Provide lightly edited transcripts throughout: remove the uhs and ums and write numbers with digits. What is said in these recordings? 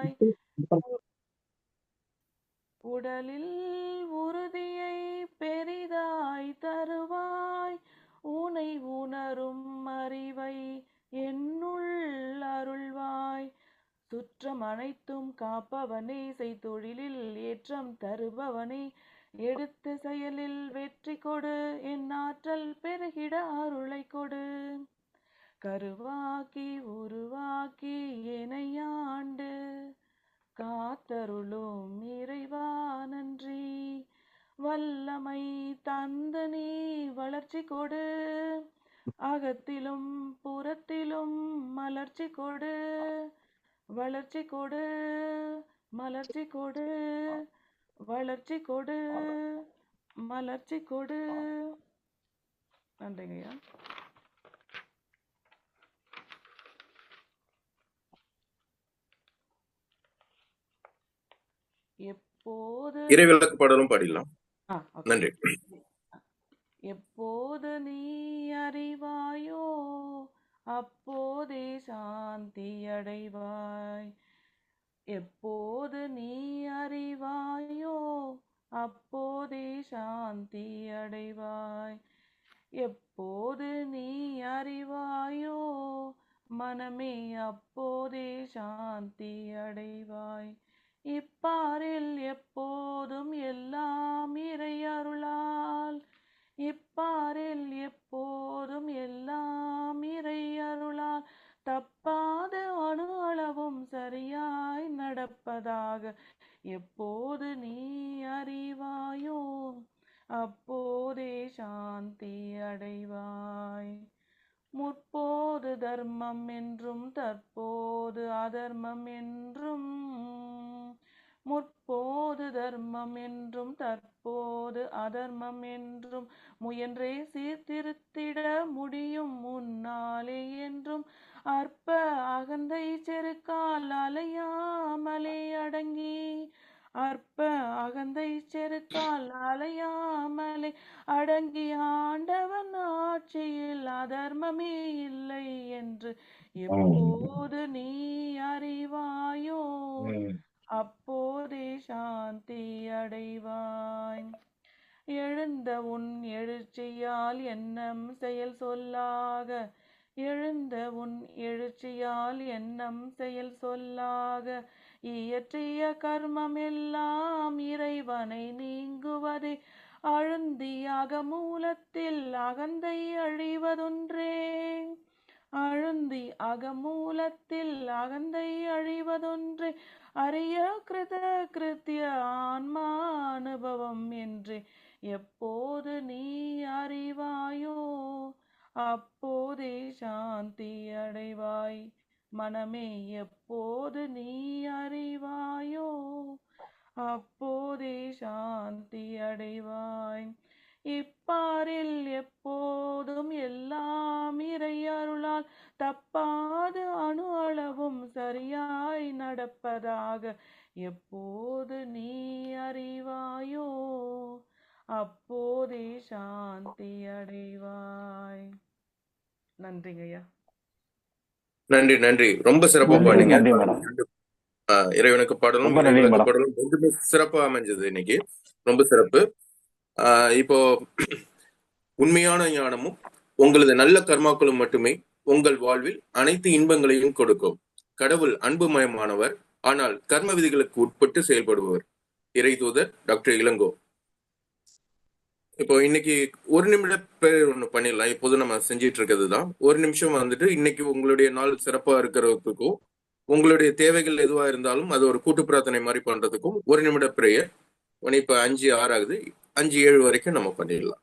அடைவாய். உடலில் உறுதியை பெரிதாய் தருவாய். உனை உணரும் அறிவை என்னுள் அருள்வாய். சுற்றம் அனைத்தும் காப்பவனே, செய்தொழிலில் ஏற்றம் தருபவனே, எடுத்த செயலில் வெற்றி கொடு, என் ஆற்றல் பெருகிட அருளை கொடு. கருவாக்கி உருவாக்கி எனையாண்டு காத்தருளும் இறைவா நன்றி. வல்லமை தந்து நீ வளர்ச்சி கொடு, அகத்திலும் புறத்திலும் மலர்ச்சி கொடு. வளர்ச்சி கொடு, மலர்ச்சி கொடு, வளர்ச்சி கொடு, மலர்ச்சி கொடு. நன்றிங்கய்யா. எப்போது இறைவிளக்கு பாடலும் பாடிடலாம். நன்றி. எப்போது நீ அறிவாயோ அப்போதே சாந்தி அடைவாய். எப்போது நீ அறிவாயோ அப்போதே சாந்தி அடைவாய். எப்போது நீ அறிவாயோ மனமே அப்போதே சாந்தி அடைவாய். இப்பாரில் எப்போதும் எல்லாம் இறை அருளால். இப்பாரில் எப்போதும் எல்லாம் இறை அருளால். தப்பாத அணு அளவும் சரியாய் நடப்பதாக எப்போது நீ அறிவாயோ அப்போதே சாந்தி அடைவாய். முற்போது தர்மம் என்றும் தற்போது அதர்மம் என்றும். முற்போது தர்மம் என்றும் தற்போது அதர்மம் என்றும் முயன்றே சீர்திருத்திட முடியும் முன்னாலே என்றும். அற்ப அகந்தை செருக்கால் அலையாமலே அடங்கி. அற்ப அகந்தை செருக்கால் அலையாமலே அடங்கி ஆண்டவன் ஆட்சியில் அதர்மமே இல்லை என்று எப்போது நீ அறிவாயோ அப்போதே சாந்தி அடைவாய். எழுந்த உன் எழுச்சியால் எண்ணம் செயல் சொல்லாக. எழுந்த உன் எழுச்சியால் எண்ணம் செயல் சொல்லாக. இயற்றிய கர்மம் எல்லாம் இறைவனை நீங்குவதே. அழுந்தி அகமூலத்தில் அகந்தை அழிவதொன்றே. அழுந்தி அகமூலத்தில் அகந்தை அழிவதொன்றே. அரிய கிருத கிருத்திய ஆன்மா அனுபவம் என்று எப்போது நீ அறிவாயோ அப்போதே சாந்தி அடைவாய். மனமே எப்போது நீ அறிவாயோ அப்போதே சாந்தி அடைவாய். இப்பாரில் எப்போதும் எல்லாம் இறை அருளால். தப்பாது அணு அளவும் சரியாய் நடப்பதாக எப்போது நீ அறிவாயோ அப்போதே சாந்தி அடைவாய். நன்றிங்கய்யா. நன்றி நன்றி. ரொம்ப சிறப்பா பாடுங்க. இறைவனுக்கு பாடலும் இறைவனுக்கு பாடலும் ரெண்டுமே சிறப்பா அமைஞ்சது இன்னைக்கு. ரொம்ப சிறப்பு. இப்போ உண்மையான ஞானமும் உங்களது நல்ல கர்மாக்களும் மட்டுமே உங்கள் வாழ்வில் அனைத்து இன்பங்களையும் கொடுக்கும். கடவுள் அன்புமயமானவர், ஆனால் கர்ம விதிகளுக்கு உட்பட்டு செயல்படுபவர். இறை தூதர் டாக்டர் இளங்கோ. இப்போ இன்னைக்கு ஒரு நிமிட பேர் ஒண்ணு பண்ணிடலாம். இப்போது நம்ம செஞ்சிட்டு இருக்கிறது தான். ஒரு நிமிஷம் வந்துட்டு இன்னைக்கு உங்களுடைய நாள் சிறப்பா இருக்கிறதுக்கும் உங்களுடைய தேவைகள் எதுவா இருந்தாலும் அது ஒரு கூட்டு பிரார்த்தனை மாதிரி பண்றதுக்கும் ஒரு நிமிட பிரேயர். இப்ப 5:06 ஆகுது. 5:07 வரைக்கும் நம்ம பண்ணிடலாம்.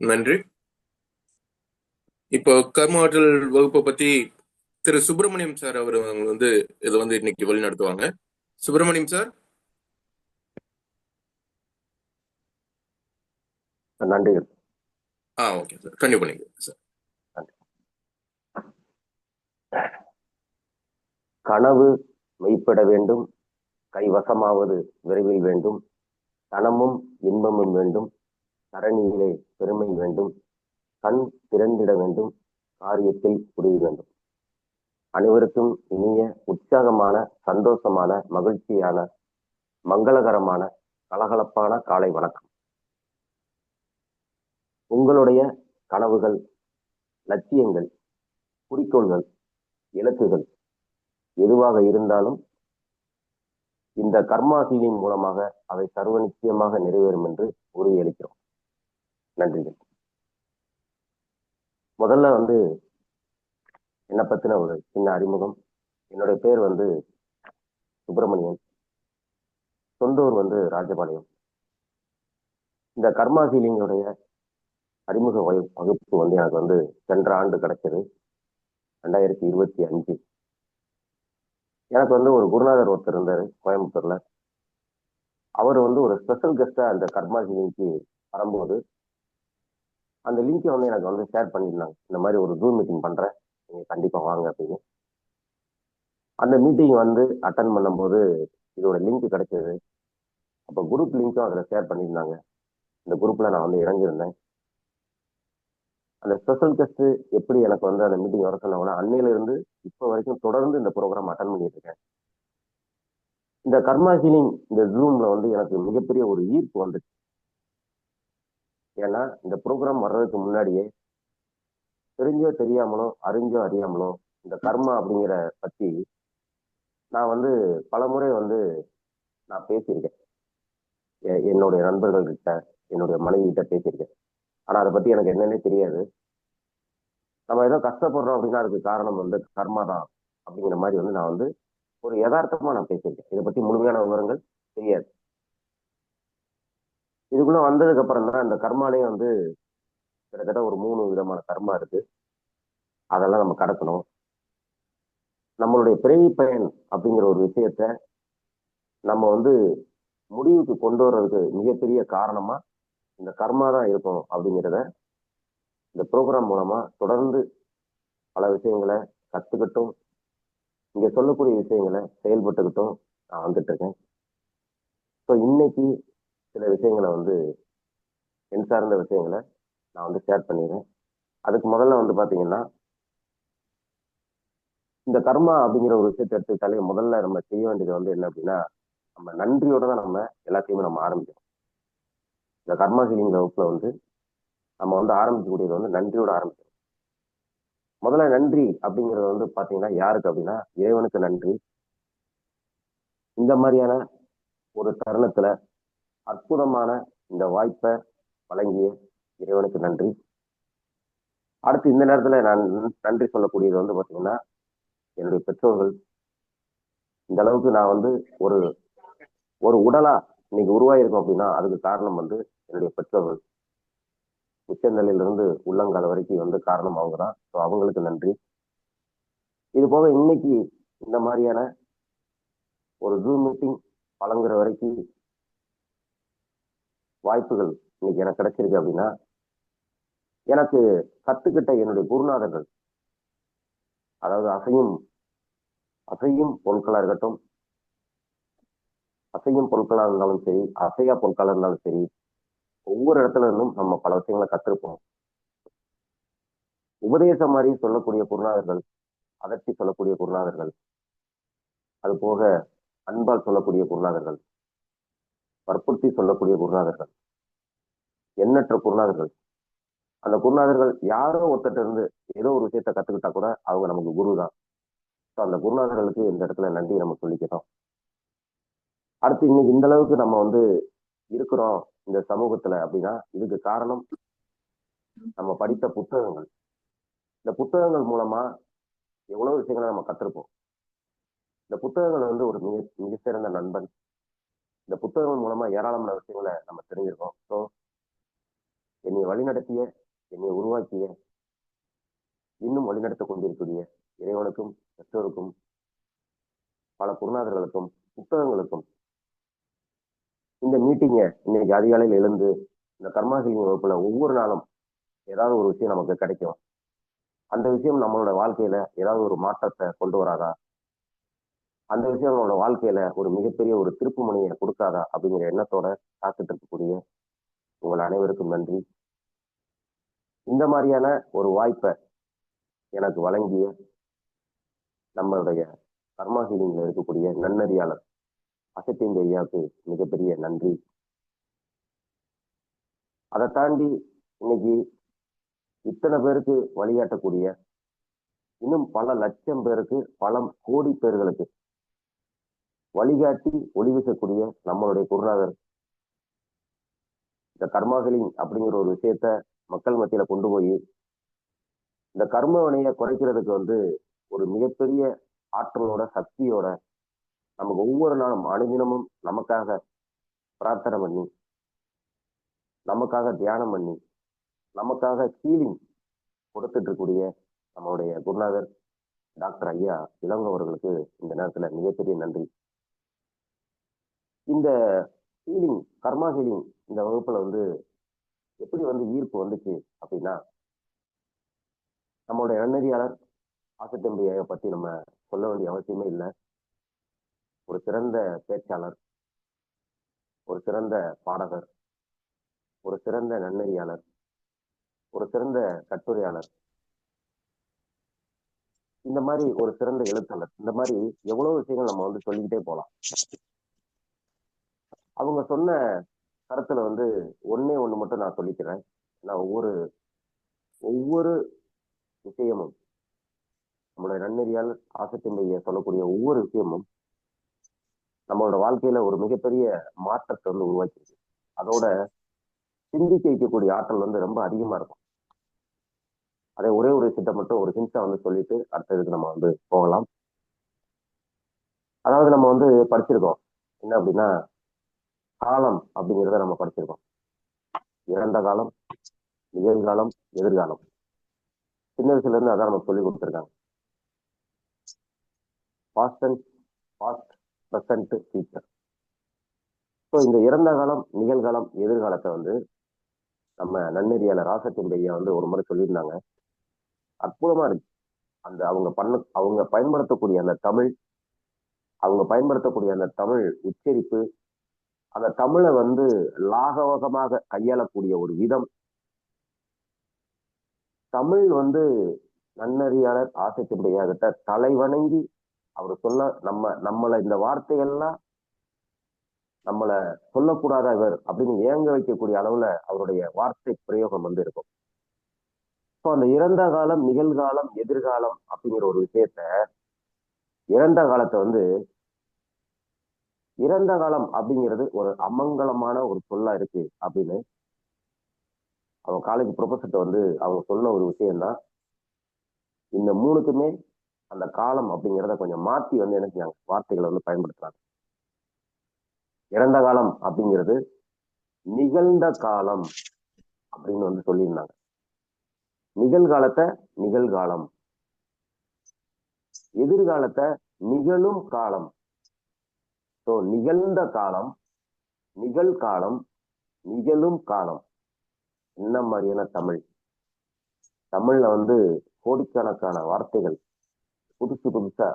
நன்றி. இப்போ கர்ம ஆற்றல் வகுப்பை பத்தி திரு சுப்பிரமணியம் சார் அவர் வந்து இதை வந்து இன்னைக்கு வழி நடத்துவாங்க. சுப்பிரமணியம் சார். நன்றி. ஓகே சார், கண்டிப்பா பண்ணிக்கிறேன் சார். கனவு மெய்ப்பட வேண்டும், கைவசமாவது விரைவில் வேண்டும், தனமும் இன்பமும் வேண்டும், தரணியிலே பெருமை வேண்டும், கண் திறந்திட வேண்டும், காரியத்தில் முடிவு வேண்டும். அனைவருக்கும் இனிய உற்சாகமான சந்தோஷமான மகிழ்ச்சியான மங்களகரமான கலகலப்பான காலை வணக்கம். உங்களுடைய கனவுகள், லட்சியங்கள், குறிக்கோள்கள், இலக்குகள் எதுவாக இருந்தாலும் இந்த கர்மா ஹீலிங் மூலமாக அவை சர்வ நிச்சயமாக நிறைவேறும் என்று உறுதியளிக்கிறோம். நன்றிகள். முதல்ல வந்து என்னை பத்தின ஒரு சின்ன அறிமுகம். என்னுடைய பேர் வந்து சுப்பிரமணியன். சொந்த ஊர் வந்து ராஜபாளையம். இந்த கர்மா ஹீலிங்குடைய அறிமுக வகுப்பு வந்து எனக்கு வந்து சென்ற ஆண்டு கிடைச்சது, 2025. எனக்கு வந்து ஒரு குருநாதர் ஒருத்தர் இருந்தார் கோயம்புத்தூர்ல. அவர் வந்து ஒரு ஸ்பெஷல் கெஸ்டா அந்த கர்மா ஹீலிங்க்கு வரும்போது அந்த லிங்கை வந்து எனக்கு வந்து ஷேர் பண்ணியிருந்தாங்க. இந்த மாதிரி ஒரு ஜூம் மீட்டிங் பண்றேன், நீங்க கண்டிப்பா வாங்க அப்படின்னு. அந்த மீட்டிங் வந்து அட்டன் பண்ணும்போது இதோட லிங்க் கிடைச்சது. அப்போ குரூப் லிங்க்கும் அதில் ஷேர் பண்ணியிருந்தாங்க. இந்த குரூப்ல நான் வந்து இறங்கியிருந்தேன். அந்த ஸ்பெஷல் கெஸ்ட் எப்படி எனக்கு வந்து அந்த மீட்டிங் வர சொன்னாங்கன்னா, அன்னையில இருந்து இப்போ வரைக்கும் தொடர்ந்து இந்த ப்ரோக்ராம் அட்டன் பண்ணிட்டு இருக்கேன். இந்த கர்மா ஹீலிங் இந்த ஜூம்ல வந்து எனக்கு மிகப்பெரிய ஒரு ஈர்ப்பு வந்துச்சு. ஏன்னா இந்த ப்ரோக்ராம் வர்றதுக்கு முன்னாடியே தெரிஞ்சோ தெரியாமலோ அறிஞ்சோ அறியாமலோ இந்த கர்மா அப்படிங்கிற பத்தி நான் வந்து பல முறை வந்து நான் பேசியிருக்கேன். என்னுடைய நண்பர்கள் கிட்ட, என்னுடைய மனைவி கிட்ட பேசியிருக்கேன். ஆனா அதை பத்தி எனக்கு என்னன்னே தெரியாது. நம்ம ஏதோ கஷ்டப்படுறோம் அப்படின்னா அதுக்கு காரணம் வந்து கர்மா தான் அப்படிங்கிற மாதிரி வந்து நான் வந்து ஒரு யதார்த்தமா நான் பேசியிருக்கேன். இதை பத்தி முழுமையான விவரங்கள் தெரியாது. இதுக்குள்ள வந்ததுக்கு அப்புறம் தான் இந்த கர்மாலேயே வந்து கிட்டத்தட்ட ஒரு 3 விதமான கர்மா இருக்கு. அதெல்லாம் நம்ம கடக்கணும். நம்மளுடைய பிறவி பயன் அப்படிங்கிற ஒரு விஷயத்த நம்ம வந்து முடிவுக்கு கொண்டு வர்றதுக்கு மிகப்பெரிய காரணமா இந்த கர்மா தான் இருக்கும் அப்படிங்கிறத இந்த ப்ரோக்ராம் மூலமா தொடர்ந்து பல விஷயங்களை கத்துக்கிட்டும், இங்க சொல்லக்கூடிய விஷயங்களை செயல்பட்டுக்கிட்டும் நான் வந்துட்டு இருக்கேன். ஸோ இன்னைக்கு சில விஷயங்களை வந்து என் சார்ந்த விஷயங்களை நான் வந்து ஷேர் பண்ணிடுறேன். அதுக்கு முதல்ல வந்து பாத்தீங்கன்னா, இந்த கர்மா அப்படிங்கிற ஒரு விஷயத்தை எடுத்துக்கிட்டாலே முதல்ல நம்ம செய்ய வேண்டியது வந்து என்ன அப்படின்னா, நம்ம நன்றியோட தான் நம்ம எல்லாத்தையுமே நம்ம ஆரம்பிக்கணும். இந்த கர்மா ஹீலிங் வகுப்புல வந்து நம்ம வந்து ஆரம்பிக்கக்கூடியது வந்து நன்றியோட ஆரம்பிக்கணும். முதல்ல நன்றி அப்படிங்கிறது வந்து பாத்தீங்கன்னா யாருக்கு அப்படின்னா, இறைவனுக்கு நன்றி. இந்த மாதிரியான ஒரு தருணத்துல அற்புதமான இந்த வாய்ப்பை வழங்கிய இறைவனுக்கு நன்றி. அடுத்து இந்த நேரத்துல நான் நன்றி சொல்லக்கூடியது வந்து பாத்தீங்கன்னா, என்னுடைய பெற்றோர்கள். இந்த அளவுக்கு நான் வந்து ஒரு ஒரு உடலா இன்னைக்கு உருவாயிருக்கும் அப்படின்னா அதுக்கு காரணம் வந்து என்னுடைய பெற்றோர்கள். உச்சந்தலையிலிருந்து உள்ளங்கால் வரைக்கும் வந்து காரணம் அவங்க தான். ஸோ அவங்களுக்கு நன்றி. இது போக இன்னைக்கு இந்த மாதிரியான ஒரு ஜூம் மீட்டிங் பழங்குற வரைக்கும் வாய்ப்புகள் இன்னைக்கு எனக்கு கிடைச்சிருக்கு அப்படின்னா, எனக்கு கத்துக்கிட்ட என்னுடைய குருநாதர்கள், அதாவது அசையும் பொருட்களா இருக்கட்டும், அசையும் பொருட்களா இருந்தாலும் சரி, அசையா பொருட்களா இருந்தாலும் சரி, ஒவ்வொரு இடத்துல இருந்தும் நம்ம பல விஷயங்களை கத்திருப்போம். உபதேசம் மாதிரி சொல்லக்கூடிய குருநாதர்கள், அதட்டி சொல்லக்கூடிய குருநாதர்கள், அது போக அன்பால் சொல்லக்கூடிய குருநாதர்கள், வற்புறுத்தி சொல்லக்கூடிய குருநாதர்கள், எண்ணற்ற குருநாதர்கள். அந்த குருநாதர்கள் யாரோ ஒருத்தட்ட இருந்து ஏதோ ஒரு விஷயத்த கத்துக்கிட்டா கூட அவங்க நமக்கு குரு தான். ஸோ அந்த குருநாதர்களுக்கு இந்த இடத்துல நன்றி நம்ம சொல்லிக்கிறோம். அடுத்து இன்னைக்கு இந்த அளவுக்கு நம்ம வந்து இருக்கிறோம் இந்த சமூகத்துல அப்படின்னா இதுக்கு காரணம் நம்ம படித்த புத்தகங்கள். இந்த புத்தகங்கள் மூலமா எவ்வளவு விஷயங்களை நம்ம கத்திருப்போம். இந்த புத்தகங்கள் வந்து ஒரு மிக சிறந்த நண்பன். இந்த புத்தகங்கள் மூலமா ஏராளமான விஷயங்களை நம்ம தெரிஞ்சிருக்கோம். ஸோ என்னை வழிநடத்திய, என்னை உருவாக்கிய, இன்னும் வழிநடத்த கொண்டிருக்கூடிய இறைவனுக்கும், பெற்றோருக்கும், பல குருநாதர்களுக்கும், புத்தகங்களுக்கும், இந்த மீட்டிங்க இன்னைக்கு அதிகாலையில் எழுந்து இந்த கர்மா ஹீலிங் வகுப்புல ஒவ்வொரு நாளும் ஏதாவது ஒரு விஷயம் நமக்கு கிடைக்கும். அந்த விஷயம் நம்மளோட வாழ்க்கையில ஏதாவது ஒரு மாற்றத்தை கொண்டு வராதா, அந்த விஷயம் நம்மளோட வாழ்க்கையில ஒரு மிகப்பெரிய ஒரு திருப்பு முனையை கொடுக்காதா அப்படிங்கிற எண்ணத்தோட காத்துட்டு இருக்கக்கூடிய உங்கள் அனைவருக்கும் நன்றி. இந்த மாதிரியான ஒரு வாய்ப்பை எனக்கு வழங்கிய நம்மளுடைய கர்மா ஹீலிங்ல இருக்கக்கூடிய நன்னறியாளர் அசத்தின் ஐயாவுக்கு மிகப்பெரிய நன்றி. அதை தாண்டி இன்னைக்கு இத்தனை பேருக்கு வழிகாட்டக்கூடிய, இன்னும் பல லட்சம் பேருக்கு, பல கோடி பேர்களுக்கு வழிகாட்டி ஒளிவிக்கக்கூடிய நம்மளுடைய குருநாதர் இந்த கர்மா ஹீலிங் அப்படிங்கிற ஒரு விஷயத்த மக்கள் மத்தியில கொண்டு போய் இந்த கர்ம வினையை குறைக்கிறதுக்கு ஒரு மிகப்பெரிய ஆற்றலோட, சக்தியோட நமக்கு ஒவ்வொரு நாளும் அனுதினமும் நமக்காக பிரார்த்தனை பண்ணி, நமக்காக தியானம் பண்ணி, நமக்காக ஹீலிங் கொடுத்துட்டு இருக்கக்கூடிய நம்மளுடைய குருநாதர் டாக்டர் ஐயா இளங்கோ அவர்களுக்கு இந்த நேரத்துல மிகப்பெரிய நன்றி. இந்த ஹீலிங், கர்மா ஹீலிங் இந்த வகுப்புல எப்படி ஈர்ப்பு வந்துச்சு அப்படின்னா, நம்மளுடைய நன்னறியாளர் ஆசத்தம்பி ஐயா பத்தி நம்ம சொல்ல வேண்டிய அவசியமே இல்லை. ஒரு சிறந்த பேச்சாளர், ஒரு சிறந்த பாடகர், ஒரு சிறந்த நன்னறியாளர், ஒரு சிறந்த கட்டுரையாளர், இந்த மாதிரி ஒரு சிறந்த எழுத்தாளர், இந்த மாதிரி எவ்வளவு விஷயங்கள் நம்ம சொல்லிக்கிட்டே போகலாம். அவங்க சொன்ன கருத்துல ஒண்ணே ஒண்ணு மட்டும் நான் சொல்லிக்கிறேன். நான் ஒவ்வொரு விஷயமும், நம்மளுடைய நன்னறியாளர் ஆசத்தின்பைய சொல்லக்கூடிய ஒவ்வொரு விஷயமும் நம்மளோட வாழ்க்கையில ஒரு மிகப்பெரிய மாற்றத்தை உருவாக்கிருக்கு. அதோட சிந்திக்க வைக்கக்கூடிய ஆற்றல் ரொம்ப அதிகமா இருக்கும். அதே ஒரே ஒரு விஷயத்தை மட்டும் ஒரு ஹிண்ட்ஸா சொல்லிட்டு அடுத்ததுக்கு நம்ம போகலாம். அதாவது நம்ம படிச்சிருக்கோம் என்ன அப்படின்னா, காலம் அப்படிங்கிறத நம்ம படிச்சிருக்கோம். இறந்த காலம், நிகழ்காலம், எதிர்காலம். சின்ன வயசுல இருந்து அதான் நம்ம சொல்லி கொடுத்துருக்காங்க. Past, present, future. ஸோ இந்த இறந்த காலம், நிகழ்காலம், எதிர்காலத்தை நம்ம நன்னறியாளர் ராசத்தின் ஐயா ஒரு முறை சொல்லியிருந்தாங்க. அற்புதமா இருக்கு. அவங்க பயன்படுத்தக்கூடிய அந்த தமிழ், அவங்க பயன்படுத்தக்கூடிய அந்த தமிழ் உச்சரிப்பு, அந்த தமிழை லாகவகமாக கையாளக்கூடிய ஒரு விதம், தமிழ் நன்னறியாளர் ஆசத்தின் ஐயா கிட்ட தலை வணங்கி அவர் சொல்ல, நம்மளை இந்த வார்த்தைகள்லாம் நம்மளை சொல்லக்கூடாதா இவர் அப்படின்னு ஏங்க வைக்கக்கூடிய அளவுல அவருடைய வார்த்தை பிரயோகம் இருக்கும். இப்போ அந்த இறந்த காலம், நிகழ்காலம், எதிர்காலம் அப்படிங்கிற ஒரு விஷயத்த, இறந்த காலத்தை இறந்த காலம் அப்படிங்கிறது ஒரு அமங்கலமான ஒரு சொல்லா இருக்கு அப்படின்னு அவங்க காலேஜ் ப்ரொஃபஸர்கிட்ட அவங்க சொன்ன ஒரு விஷயம்தான். இந்த மூணுக்குமே அந்த காலம் அப்படிங்கிறத கொஞ்சம் மாத்தி என்ன செஞ்சாங்க, வார்த்தைகளை பயன்படுத்துறாங்க. இறந்த காலம் அப்படிங்கிறது நிகழ்ந்த காலம் அப்படின்னு சொல்லியிருந்தாங்க. நிகழ்காலத்தை நிகழ்காலம், எதிர்காலத்தை நிகழும் காலம். ஸோ நிகழ்ந்த காலம், நிகழ்காலம், நிகழும் காலம். என்ன மாதிரியான தமிழ்! தமிழ்ல கோடிக்கணக்கான வார்த்தைகள் புதுசா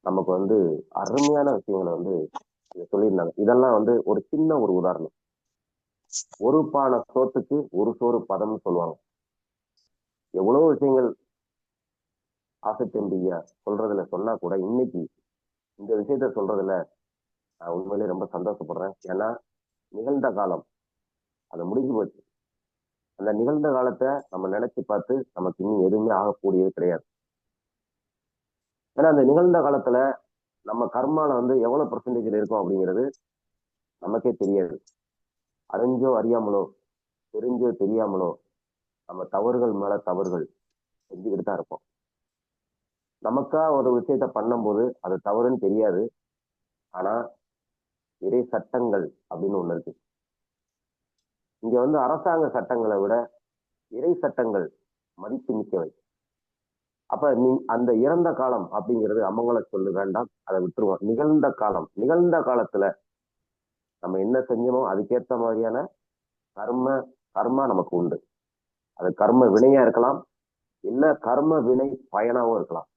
நமக்கு அருமையான விஷயங்களை சொல்லியிருந்தாங்க. இதெல்லாம் ஒரு சின்ன ஒரு உதாரணம். ஒரு பானை சோத்துக்கு ஒரு சோறு பதம்னு சொல்லுவாங்க. எவ்வளவு விஷயங்கள் ஆசைத்தம்பியா சொல்றதுல சொன்னா கூட இன்னைக்கு இந்த விஷயத்த சொல்றதுல நான் உண்மையிலேயே ரொம்ப சந்தோஷப்படுறேன். ஏன்னா நிகழ்ந்த காலம் அது முடிஞ்சு போச்சு. அந்த நிகழ்ந்த காலத்தை நம்ம நினைச்சு பார்த்து நமக்கு இன்னும் எதுவுமே ஆகக்கூடியது கிடையாது. ஏன்னா அந்த நிகழ்ந்த காலத்துல நம்ம கர்மால எவ்வளவு பெர்சன்டேஜ்ல இருக்கும் அப்படிங்கிறது நமக்கே தெரியாது. அறிஞ்சோ அறியாமலோ, தெரிஞ்சோ தெரியாமலோ நம்ம தவறுகள் மேல தவறுகள் செஞ்சுக்கிட்டு தான் இருப்போம். நமக்கா ஒரு விஷயத்த பண்ணும்போது அது தவறுன்னு தெரியாது. ஆனா இறை சட்டங்கள் அப்படின்னு ஒண்ணு இருக்கு. இங்க வந்து அரசாங்க சட்டங்களை விட இறை சட்டங்கள் மதிப்பு மிக்கவை. அப்ப அந்த இறந்த காலம் அப்படிங்கிறது அமங்கல சொல்லு வேண்டாம், அதை விட்டுருவோம். நிகழ்ந்த காலத்துல நம்ம என்ன செஞ்சோமோ அதுக்கேற்ற மாதிரியான கர்மா நமக்கு உண்டு. அது கர்ம வினையா இருக்கலாம், இல்ல கர்ம வினை பயனாவும் இருக்கலாம்.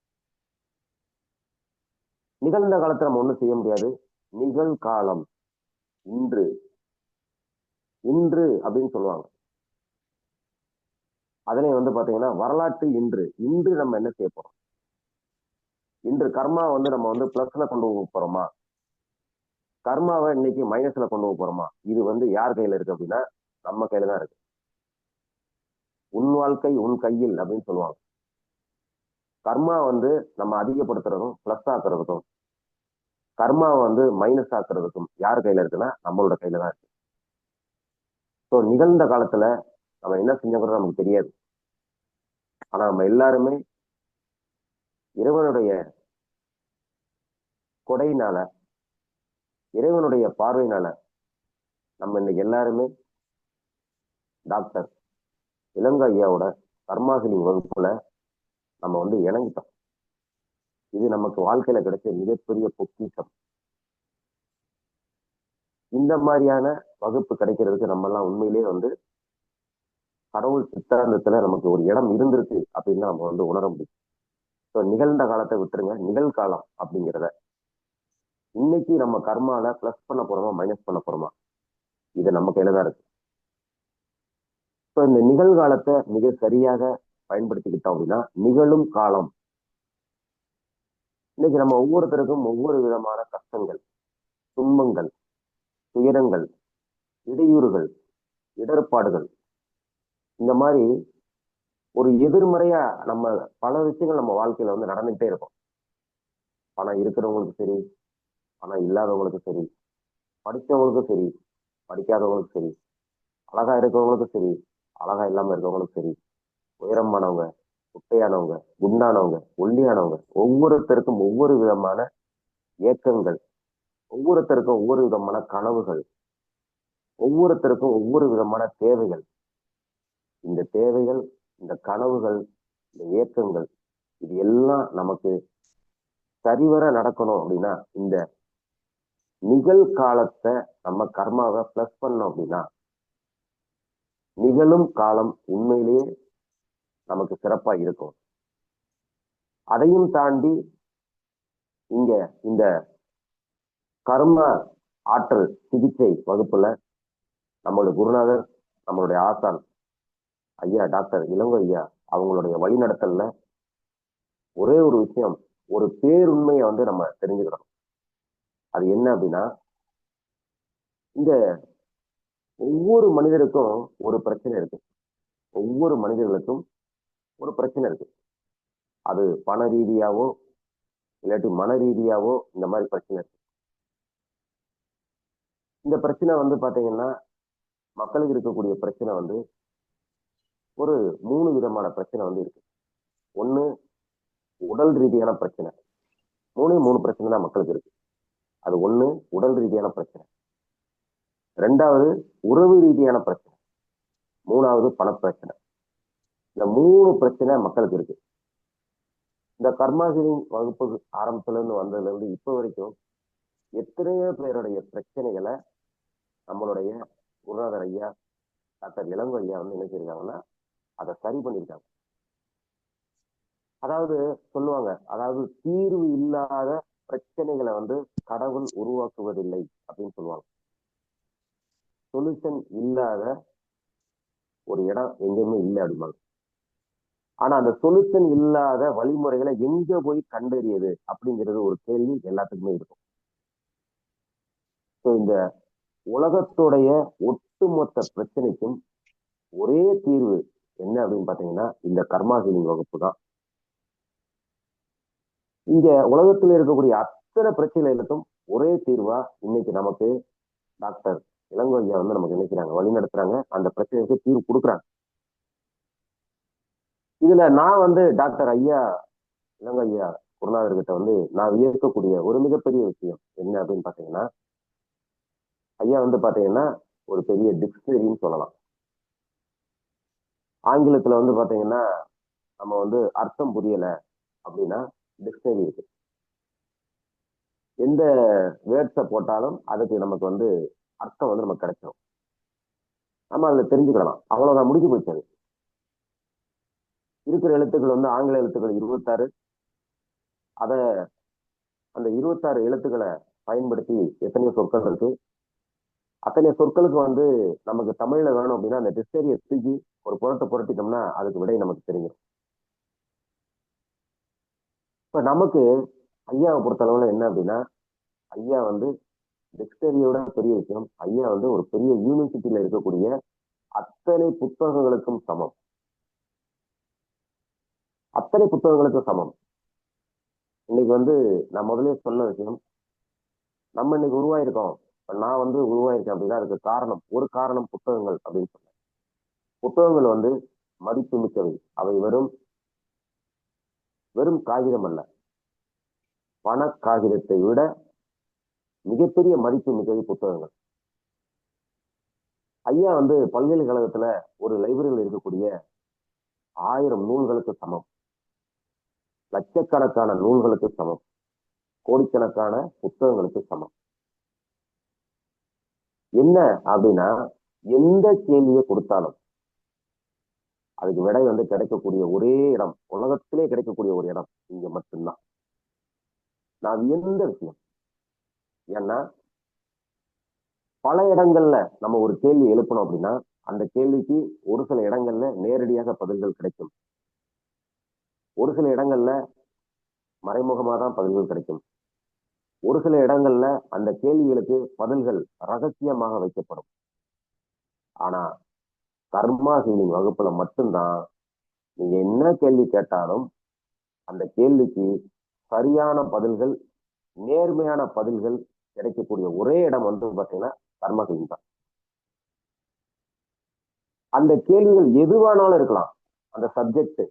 நிகழ்ந்த காலத்துல நம்ம ஒண்ணும் செய்ய முடியாது. நிகழ்காலம் இன்று அப்படின்னு சொல்லுவாங்க. அதனை வந்து பாத்தீங்கன்னா வரலாற்று இன்று நம்ம என்ன செய்ய போறோம்? இன்று கர்மா வந்து நம்ம வந்து பிளஸ்ல கொண்டு போக போறோமா, கர்மாவை இன்னைக்கு மைனஸ்ல கொண்டு போக போறோமா? இது வந்து யார் கையில இருக்கு அப்படின்னா நம்ம கையில தான் இருக்கு. உன் வாழ்க்கை உன் கையில் அப்படின்னு சொல்லுவாங்க. கர்மா வந்து நம்ம அதிகப்படுத்துறதும் பிளஸ் ஆக்குறதுக்கும், கர்மாவை வந்து மைனஸ் ஆக்குறதுக்கும் யார் கையில இருக்குன்னா நம்மளோட கையில தான் இருக்கு. ஸோ நிகழ்ந்த காலத்துல நம்ம என்ன செஞ்சோங்கிறது நமக்கு தெரியாது. ஆனா நம்ம எல்லாருமே இறைவனுடைய கொடையினால, இறைவனுடைய பார்வையினால நம்ம இன்னைக்கு எல்லாருமே டாக்டர் இளங்கோ ஐயாவோட கர்மா ஹீலிங் வகுப்புல நம்ம வந்து இணங்கிட்டோம். இது நமக்கு வாழ்க்கையில கிடைச்ச மிகப்பெரிய பொக்கிஷம். இந்த மாதிரியான வகுப்பு கிடைக்கிறதுக்கு நம்ம எல்லாம் உண்மையிலேயே வந்து கடவுள் சித்தாந்தத்துல நமக்கு ஒரு இடம் இருந்திருக்கு அப்படின்னு நம்ம வந்து உணர முடியும். ஸோ நிகழ்ந்த காலத்தை விட்டுருங்க, நிகழ்காலம் அப்படிங்கிறத இன்னைக்கு நம்ம கர்மால பிளஸ் பண்ண போறோமா மைனஸ் பண்ண போறோமா, இது நம்ம கையில தான் இருக்கு. ஸோ இந்த நிகழ்காலத்தை மிக சரியாக பயன்படுத்திக்கிட்டோம் அப்படின்னா நிகழும் காலம். இன்னைக்கு நம்ம ஒவ்வொருத்தருக்கும் ஒவ்வொரு விதமான கஷ்டங்கள், துன்பங்கள், துயரங்கள், இடையூறுகள், இடர்பாடுகள், இந்த மாதிரி ஒரு எதிர்மறையா நம்ம பல விஷயங்கள் நம்ம வாழ்க்கையில வந்து நடந்துகிட்டே இருக்கும். பணம் இருக்கிறவங்களுக்கு சரி, பணம் இல்லாதவங்களுக்கும் சரி, படித்தவங்களுக்கும் சரி, படிக்காதவங்களுக்கும் சரி, அழகா இருக்கிறவங்களுக்கும் சரி, அழகா இல்லாம இருக்கிறவங்களுக்கும் சரி, உயரமானவங்க, குட்டையானவங்க, குண்டானவங்க, ஒல்லியானவங்க, ஒவ்வொருத்தருக்கும் ஒவ்வொரு விதமான ஏக்கங்கள், ஒவ்வொருத்தருக்கும் ஒவ்வொரு விதமான கனவுகள், ஒவ்வொருத்தருக்கும் ஒவ்வொரு விதமான தேவைகள். இந்த தேவைகள், இந்த கனவுகள், இந்த ஏக்கங்கள், இது எல்லாம் நமக்கு சரிவர நடக்கணும் அப்படின்னா இந்த நிகழ்காலத்தை நம்ம கர்மாவை பிளஸ் பண்ணோம் அப்படின்னா நிகழும் காலம் உண்மையிலேயே நமக்கு சிறப்பா இருக்கும். அதையும் தாண்டி இங்க இந்த கர்ம ஆற்றல் சிகிச்சை வகுப்புல நம்மளுடைய குருநாதர், நம்மளுடைய ஆசான் ஐயா டாக்டர் இளங்கோ ஐயா அவங்களுடைய வழிநடத்தல்ல ஒரே ஒரு விஷயம், ஒரு பேருண்மையை வந்து நம்ம தெரிஞ்சுக்கிறோம். அது என்ன அப்படின்னா, இந்த ஒவ்வொரு மனிதருக்கும் ஒரு பிரச்சனை இருக்கு. ஒவ்வொரு மனிதர்களுக்கும் ஒரு பிரச்சனை இருக்கு. அது பண ரீதியாவோ இல்லாட்டி மன ரீதியாவோ இந்த மாதிரி பிரச்சனை இருக்கு. இந்த பிரச்சனை வந்து பாத்தீங்கன்னா மக்களுக்கு இருக்கக்கூடிய பிரச்சனை வந்து ஒரு 3 விதமான பிரச்சனை வந்து இருக்கு. ஒண்ணு உடல் ரீதியான பிரச்சனை. 3 பிரச்சனை தான் மக்களுக்கு இருக்கு. அது ஒண்ணு உடல் ரீதியான பிரச்சனை, 2வது உறவு ரீதியான பிரச்சனை, 3வது பணப்பிரச்சனை. இந்த 3 பிரச்சனை மக்களுக்கு இருக்கு. இந்த கர்மா ஹீலிங் வகுப்பு ஆரம்பத்துல இருந்து வந்ததுல இருந்து இப்ப வரைக்கும் எத்தனையோ பேருடைய பிரச்சனைகளை நம்மளுடைய குருநாதர் ஐயா டாக்டர் இளங்கோ ஐயா வந்து என்ன செய்யிருக்காங்கன்னா அதை சரி பண்ணியிருக்காங்க. அதாவது சொல்லுவாங்க, அதாவது தீர்வு இல்லாத பிரச்சனைகளை வந்து கடவுள் உருவாக்குவதில்லை அப்படின்னு சொல்லுவாங்க. சொல்யூஷன் இல்லாத ஒரு இடம் எங்கேயுமே இல்லை அப்படிம்பாங்க. ஆனா அந்த சொல்யூஷன் இல்லாத வழிமுறைகளை எங்க போய் கண்டறியது அப்படிங்கிறது ஒரு கேள்வி எல்லாத்துக்குமே இருக்கும். ஸோ இந்த உலகத்துடைய ஒட்டுமொத்த பிரச்சனைக்கும் ஒரே தீர்வு என்ன அப்படின்னு பாத்தீங்கன்னா இந்த கர்மா ஹீலிங் வகுப்பு தான். இங்க உலகத்தில் இருக்கக்கூடிய அத்தனை பிரச்சனைகளுக்கும் ஒரே தீர்வா இன்னைக்கு நமக்கு டாக்டர் இளங்கோ ஐயா வந்து நமக்கு நினைக்கிறாங்க, வழி நடத்துறாங்க, அந்த பிரச்சனைக்கு தீர்வு கொடுக்குறாங்க. இதுல நான் வந்து டாக்டர் ஐயா இளங்கோ ஐயா குருநாதர்கிட்ட வந்து நான் வியக்கக்கூடிய ஒரு மிகப்பெரிய விஷயம் என்ன அப்படின்னு பாத்தீங்கன்னா, ஐயா வந்து பாத்தீங்கன்னா ஒரு பெரிய டிக்ஷனரின்னு சொல்லலாம். ஆங்கிலத்துல வந்து பாத்தீங்கன்னா நம்ம வந்து அர்த்தம் புரியல அப்படின்னா டிக்ஷனரி இருக்கு. எந்த வேர்ட்ஸை போட்டாலும் அதுக்கு நமக்கு வந்து அர்த்தம் வந்து நமக்கு கிடைச்சிடும். நம்ம அதுல தெரிஞ்சுக்கலாம். அவ்வளவுதான், முடிஞ்சு போச்சு. அது இருக்கிற எழுத்துக்கள் வந்து ஆங்கில எழுத்துக்கள் 26. அத அந்த 26 எழுத்துக்களை பயன்படுத்தி எத்தனையோ சொற்கள் இருக்கு. அத்தனை சொற்களுக்கு வந்து நமக்கு தமிழ்ல வேணும் அப்படின்னா அந்த டிக்ஷனரியை தூக்கி ஒரு புரட்டிட்டோம்னா அதுக்கு விடை நமக்கு தெரியும். இப்ப நமக்கு ஐயாவை பொறுத்தளவுல என்ன அப்படின்னா, ஐயா வந்து டிக்ஷனரியோட பெரிய விஷயம். ஐயா வந்து ஒரு பெரிய யூனிவர்சிட்டியில இருக்கக்கூடிய அத்தனை புத்தகங்களுக்கும் சமம். அத்தனை புத்தகங்களுக்கும் சமம். இன்னைக்கு வந்து நான் முதலே சொன்ன விஷயம், நம்ம இன்னைக்கு உருவாயிருக்கோம். நான் வந்து உருவாயிருக்கேன் அப்படின்னா அதுக்கு காரணம், ஒரு காரணம் புத்தகங்கள் அப்படின்னு சொன்னேன். புத்தகங்கள் வந்து மதிப்பு மிக்கவை. அவை வெறும் காகிதம் அல்ல, பண காகிதத்தை விட மிகப்பெரிய மதிப்பு மிக்கவை புத்தகங்கள். ஐயா வந்து பல்கலைக்கழகத்துல ஒரு லைப்ரரியில் இருக்கக்கூடிய 1000 நூல்களுக்கு சமம், லட்சக்கணக்கான நூல்களுக்கு சமம், கோடிக்கணக்கான புத்தகங்களுக்கு சமம். என்ன அப்படின்னா, எந்த கேள்வியை கொடுத்தாலும் அதுக்கு விடை வந்து கிடைக்கக்கூடிய ஒரே இடம், உலகத்திலே கிடைக்கக்கூடிய ஒரு இடம் இங்க மட்டும்தான். நான் எந்த விஷயம், ஏன்னா பல இடங்கள்ல நம்ம ஒரு கேள்வி எழுப்பணும் அப்படின்னா அந்த கேள்விக்கு ஒரு சில இடங்கள்ல நேரடியாக பதில்கள் கிடைக்கும், ஒரு சில இடங்கள்ல மறைமுகமா தான் பதில்கள் கிடைக்கும், ஒரு சில இடங்கள்ல அந்த கேள்விகளுக்கு பதில்கள் ரகசியமாக வைக்கப்படும். ஆனா கர்மா ஹீலிங் வகுப்புல மட்டும்தான் நீங்க என்ன கேள்வி கேட்டாலும் அந்த கேள்விக்கு சரியான பதில்கள், நேர்மையான பதில்கள் கிடைக்கக்கூடிய ஒரே இடம் வந்து பாத்தீங்கன்னா கர்மா ஹீலிங் தான். அந்த கேள்விகள் எதுவானாலும் இருக்கலாம். அந்த சப்ஜெக்ட்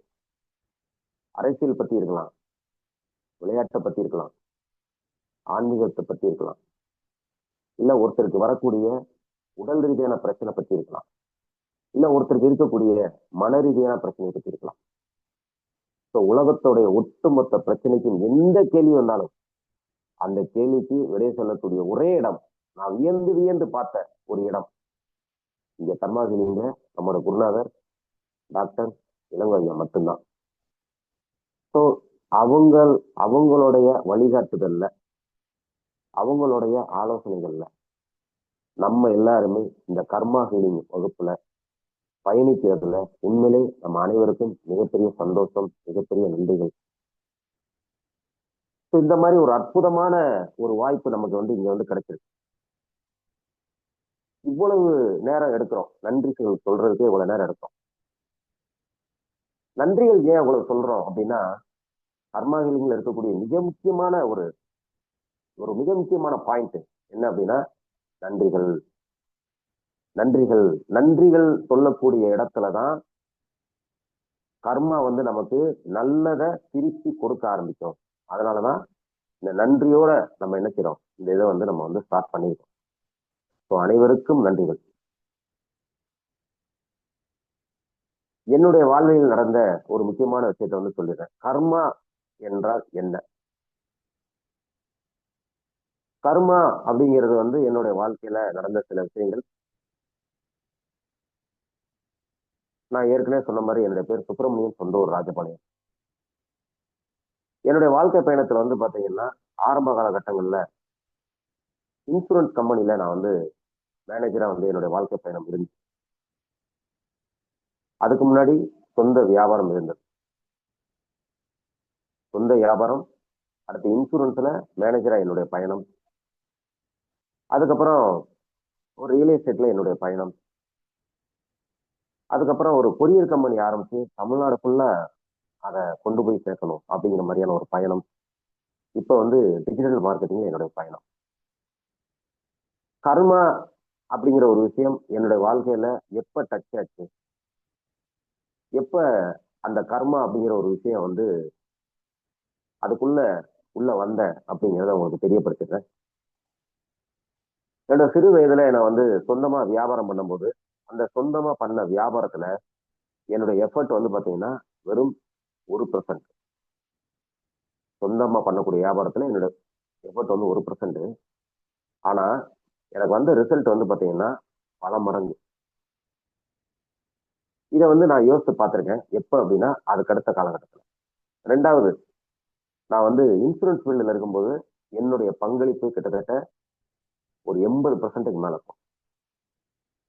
அரசியல் பத்தி இருக்கலாம், விளையாட்டை பத்தி இருக்கலாம், ஆன்மீகத்தை பத்தி இருக்கலாம், இல்ல ஒருத்தருக்கு வரக்கூடிய உடல் ரீதியான பிரச்சனை பத்தி இருக்கலாம், இல்ல ஒருத்தருக்கு இருக்கக்கூடிய மன ரீதியான பிரச்சனையை பத்தி இருக்கலாம். உலகத்துடைய ஒட்டுமொத்த பிரச்சனைக்கும் எந்த கேள்வி வந்தாலும் அந்த கேள்விக்கு விடை சொல்லக்கூடிய ஒரே இடம், நான் வியந்து பார்த்த ஒரு இடம் இங்க கர்மா ஹீலிங்ல நம்மளோட குருநாதர் டாக்டர் இளங்கோ ஐயா மட்டும்தான். ஸோ அவங்களுடைய வழிகாட்டுதல்ல, அவங்களுடைய ஆலோசனைகள்ல நம்ம எல்லாருமே இந்த கர்மா ஹீலிங் வகுப்புல பயணிக்கிறதுல உண்மையிலே நம்ம அனைவருக்கும் மிகப்பெரிய சந்தோஷம், மிகப்பெரிய நன்றிகள். இந்த மாதிரி ஒரு அற்புதமான ஒரு வாய்ப்பு நமக்கு வந்து இங்க வந்து கிடைச்சிருக்கு. இவ்வளவு நேரம் எடுக்கிறோம், நன்றிகள் சொல்றதுக்கே இவ்வளவு நேரம் எடுக்கிறோம். நன்றிகள் ஏன் இவ்வளவு சொல்றோம் அப்படின்னா, கர்மா ஹீலிங்ல இருக்கக்கூடிய மிக முக்கியமான ஒரு மிக முக்கியமான பாயிண்ட் என்ன அப்படின்னா நன்றிகள். நன்றிகள் நன்றிகள் சொல்லக்கூடிய இடத்துலதான் கர்மா வந்து நமக்கு நல்லதை திருப்பி கொடுக்க ஆரம்பிக்கும். அதனாலதான் இந்த நன்றியோட நம்ம என்ன செய்யறோம், இந்த இதை வந்து நம்ம வந்து ஸ்டார்ட் பண்ணிருக்கோம். ஸோ அனைவருக்கும் நன்றிகள். என்னுடைய வாழ்வில் நடந்த ஒரு முக்கியமான விஷயத்தை வந்து சொல்லிடுறேன். கர்மா என்றால் என்ன? கர்மா அப்படிங்கிறது வந்து என்னுடைய வாழ்க்கையில நடந்த சில விஷயங்கள். நான் ஏற்கனவே சொன்ன மாதிரி என்னுடைய பேர் சுப்பிரமணியன், சொந்த ஊர் ராஜபாளையம். என்னுடைய வாழ்க்கை பயணத்துல வந்து பாத்தீங்கன்னா ஆரம்ப காலகட்டங்கள்ல இன்சூரன்ஸ் கம்பெனில நான் வந்து மேனேஜரா வந்து என்னுடைய வாழ்க்கை பயணம் இருந்துச்சு. அதுக்கு முன்னாடி சொந்த வியாபாரம் இருந்தது. சொந்த வியாபாரம், அடுத்து இன்சூரன்ஸ்ல மேனேஜரா என்னுடைய பயணம், அதுக்கப்புறம் ஒரு ரியல் எஸ்டேட்ல என்னுடைய பயணம், அதுக்கப்புறம் ஒரு கொரியர் கம்பெனி ஆரம்பிச்சு தமிழ்நாடு ஃபுல்லா அதை கொண்டு போய் சேர்க்கணும் அப்படிங்கிற மாதிரியான ஒரு பயணம். இப்ப வந்து டிஜிட்டல் மார்க்கெட்டிங் என்னுடைய பயணம். கர்மா அப்படிங்கிற ஒரு விஷயம் என்னுடைய வாழ்க்கையில எப்ப டச் ஆச்சு, எப்ப அந்த கர்மா அப்படிங்கிற ஒரு விஷயம் வந்து அதுக்குள்ள வந்த அப்படிங்கிறத உங்களுக்கு தெரியப்படுத்துறேன். என்னோட சிறு வயதுல நான் வந்து சொந்தமா வியாபாரம் பண்ணும்போது அந்த சொந்தமா பண்ண வியாபாரத்துல என்னோட எஃபர்ட் வந்து பாத்தீங்கன்னா வெறும் 1%. சொந்தமா பண்ணக்கூடிய வியாபாரத்துல என்னோட எஃபர்ட் வந்து 1%. ஆனா எனக்கு வந்த ரிசல்ட் வந்து பாத்தீங்கன்னா பல மடங்கு. இதை வந்து நான் யோசித்து பார்த்திருக்கேன். எப்ப அப்படின்னா அதுக்கு அடுத்த காலகட்டத்தில். ரெண்டாவது, நான் வந்து இன்சூரன்ஸ் ஃபீல்டில் இருக்கும்போது என்னுடைய பங்களிப்பு கிட்டத்தட்ட ஒரு 80% மேல இருக்கும்.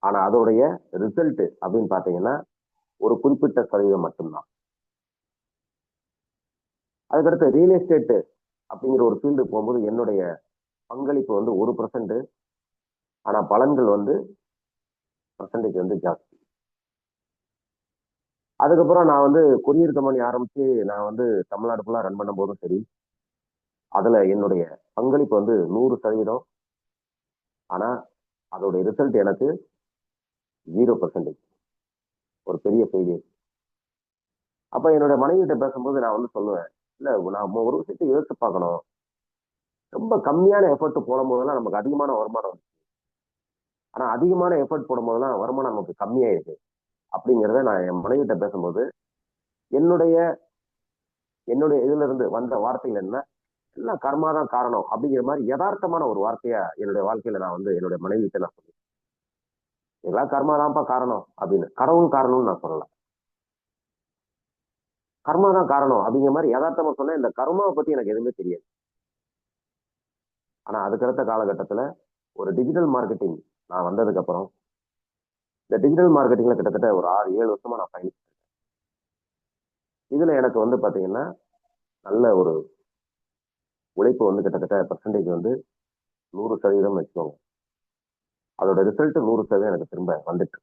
ஆனா அதோடைய ரிசல்ட் அப்படின்னு பாத்தீங்கன்னா ஒரு குறிப்பிட்ட சதவீதம் மட்டும்தான். அதுக்கடுத்து ரியல் எஸ்டேட் அப்படிங்கிற ஒரு ஃபீல்டு போகும்போது என்னுடைய பங்களிப்பு வந்து 1%. ஆனா பலன்கள் வந்து பர்சன்டேஜ் வந்து ஜாஸ்தி. அதுக்கப்புறம் நான் வந்து கொரியர் கம்பெனி ஆரம்பிச்சு நான் வந்து தமிழ்நாடு ஃபுல்லா ரன் பண்ணும் போதும் சரி, அதுல என்னுடைய பங்களிப்பு வந்து 100%. ஆனா அதோட ரிசல்ட் எனக்கு 0%. ஒரு பெரிய ஃபெயிலியர். அப்ப என்னோட மனைவிட்ட பேசும்போது நான் வந்து சொல்லுவேன், இல்ல நாம ஒரு விஷயத்தை யோசிச்சு பார்க்கணும். ரொம்ப கம்மியான எஃபர்ட் போடும் போதெல்லாம் நமக்கு அதிகமான வருமானம் வருது. ஆனா அதிகமான எஃபர்ட் போடும் போதெல்லாம் வருமானம் நமக்கு கம்மியாயிருக்கு அப்படிங்கிறத நான் என் மனைவிட்ட பேசும்போது என்னுடைய என்னுடைய இதுல இருந்து வந்த வார்த்தைகள் என்ன, எல்லாம் கர்மா தான் காரணம் அப்படிங்கிற மாதிரி யதார்த்தமான ஒரு வார்த்தையா என்னுடைய வாழ்க்கையில நான் வந்து என்னுடைய மனைவிட்ட நான் சொல்லுவேன். எல்லாம் கர்மா தான்ப்பா காரணம் அப்படின்னு. கடவுள் காரணம்னு நான் சொல்லல. கர்மா தான் காரணம் அப்படிங்கிற மாதிரி யதார்த்தமா சொன்னேன். இந்த கர்மாவை பத்தி எனக்கு எதுவுமே தெரியாது. ஆனா அதுக்கடுத்த காலகட்டத்துல ஒரு டிஜிட்டல் மார்க்கெட்டிங் நான் வந்ததுக்கு அப்புறம் இந்த டிஜிட்டல் மார்க்கெட்டிங்ல கிட்டத்தட்ட ஒரு 6-7 வருஷமா நான் பயணிச்சேன். இதுல எனக்கு வந்து பாத்தீங்கன்னா நல்ல ஒரு உழைப்பு வந்து கிட்டத்தட்ட பர்சன்டேஜ் வந்து 100% வச்சுக்கோங்க. அதோட ரிசல்ட் 100% எனக்கு திரும்ப வந்துட்டு.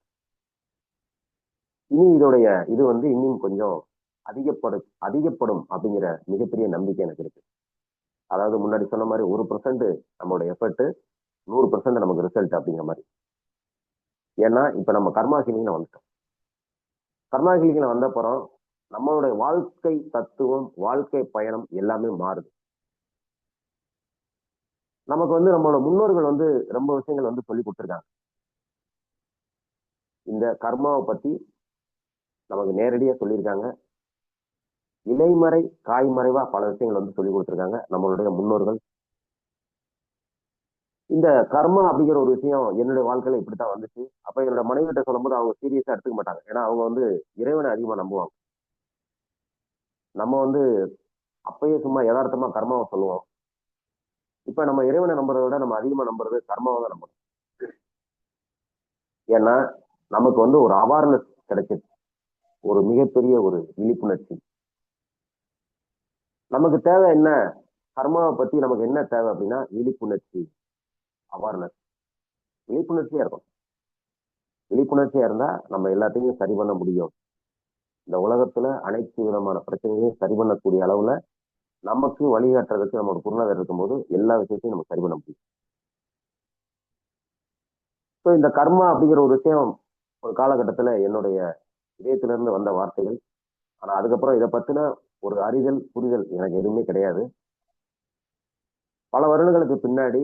இனி இதோடைய இது வந்து இன்னும் கொஞ்சம் அதிகப்படும் அப்படிங்கிற மிகப்பெரிய நம்பிக்கை எனக்கு இருக்கு. அதாவது முன்னாடி சொன்ன மாதிரி 1% நம்மளோட எஃபர்ட், 100% நமக்கு ரிசல்ட் அப்படிங்கிற மாதிரி. ஏன்னா இப்ப நம்ம கர்மா ஹீலிங்ல வந்துட்டோம். கர்மா ஹீலிங்ல வந்த அப்புறம் நம்மளுடைய வாழ்க்கை தத்துவம், வாழ்க்கை பயணம் எல்லாமே மாறுது. நமக்கு வந்து நம்மளோட முன்னோர்கள் வந்து ரொம்ப விஷயங்கள் வந்து சொல்லி கொடுத்துருக்காங்க. இந்த கர்மாவை பத்தி நமக்கு நேரடியா சொல்லியிருக்காங்க. இலைமறை காய்மறைவா பல விஷயங்கள் வந்து சொல்லி கொடுத்துருக்காங்க நம்மளுடைய முன்னோர்கள். இந்த கர்மா அப்படிங்கிற ஒரு விஷயம் என்னுடைய வாழ்க்கையில இப்படித்தான் வந்துச்சு. அப்ப என்னோட மனைவி கிட்ட சொல்லும்போது அவங்க சீரியஸா எடுத்துக்க மாட்டாங்க. ஏன்னா அவங்க வந்து இறைவனை அதிகமா நம்புவாங்க. நம்ம வந்து அப்பயே சும்மா யதார்த்தமா கர்மாவை சொல்லுவோம். இப்ப நம்ம இறைவனை நம்புறதை விட நம்ம அதிகமா நம்புறது கர்மாவை தான் நம்பணும். ஏன்னா நமக்கு வந்து ஒரு அவேர்னஸ் கிடைச்சிருக்கு, ஒரு மிகப்பெரிய ஒரு விழிப்புணர்ச்சி. நமக்கு தேவை என்ன, கர்மாவை பத்தி நமக்கு என்ன தேவை அப்படின்னா விழிப்புணர்ச்சி, அவேர்னஸ். விழிப்புணர்ச்சியா இருக்கும். விழிப்புணர்ச்சியா இருந்தா நம்ம எல்லாத்தையும் சரி பண்ண முடியும். இந்த உலகத்துல அனைத்து விதமான பிரச்சனைகளையும் சரி பண்ணக்கூடிய அளவுல நமக்கு வழிகாட்டுறதுக்கு நம்ம ஒரு குருநாதர் இருக்கும்போது எல்லா விஷயத்தையும் நம்ம சரி பண்ண முடியும். ஸோ இந்த கர்மா அப்படிங்கிற ஒரு விஷயம் ஒரு காலகட்டத்துல என்னுடைய இதயத்திலிருந்து வந்த வார்த்தைகள். ஆனா அதுக்கப்புறம் இதை பத்தின ஒரு அறிதல் புரிதல் எனக்கு எதுவுமே கிடையாது. பல வருடங்களுக்கு பின்னாடி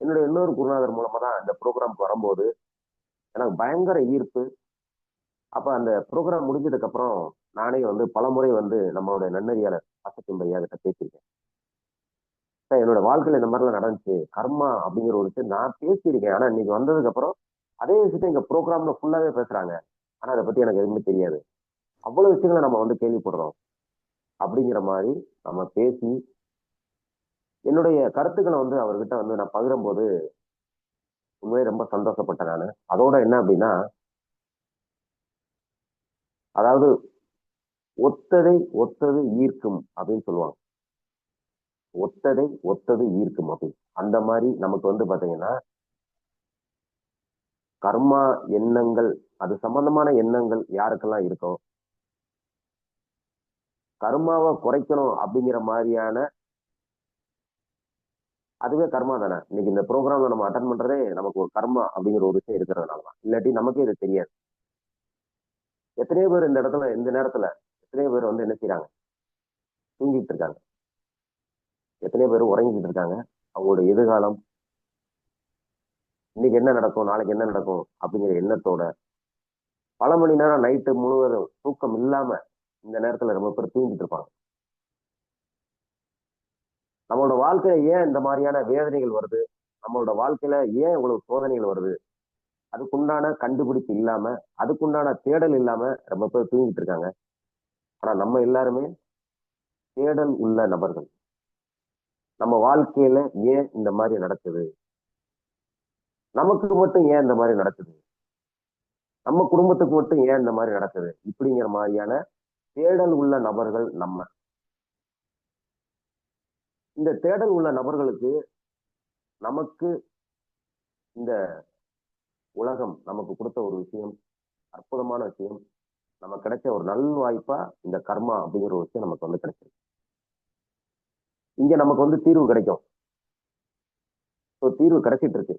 என்னுடைய இன்னொரு குருநாதர் மூலமா தான் இந்த ப்ரோக்ராம்க்கு வரும்போது எனக்கு பயங்கர ஈர்ப்பு. அப்ப அந்த ப்ரோக்ராம் முடிஞ்சதுக்கு அப்புறம் நானே வந்து பலமுறை வந்து நம்மளுடைய நன்னறியாளர் வாசத்தின்பையா கிட்ட பேசியிருக்கேன். என்னோட வாழ்க்கையில இந்த மாதிரிலாம் நடந்துச்சு, கர்மா அப்படிங்கிற ஒரு விஷயம் நான் பேசியிருக்கேன். ஆனா இன்னைக்கு வந்ததுக்கு அப்புறம் அதே விஷயத்த எங்க ப்ரோக்ராம்ல ஃபுல்லாவே பேசுறாங்க. ஆனா அதை பத்தி எனக்கு எதுவுமே தெரியாது. அவ்வளவு விஷயங்களை நம்ம வந்து கேள்விப்படுறோம் அப்படிங்கிற மாதிரி நம்ம பேசி என்னுடைய கருத்துக்களை வந்து அவர்கிட்ட வந்து நான் பகிரும் போது உண்மையே ரொம்ப சந்தோஷப்பட்டேன் நான். அதோட என்ன அப்படின்னா, அதாவது ஒத்ததை ஒத்தது ஈர்க்கும் அப்படின்னு சொல்லுவாங்க. ஒத்ததை ஒத்தது ஈர்க்கும் அப்படின்னு. அந்த மாதிரி நமக்கு வந்து பாத்தீங்கன்னா கர்மா எண்ணங்கள், அது சம்பந்தமான எண்ணங்கள் யாருக்கெல்லாம் இருக்கோ, கர்மாவை குறைக்கணும் அப்படிங்கிற மாதிரியான, அதுவே கர்மா தானே. இன்னைக்கு இந்த ப்ரோக்ராம்ல நம்ம அட்டன் பண்றதே நமக்கு ஒரு கர்மா அப்படிங்கிற ஒரு விஷயம் இருக்கிறதுனாலதான். இல்லாட்டி நமக்கே இது தெரியாது. எத்தனையோ பேர் இந்த இடத்துல இந்த நேரத்துல எத்தனையோ பேர் வந்து என்ன செய்யறாங்க, தூங்கிட்டு இருக்காங்க. எத்தனையோ பேர் உறங்கிட்டு இருக்காங்க. அவங்களோட எதிர்காலம், இன்னைக்கு என்ன நடக்கும், நாளைக்கு என்ன நடக்கும் அப்படிங்கிற எண்ணத்தோட பல மணி நேரம் நைட்டு முழுவதும் தூக்கம் இல்லாம இந்த நேரத்துல ரொம்ப பேர் தூங்கிட்டு இருப்பாங்க. நம்மளோட வாழ்க்கையில ஏன் இந்த மாதிரியான வேதனைகள் வருது, நம்மளோட வாழ்க்கையில ஏன் இவ்வளவு சோதனைகள் வருது, அதுக்குண்டான கண்டுபிடிப்பு இல்லாம, அதுக்குண்டான தேடல் இல்லாம ரொம்ப பேர் தூங்கிட்டு இருக்காங்க. ஆனா நம்ம எல்லாருமே தேடல் உள்ள நபர்கள். நம்ம வாழ்க்கையில ஏன் இந்த மாதிரி நடக்குது, நமக்கு மட்டும் ஏன் இந்த மாதிரி நடக்குது, நம்ம குடும்பத்துக்கு மட்டும் ஏன் இந்த மாதிரி நடக்குது, இப்படிங்கிற மாதிரியான தேடல் உள்ள நபர்கள் நம்ம. இந்த தேடல் உள்ள நபர்களுக்கு நமக்கு இந்த உலகம் நமக்கு கொடுத்த ஒரு விஷயம், அற்புதமான விஷயம், நமக்கு கிடைச்ச ஒரு நல்வாய்ப்பா இந்த கர்மா அப்படிங்கிற ஒரு விஷயம் நமக்கு வந்து கிடைச்சிருக்கு. இங்க நமக்கு வந்து தீர்வு கிடைக்கும். தீர்வு கிடைச்சிட்டு இருக்கு.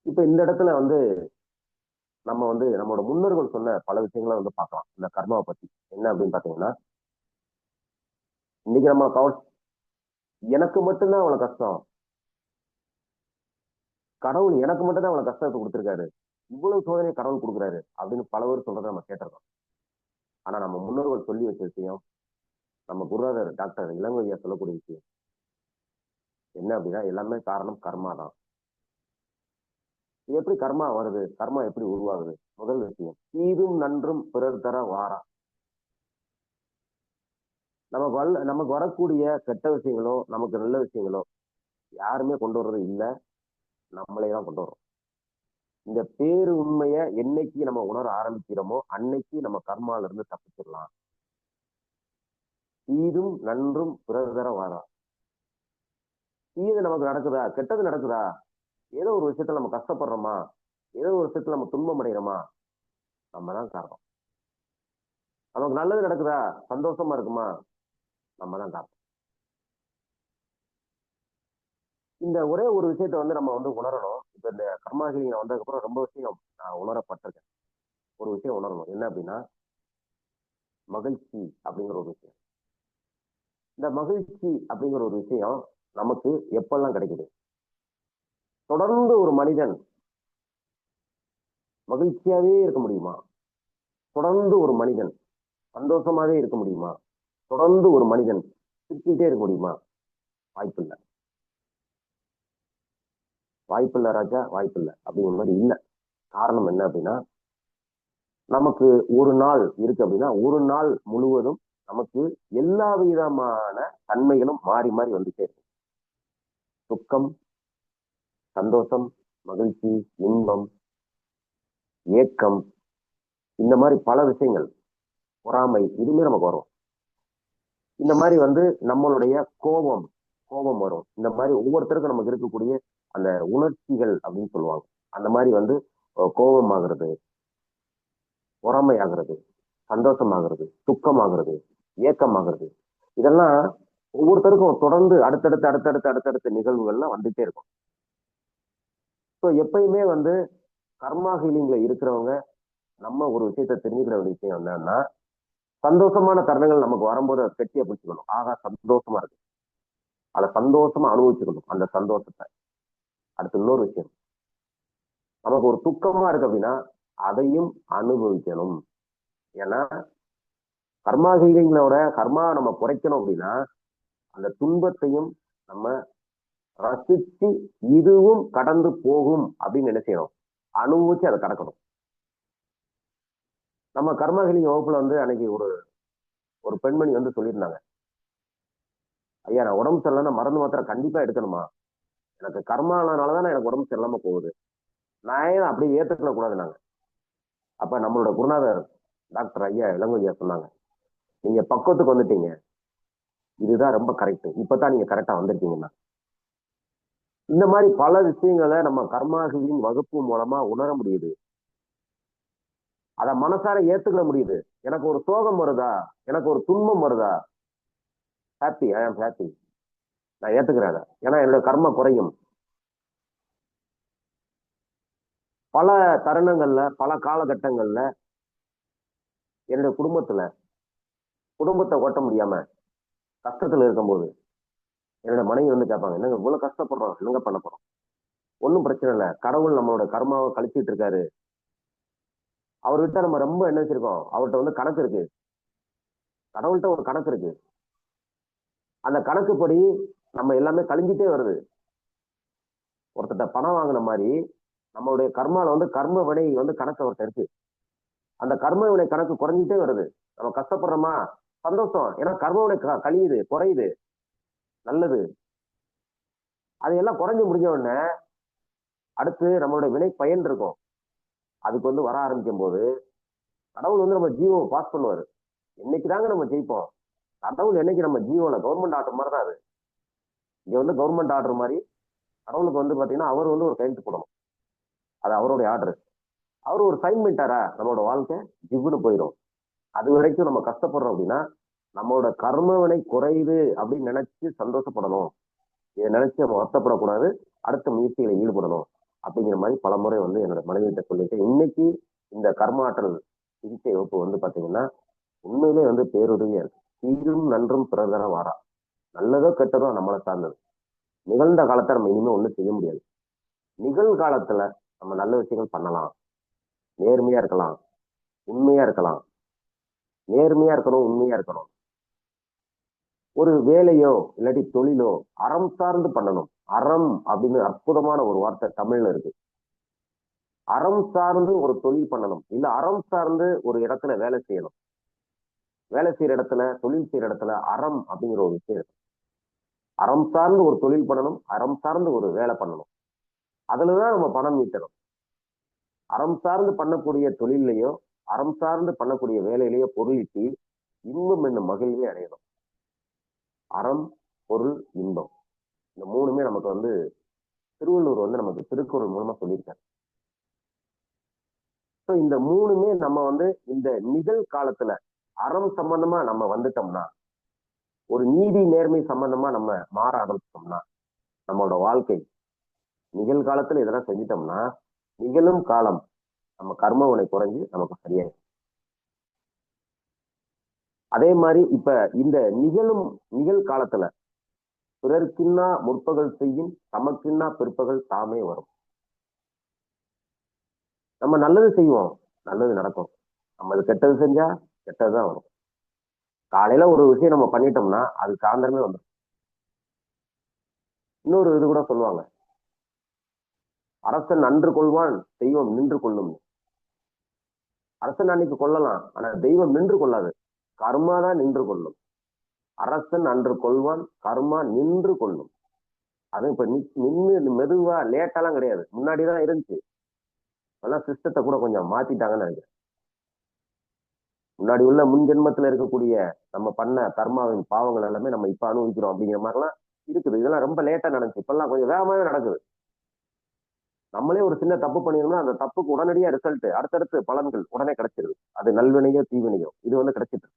இப்ப இந்த இடத்துல வந்து நம்ம வந்து நம்மளோட முன்னோர்கள் சொன்ன பல விஷயங்களை வந்து பார்க்கலாம் இந்த கர்மாவை பத்தி. என்ன அப்படின்னு பாத்தீங்கன்னா, இன்னைக்கு நம்ம எனக்கு மட்டும்தான் அவ்வளவு கஷ்டம், கடவுள் எனக்கு மட்டும்தான் அவ்வளவு கஷ்டத்தை கொடுத்திருக்காரு, இவ்வளவு சோதனை கடவுள் கொடுக்குறாரு அப்படின்னு பல பேர் சொல்றதை நம்ம கேட்டிருக்கோம். ஆனா நம்ம முன்னோர்கள் சொல்லி வச்ச விஷயம், நம்ம குருநாதர் டாக்டர் இளங்கோ ஐயா சொல்லக்கூடிய விஷயம் என்ன அப்படின்னா, எல்லாமே காரணம் கர்மா தான். இது எப்படி கர்மா வருது, கர்மா எப்படி உருவாகுது? முதல் விஷயம், தீதும் நன்றும் பிறர் தர வாரா. நமக்கு வரக்கூடிய கெட்ட விஷயங்களோ நமக்கு நல்ல விஷயங்களோ யாருமே கொண்டு வர்றது இல்லை, நம்மளே தான் கொண்டு வரோம். இந்த பேரு உண்மையை என்னைக்கு நம்ம உணர ஆரம்பிக்கிறோமோ அன்னைக்கு நம்ம கர்மால இருந்து தப்பிச்சிடலாம். தீதும் நன்றும் பிறர் தர வாரா. தீது நமக்கு நடக்குதா, கெட்டது நடக்குதா, ஏதோ ஒரு விஷயத்துல நம்ம கஷ்டப்படுறோமா, ஏதோ ஒரு விஷயத்துல நம்ம துன்பம் அடைகிறோமா, நம்ம தான் காரணம். நமக்கு நல்லது நடக்குதா, சந்தோஷமா இருக்குமா, நம்ம தான் காரணம். இந்த ஒரே ஒரு விஷயத்த வந்து நம்ம வந்து உணரணும். இப்ப இந்த கர்மாகிலிங்க வந்ததுக்கு அப்புறம் ரொம்ப விஷயம் நான் உணரப்பட்டிருக்கேன். ஒரு விஷயம் உணரணும், என்ன அப்படின்னா மகிழ்ச்சி அப்படிங்கிற ஒரு விஷயம். இந்த மகிழ்ச்சி அப்படிங்கிற ஒரு விஷயம் நமக்கு எப்பெல்லாம் கிடைக்குது? தொடர்ந்து ஒரு மனிதன் மகிழ்ச்சியாவே இருக்க முடியுமா? தொடர்ந்து ஒரு மனிதன் சந்தோஷமாவே இருக்க முடியுமா? தொடர்ந்து ஒரு மனிதன் சிரிச்சுக்கிட்டே இருக்க முடியுமா? வாய்ப்பில்லை. வாய்ப்பில்லை ராஜா, வாய்ப்பில்லை அப்படிங்கிற மாதிரி இல்லை. காரணம் என்ன அப்படின்னா, நமக்கு ஒரு நாள் இருக்கு அப்படின்னா ஒரு நாள் முழுவதும் நமக்கு எல்லா விதமான தன்மைகளும் மாறி மாறி வந்துட்டே இருக்கு. துக்கம், சந்தோஷம், மகிழ்ச்சி, இன்பம், ஏக்கம், இந்த மாதிரி பல விஷயங்கள், பொறாமை, இதுவுமே நமக்கு வரும். இந்த மாதிரி வந்து நம்மளுடைய கோபம் வரும். இந்த மாதிரி ஒவ்வொருத்தருக்கும் நமக்கு இருக்கக்கூடிய அந்த உணர்ச்சிகள் அப்படின்னு சொல்லுவாங்க. அந்த மாதிரி வந்து கோபம் ஆகிறது, பொறாமை ஆகிறது, சந்தோஷம் ஆகிறது, துக்கம் ஆகிறது, ஏக்கம் ஆகிறது, இதெல்லாம் ஒவ்வொருத்தருக்கும் தொடர்ந்து அடுத்தடுத்த நிகழ்வுகள்லாம் வந்துட்டே இருக்கும். ஸோ எப்பயுமே வந்து கர்மா ஹீலிங்ல இருக்கிறவங்க நம்ம ஒரு விஷயத்த தெரிஞ்சுக்கிற ஒரு விஷயம் என்னன்னா, சந்தோஷமான தருணங்கள் நமக்கு வரும்போது அதை கெட்டியா பிடிச்சுக்கணும். ஆகா சந்தோஷமா இருக்கு, அதை சந்தோஷமா அனுபவிச்சுக்கணும் அந்த சந்தோஷத்தை. அடுத்து இன்னொரு விஷயம், நமக்கு ஒரு துக்கமா இருக்கு அப்படின்னா அதையும் அனுபவிக்கணும். ஏன்னா கர்மா ஹீலிங்களோட கர்மா நம்ம குறைக்கணும் அப்படின்னா அந்த துன்பத்தையும் நம்ம ரசிச்சு இதுவும் கடந்து போகும் அப்படின்னு என்ன செய்யணும், அனுபவிச்சு அதை கடக்கணும். நம்ம கர்மா ஹீலிங் வகுப்புல வந்து அன்னைக்கு ஒரு பெண்மணி வந்து சொல்லியிருந்தாங்க, ஐயா நான் உடம்பு சரியில்லைன்னா மருந்து மாத்திரை கண்டிப்பா எடுக்கணுமா, எனக்கு கர்மானாலதான் எனக்கு உடம்பு சரியில்லாம போகுது, நான் ஏன் அப்படியே ஏத்துக்க கூடாது நாங்க. அப்ப நம்மளோட குருநாதர் டாக்டர் ஐயா இளங்கோ ஐயா சொன்னாங்க, நீங்க பக்குவத்துக்கு வந்துட்டீங்க, இதுதான் ரொம்ப கரெக்ட், இப்பதான் நீங்க கரெக்டா வந்திருக்கீங்கன்னா. இந்த மாதிரி பல விஷயங்களை நம்ம கர்மாகிலின் வகுப்பு மூலமா உணர முடியுது. அதை மனசார ஏத்துக்க முடியுது. எனக்கு ஒரு சோகம் வருதா, எனக்கு ஒரு துன்பம் வருதா, ஹாப்பி, ஐ ஆம் ஹாப்பி, நான் ஏத்துக்கிறேன். ஏன்னா என்னோட கர்மா குறையும். பல தருணங்கள்ல பல காலகட்டங்கள்ல என்னுடைய குடும்பத்தை ஓட்ட முடியாம கஷ்டத்துல இருக்கும்போது என்னோட மனைவி வந்து கேட்பாங்க, என்னங்க இவ்வளவு கஷ்டப்படுறோம், என்னங்க பண்ண போறோம், ஒன்றும் பிரச்சனை இல்லை. கடவுள் நம்மளோட கர்மாவை கழிச்சிட்டு இருக்காரு. அவர்கிட்ட நம்ம ரொம்ப என்ன வச்சிருக்கோம், அவர்கிட்ட வந்து கணக்கு இருக்கு. கடவுள்கிட்ட ஒரு கணக்கு இருக்கு. அந்த கணக்குப்படி நம்ம எல்லாமே கழிஞ்சிட்டே வருது. ஒருத்தட்ட பணம் வாங்கின மாதிரி நம்மளுடைய கர்மால வந்து கர்ம வினை வந்து கணக்கு அவர்கிட்ட இருக்கு. அந்த கர்ம வினை கணக்கு குறைஞ்சிட்டே வருது. நம்ம கஷ்டப்படுறோமா, சந்தோஷம். ஏன்னா கர்ம வினை கழியுது, குறையுது, நல்லது. அதையெல்லாம் குறைஞ்சு முடிஞ்ச உடனே அடுத்து நம்மளுடைய வினை பயன் இருக்கும். அதுக்கு வந்து வர ஆரம்பிக்கும் போது கடவுள் வந்து நம்ம ஜீவோவை பாஸ் பண்ணுவாரு. என்னைக்குதாங்க நம்ம ஜெயிப்போம்? கடவுள் என்னைக்கு நம்ம ஜீவோல கவர்மெண்ட் ஆர்டர் மாதிரி தான் அது. இங்க வந்து கவர்மெண்ட் ஆர்டர் மாதிரி கடவுளுக்கு வந்து பாத்தீங்கன்னா அவர் வந்து ஒரு கையெழுத்து போடணும். அது அவருடைய ஆர்டர். அவர் ஒரு சைன் பண்ணிட்டாரா, நம்மளோட வாழ்க்கை ஜிவ்னு போயிடும். அது வரைக்கும் நம்ம கஷ்டப்படுறோம் அப்படின்னா நம்மளோட கர்ம வினை குறையுது அப்படின்னு நினைச்சு சந்தோஷப்படணும். இதை நினைச்சு நம்ம வருத்தப்படக்கூடாது. அடுத்த முயற்சிகளை ஈடுபடணும் அப்படிங்கிற மாதிரி பல முறை வந்து என்னோட மனைவிட்ட சொல்லியிருக்கேன். இன்னைக்கு இந்த கர்மாற்றல் சிகிச்சை வகுப்பு வந்து பாத்தீங்கன்னா உண்மையிலே வந்து பேருதவியா இருக்கு. தீரும் நன்றும் பிறதர வாரா. நல்லதோ கெட்டதோ நம்மளை சார்ந்தது. நிகழ்ந்த காலத்தை நம்ம இனிமே ஒண்ணும் செய்ய முடியாது. நிகழ்காலத்துல நம்ம நல்ல விஷயங்கள் பண்ணலாம். நேர்மையா இருக்கலாம், உண்மையா இருக்கலாம். நேர்மையா இருக்கணும், உண்மையா இருக்கணும். ஒரு வேலையோ இல்லாட்டி தொழிலோ அறம் சார்ந்து பண்ணணும். அறம் அப்படின்னு அற்புதமான ஒரு வார்த்தை தமிழ்ல இருக்கு. அறம் சார்ந்து ஒரு தொழில் பண்ணணும், இல்ல அறம் சார்ந்து ஒரு இடத்துல வேலை செய்யணும். வேலை செய்யற இடத்துல, தொழில் செய்யற இடத்துல அறம் அப்படிங்கிற ஒரு விஷயம் இருக்கு. அறம் சார்ந்து ஒரு தொழில் பண்ணணும், அறம் சார்ந்து ஒரு வேலை பண்ணணும். அதுலதான் நம்ம பணம் ஈட்டணும். அறம் சார்ந்து பண்ணக்கூடிய தொழிலையோ அறம் சார்ந்து பண்ணக்கூடிய வேலையிலேயோ பொருளீட்டி இன்பம் என்னும் மகிழ்வே அடையணும். அறம், பொருள், இன்பம், இந்த மூணுமே நமக்கு வந்து திருவள்ளுவர் வந்து நமக்கு திருக்குறள் மூலமா சொல்லியிருக்காரு. ஸோ இந்த மூணுமே நம்ம வந்து இந்த நிகழ்காலத்துல அறம் சம்பந்தமா நம்ம வந்துட்டோம்னா, ஒரு நீதி நேர்மை சம்பந்தமா நம்ம மாற ஆரம்பிச்சிட்டோம்னா, நம்மளோட வாழ்க்கை நிகழ்காலத்துல இதெல்லாம் செஞ்சிட்டோம்னா நிகழும் காலம் நம்ம கர்ம வினை குறைஞ்சு நமக்கு சரியாயிடும். அதே மாதிரி இப்ப இந்த நிகழ்காலத்துல பிறர்க்கின்னா முற்பகல் செய்யும் தமக்கின்னா பிற்பகல் தாமே வரும். நம்ம நல்லது செய்வோம், நல்லது நடக்கும். நம்ம அது கெட்டது செஞ்சா கெட்டதுதான் வரும். காலையில ஒரு விஷயம் நம்ம பண்ணிட்டோம்னா அது சாயந்தரமே வந்துடும். இன்னொரு இது கூட சொல்லுவாங்க, அரசன் அன்று கொள்வான் தெய்வம் நின்று கொள்ளும். அரசன் அன்னைக்கு கொள்ளலாம், ஆனா தெய்வம் நின்று கொள்ளாது. கர்மா தான் நின்று கொள்ளும். அரசன் அன்று கொள்வான், கர்மா நின்று கொள்ளும். அது இப்ப நின்று மெதுவா லேட்டாலாம் கிடையாது, முன்னாடிதான் இருந்துச்சு. அதெல்லாம் சிஸ்டத்தை கூட கொஞ்சம் மாத்திட்டாங்கன்னு நினைக்கிறேன். முன்னாடி உள்ள முன்ஜென்மத்துல இருக்கக்கூடிய நம்ம பண்ண கர்மாவின் பாவங்கள் எல்லாமே நம்ம இப்ப அனுபவிக்கிறோம் அப்படிங்கிற மாதிரிலாம் இருக்குது. இதெல்லாம் ரொம்ப லேட்டா நடந்துச்சு, இப்பெல்லாம் கொஞ்சம் வேகமாவே நடக்குது. நம்மளே ஒரு சின்ன தப்பு பண்ணிருந்தோம்னா அந்த தப்புக்கு உடனடியா ரிசல்ட், அடுத்தடுத்து பலன்கள் உடனே கிடைச்சிருது. அது நல்வினையோ தீவினையோ இது வந்து கிடைச்சிட்டு.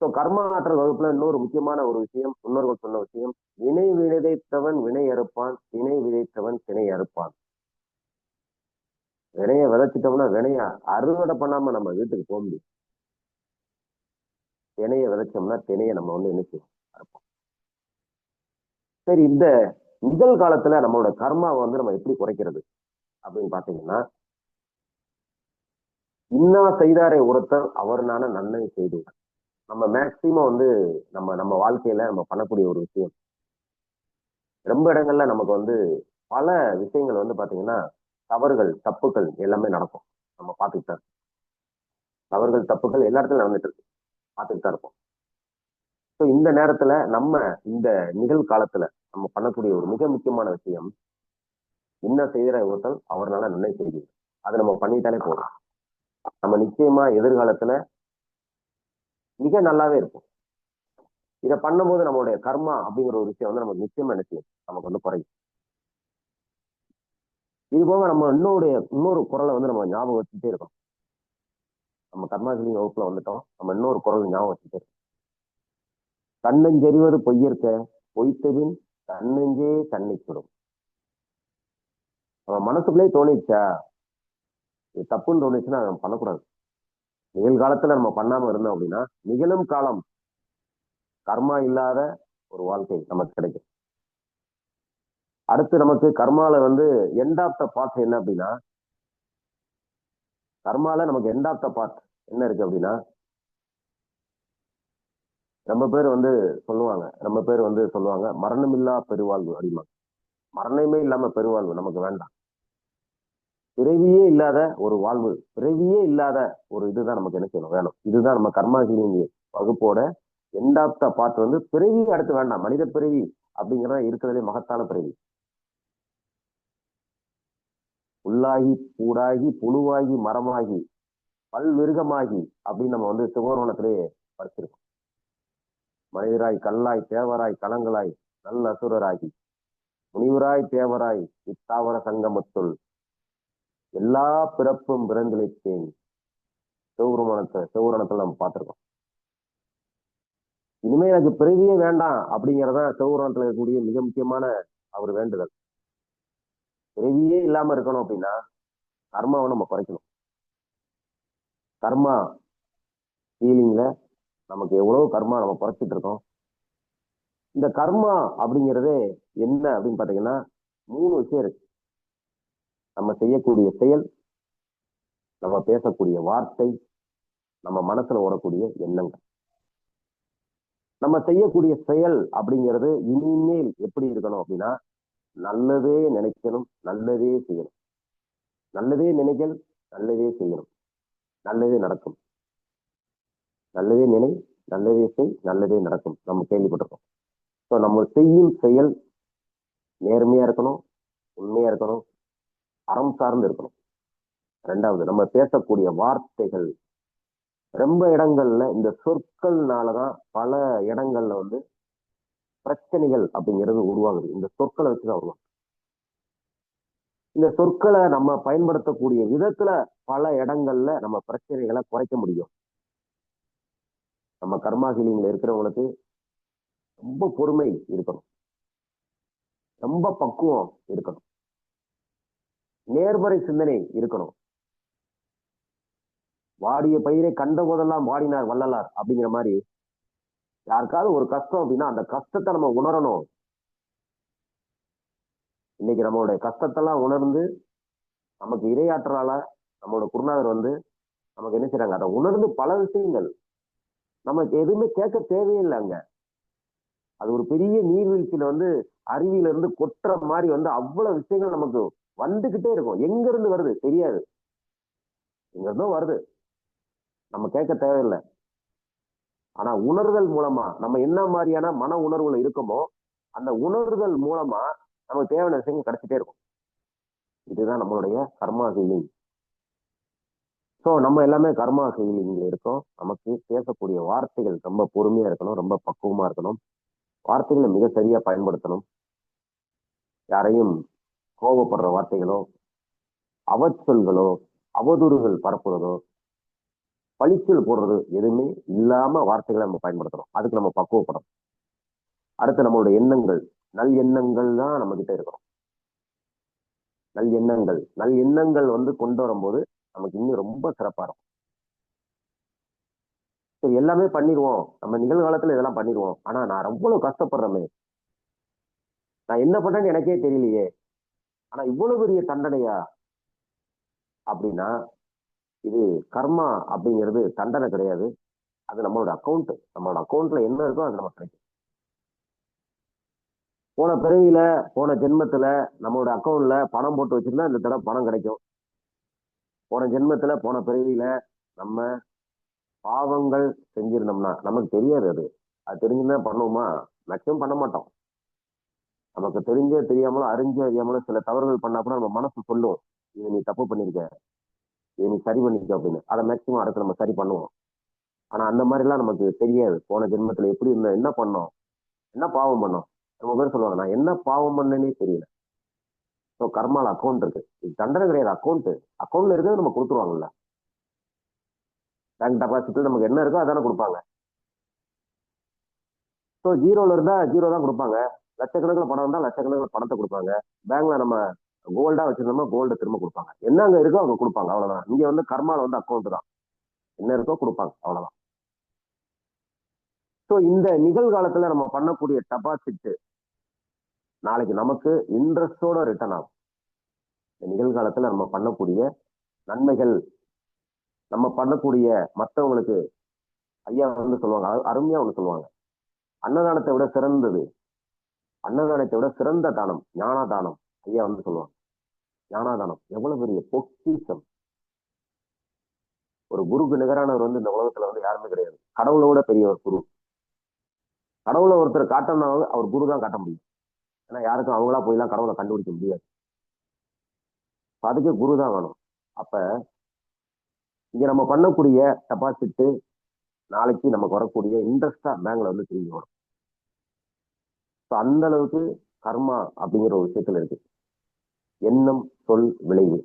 ஸோ கர்ம ஆற்றல் வகுப்புல இன்னொரு முக்கியமான ஒரு விஷயம், முன்னோர்கள் சொன்ன விஷயம், வினை விதைத்தவன் வினை அறுப்பான், வினை விதைத்தவன் திணை அறுப்பான். வினைய விதைச்சிட்டோம்னா வினைய அறுவடை பண்ணாம நம்ம வீட்டுக்கு போக முடியும். திணைய விதைச்சோம்னா திணைய நம்ம வந்து என்ன செய்வோம், அறுப்போம். சரி, இந்த நிகழ்காலத்துல நம்மளோட கர்மாவை வந்து நம்ம எப்படி குறைக்கிறது அப்படின்னு பாத்தீங்கன்னா, இன்னா செய்தாரை ஒருத்தர் அவர் நான நன்மை செய்துவார். நம்ம மேக்சிமம் வந்து நம்ம வாழ்க்கையில நம்ம பண்ணக்கூடிய ஒரு விஷயம், ரொம்ப இடங்கள்ல நமக்கு வந்து பல விஷயங்கள் வந்து பாத்தீங்கன்னா தவறுகள் தப்புகள் எல்லாமே நடக்கும். நம்ம பார்த்துட்டு தான் தவறுகள் தப்புகள் எல்லா இடத்துலயும் நடந்துட்டு இருக்கு, பார்த்துட்டு தான் இருப்போம். ஸோ இந்த நேரத்துல நம்ம இந்த நிகழ்காலத்துல நம்ம பண்ணக்கூடிய ஒரு மிக முக்கியமான விஷயம், என்ன செய்கிற ஒருத்தல் அவர்னால நன்மை செய்யுது. அதை நம்ம பண்ணிட்டாலே போதும். நம்ம நிச்சயமா எதிர்காலத்துல மிக நல்லாவே இருக்கும். இதை பண்ணும்போது நம்மளுடைய கர்மா அப்படிங்கிற ஒரு விஷயம் வந்து நமக்கு நிச்சயமா என்ன செய்யும், நமக்கு வந்து குறையும். இது போக நம்ம இன்னொரு குரலை வந்து நம்ம ஞாபகம் வச்சுட்டே இருக்கோம். நம்ம கர்மாசிலி வகுப்புல வந்துட்டோம், நம்ம இன்னொரு குரல் ஞாபகம் வச்சுட்டே இருக்கோம். தன்னஞ்செறிவது பொய்யற்க பொய்த்தபின் தன்னஞ்சே தன்னை சுடும். நம்ம மனசுக்குள்ளே தோணிச்சா, இது தப்புன்னு தோணிச்சுன்னா நம்ம பண்ணக்கூடாது. நிகழ்காலத்துல நம்ம பண்ணாம இருந்தோம் அப்படின்னா நிகழும் காலம் கர்மா இல்லாத ஒரு வாழ்க்கை நமக்கு கிடைக்கும். அடுத்து நமக்கு கர்மால வந்து எண்ட் ஆஃப் த பார்ட் என்ன அப்படின்னா, கர்மால நமக்கு எண்ட் ஆஃப் த பார்ட் என்ன இருக்கு அப்படின்னா, ரொம்ப பேர் வந்து சொல்லுவாங்க மரணமில்லா பெருவாழ்வு அப்படிம்பாங்க. மரணமே இல்லாம பெருவாழ்வு நமக்கு வேண்டாம். பிறவியே இல்லாத ஒரு வாழ்வு, பிறவியே இல்லாத ஒரு இதுதான் நமக்கு என்ன செய்யணும் வேணும். இதுதான் நம்ம கர்மா ஹீலிங் வகுப்போட எண்ட் ஆஃப் த பார்ட் வந்து பிறவி அடுத்து வேண்டாம். மனித பிறவி அப்படிங்கிறத இருக்கிறதே மகத்தான பிறவி. புல்லாகி பூடாகி புழுவாகி மரமாகி பல்விருகமாகி அப்படின்னு நம்ம வந்து சிவபுராணத்திலே படிச்சிருக்கோம். மனிதராய் கல்லாய் தேவராய் கலங்களாய் நல்ல அசுரராகி முனிவராய் தேவராய் இத்தாவர சங்கமத்துள் எல்லா பிறப்பும் பிறந்திழைத்தேன். சிவபுராணத்துல நம்ம பார்த்திருக்கோம். இனிமே எனக்கு பிறவியே வேண்டாம் அப்படிங்கிறத சிவபுராணத்துல இருக்கக்கூடிய மிக முக்கியமான அவர் வேண்டுதல். பிறவியே இல்லாம இருக்கணும் அப்படின்னா கர்மாவை நம்ம குறைக்கணும். கர்மா ஹீலிங்ல நமக்கு எவ்வளவு கர்மா நம்ம குறைச்சிட்டு இருக்கோம். இந்த கர்மா அப்படிங்கிறது என்ன அப்படின்னு பாத்தீங்கன்னா 3 விஷயம் இருக்கு. நம்ம செய்யக்கூடிய செயல், நம்ம பேசக்கூடிய வார்த்தை, நம்ம மனசுல ஓடக்கூடிய எண்ணங்கள். நம்ம செய்யக்கூடிய செயல் அப்படிங்கிறது இனிமேல் எப்படி இருக்கணும் அப்படின்னா, நல்லதே நினைக்கணும், நல்லதே செய்யணும். நல்லதே நினைக்கல், நல்லதே செய்யணும், நல்லதே நடக்கும். நல்லதே நினை, நல்லதே செய், நல்லதே நடக்கும். நம்ம கேள்விப்பட்டிருக்கோம். ஸோ நம்ம செய்யும் செயல் நேர்மையா இருக்கணும், உண்மையா இருக்கணும், அறம் சார்ந்து இருக்கணும். 2வது, நம்ம பேசக்கூடிய வார்த்தைகள். ரொம்ப இடங்கள்ல இந்த சொற்கள்னாலதான் பல இடங்கள்ல வந்து பிரச்சனைகள் அப்படிங்கிறது உருவாகுது. இந்த சொற்களை வச்சுதான் உருவாகும். இந்த சொற்களை நம்ம பயன்படுத்தக்கூடிய விதத்துல பல இடங்கள்ல நம்ம பிரச்சனைகளை குறைக்க முடியும். நம்ம கர்மா ஹீலிங்ல இருக்கிறவங்களுக்கு ரொம்ப பொறுமை இருக்கணும், ரொம்ப பக்குவம் இருக்கணும், நேர்மறை சிந்தனை இருக்கணும். வாடிய பயிரை கண்ட போதெல்லாம் வாடினார் வள்ளலார் அப்படிங்கிற மாதிரி, யாருக்காவது ஒரு கஷ்டம் அப்படின்னா அந்த கஷ்டத்தை நம்ம உணரணும். இன்னைக்கு நம்மளுடைய கஷ்டத்தெல்லாம் உணர்ந்து நமக்கு இரையாற்றலால நம்மளோட குருநாதர் வந்து நமக்கு என்ன செய்றாங்க, அதை உணர்ந்து பல விஷயங்கள் நமக்கு எதுவுமே கேட்க தேவையில்லை. அங்க அது ஒரு பெரிய நீர்வீழ்ச்சியில வந்து அருவியில இருந்து கொட்டுற மாதிரி வந்து அவ்வளவு விஷயங்கள் நமக்கு வந்துகிட்டே இருக்கும். எங்க இருந்து வருது தெரியாது, எங்க இருந்தும் வருது, நம்ம கேட்க தேவையில்லை. ஆனா உணர்தல் மூலமா நம்ம என்ன மாதிரியான மன உணர்வுல இருக்கோமோ அந்த உணர்தல் மூலமா நமக்கு தேவையான விஷயங்கள் கிடைச்சிட்டே இருக்கும். இதுதான் நம்மளுடைய கர்மா ஹீலிங். ஸோ நம்ம எல்லாமே கர்மா ஹீலிங்ல இருக்கோம். நமக்கு பேசக்கூடிய வார்த்தைகள் ரொம்ப பொறுமையா இருக்கணும், ரொம்ப பக்குவமா இருக்கணும். வார்த்தைகளை மிக சரியா பயன்படுத்தணும். யாரையும் கோபப்படுற வார்த்தைகளோ, அவச்சொல்களோ, அவதூறுகள் பரப்புறதோ, பழிச்சொல் போடுறது எதுவுமே இல்லாம வார்த்தைகளை நம்ம பயன்படுத்தணும். அதுக்கு நம்ம பக்குவப்படணும். அடுத்து நம்மளுடைய எண்ணங்கள், நல் எண்ணங்கள் தான் நம்ம கிட்ட இருக்கணும். நல் எண்ணங்கள் வந்து கொண்டு வரும்போது நமக்கு இன்னும் ரொம்ப சிறப்பா இருக்கும். சரி, எல்லாமே பண்ணிடுவோம், நம்ம நிகழ்காலத்துல இதெல்லாம் பண்ணிடுவோம். ஆனா நான் ரொம்ப கஷ்டப்படுறேமே, நான் என்ன பண்றேன்னு எனக்கே தெரியலையே, ஆனா இவ்வளவு பெரிய தண்டனையா அப்படின்னா, இது கர்மா அப்படிங்கிறது தண்டனை கிடையாது. அது நம்மளோட அக்கௌண்ட். நம்மளோட அக்கௌண்ட்ல என்ன இருக்கோ அது நமக்கு கிடைக்கும். போன பிறவியில போன ஜென்மத்துல நம்மளோட அக்கௌண்ட்ல பணம் போட்டு வச்சிருந்தா இந்த தடவை பணம் கிடைக்கும். போன ஜென்மத்துல போன பிறவியில நம்ம பாவங்கள் செஞ்சிருந்தோம்னா நமக்கு தெரியாது. அது தெரிஞ்சுதான் பண்ணுவோமா? மேக்சிமம் பண்ண மாட்டோம். நமக்கு தெரிஞ்சோ தெரியாமலோ அறிஞ்சோ அறியாமலோ சில தவறுகள் பண்ணா கூட நம்ம மனசு சொல்லும், இது நீ தப்பு பண்ணிருக்க, இது நீ சரி பண்ணிருக்க அப்படின்னு. அதை மேக்சிமம் அடுத்து நம்ம சரி பண்ணுவோம். ஆனா அந்த மாதிரி எல்லாம் நமக்கு தெரியாது. போன ஜென்மத்துல எப்படி இருந்த, என்ன பண்ணோம், என்ன பாவம் பண்ணோம். ரொம்ப பேர் சொல்லுவாங்க நான் என்ன பாவம் பண்ணேன்னே தெரியல. ஸோ கர்மால அக்கௌண்ட் இருக்கு. இது தண்டனை கிடையாது, அக்கௌண்ட். அக்கௌண்ட்ல இருக்கிறது நம்ம கொடுத்துருவாங்கல்ல. பேங்க் டெபாசிட்ல நமக்கு என்ன இருக்கோ அதானே கொடுப்பாங்க. ஸோ ஜீரோல இருந்தா ஜீரோ தான் கொடுப்பாங்க. லட்சக்கணக்கில் பணம் இருந்தா லட்சக்கணக்கில் பணத்தை கொடுப்பாங்க. பேங்க்ல நம்ம கோல்டா வச்சிருந்தோம்னா கோல்டு திரும்ப கொடுப்பாங்க. என்ன அங்க இருக்கோ அவங்க கொடுப்பாங்க, அவ்வளவுதான். இங்க வந்து கர்மால வந்து அக்கௌண்ட் தான், என்ன இருக்கோ கொடுப்பாங்க, அவ்வளவுதான். ஸோ இந்த நிகழ்காலத்துல நம்ம பண்ணக்கூடிய டெபாசிட் நாளைக்கு நமக்கு இன்ட்ரெஸ்டோட ரிட்டர்ன் ஆகும். இந்த நிகழ்காலத்துல நம்ம பண்ணக்கூடிய நன்மைகள், நம்ம பண்ணக்கூடிய மற்றவங்களுக்கு ஐயா வந்து சொல்லுவாங்க, அருமையா ஒண்ணு சொல்லுவாங்க, அன்னதானத்தை விட சிறந்தது, அன்னதானத்தை விட சிறந்த தானம் ஞானதானம். ஐயா வந்து சொல்லுவாங்க, ஞானாதானம் எவ்வளவு பெரிய பொக்கிஷம். ஒரு குருக்கு நிகரானவர் வந்து இந்த உலகத்துல வந்து யாருமே கிடையாது. கடவுளோட பெரிய ஒரு குரு. கடவுளை ஒருத்தர் காட்டணும்னா அவர் குரு தான் காட்ட முடியும். ஏன்னா யாருக்கும் அவங்களா போயெல்லாம் கடவுளை கண்டுபிடிக்க முடியாது. அதுக்கு குரு தான் வேணும். அப்ப இங்க நம்ம பண்ணக்கூடிய டெபாசிட் நாளைக்கு நமக்கு வரக்கூடிய இன்ட்ரெஸ்டா பேங்க்ல வந்து திரும்பி வரும். அந்த அளவுக்கு கர்மா அப்படிங்கிற ஒரு விஷயத்துல இருக்கு. எண்ணம், சொல், விளைவு.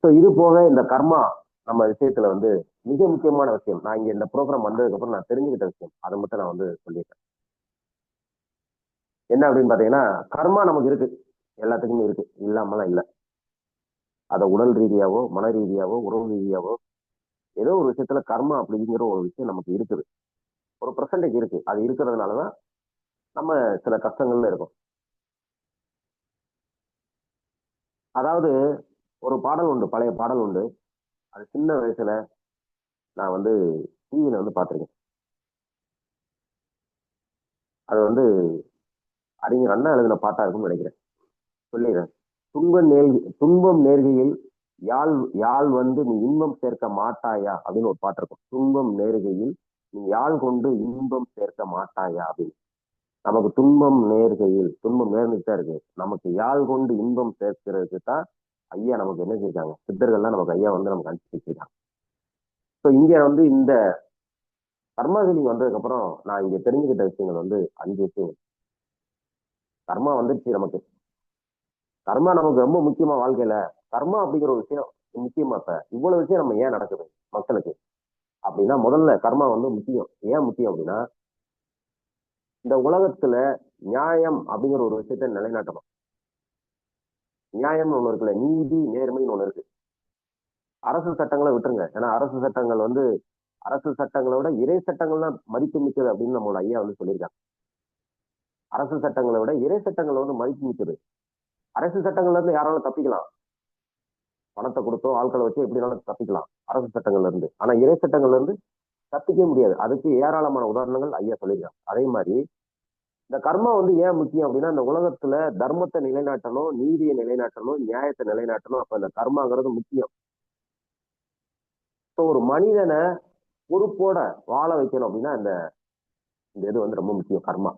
இது போக இந்த கர்மா நம்ம விஷயத்துல வந்து மிக முக்கியமான விஷயம். நான் இங்க இந்த ப்ரோக்ராம் வந்ததுக்கு அப்புறம் நான் தெரிஞ்சுக்கிட்ட விஷயம், அதை மட்டும் நான் வந்து சொல்லியிருக்கேன். என்ன அப்படின்னு பாத்தீங்கன்னா, கர்மா நமக்கு இருக்கு, எல்லாத்துக்குமே இருக்கு, இல்லாமலாம் இல்லை. அதை உடல் ரீதியாவோ, மன ரீதியாவோ, உறவு ரீதியாவோ ஏதோ ஒரு விஷயத்துல கர்மா அப்படிங்கிற ஒரு விஷயம் நமக்கு இருக்குது. ஒரு பெர்சன்டேஜ் இருக்கு. அது இருக்கிறதுனாலதான் நம்ம சில கஷ்டங்கள்ல இருக்கோம். அதாவது ஒரு பாடல் உண்டு, பழைய பாடல் உண்டு. அது சின்ன வயசுல நான் வந்து டிவியில வந்து பார்த்திருக்கேன். அது வந்து அறிஞர் அண்ணா எழுதின பாட்டா இருக்கும்னு நினைக்கிறேன். சொல்லிடுறேன். துன்பம் நேர்கையில் யாழ் வந்து நீ இன்பம் சேர்க்க மாட்டாயா அப்படின்னு ஒரு பாட்டு இருக்கும். துன்பம் நேர்கையில் நீ யாழ் கொண்டு இன்பம் சேர்க்க மாட்டாயா அப்படின்னு. நமக்கு துன்பம் நேர்கையில், துன்பம் நேர்ந்துட்டு தான் இருக்கு. நமக்கு யாழ் கொண்டு இன்பம் சேர்க்கிறதுக்கு தான் ஐயா நமக்கு என்ன செஞ்சாங்க, சித்தர்கள்லாம் நமக்கு ஐயா வந்து நமக்கு அனுப்பிச்சு வச்சிருக்காங்க. ஸோ இங்க வந்து இந்த கர்மா ஹீலிங் வந்ததுக்கு அப்புறம் நான் இங்க தெரிஞ்சுக்கிட்ட விஷயங்கள் வந்து 5 விஷயங்கள். கர்மா வந்துருச்சு நமக்கு. கர்மா நமக்கு ரொம்ப முக்கியமா வாழ்க்கையில. கர்மா அப்படிங்கிற ஒரு விஷயம் முக்கியமா. இப்ப இவ்வளவு விஷயம் நம்ம ஏன் நடக்குது மக்களுக்கு அப்படின்னா, முதல்ல கர்மா வந்து முக்கியம். ஏன் முக்கியம் அப்படின்னா, இந்த உலகத்துல நியாயம் அப்படிங்கிற ஒரு விஷயத்த நிலைநாட்டணும். நியாயம்னு ஒண்ணு இருக்குல்ல, நீதி நேர்மைன்னு ஒண்ணு இருக்கு. அரசு சட்டங்களை விட்டுருங்க. ஏன்னா அரசு சட்டங்கள் வந்து அரசு சட்டங்களை விட இறை சட்டங்கள் தான் மதிப்பு மிக்கது அப்படின்னு நம்மளோட ஐயா வந்து சொல்லியிருக்காங்க. அரசு சட்டங்களை விட இறை சட்டங்கள் வந்து மதிப்பு மிக்கது. அரசு சட்டங்கள்ல இருந்து யாராலும் தப்பிக்கலாம், பணத்தை கொடுத்தோ ஆட்களை வச்சு எப்படினாலும் தப்பிக்கலாம் அரசு சட்டங்கள்ல இருந்து. ஆனா இறை சட்டங்கள்ல இருந்து தப்பிக்க முடியாது. அதுக்கு ஏராளமான உதாரணங்கள் ஐயா சொல்லியிருக்காங்க. அதே மாதிரி இந்த கர்மா வந்து ஏன் முக்கியம் அப்படின்னா, இந்த உலகத்துல தர்மத்தை நிலைநாட்டணும், நீதியை நிலைநாட்டணும், நியாயத்தை நிலைநாட்டணும். அப்ப இந்த கர்மாங்கிறது முக்கியம். ஒரு மனிதனை பொறுப்போட வாழ வைக்கணும் அப்படின்னா இந்த இது வந்து ரொம்ப முக்கியம், கர்மா.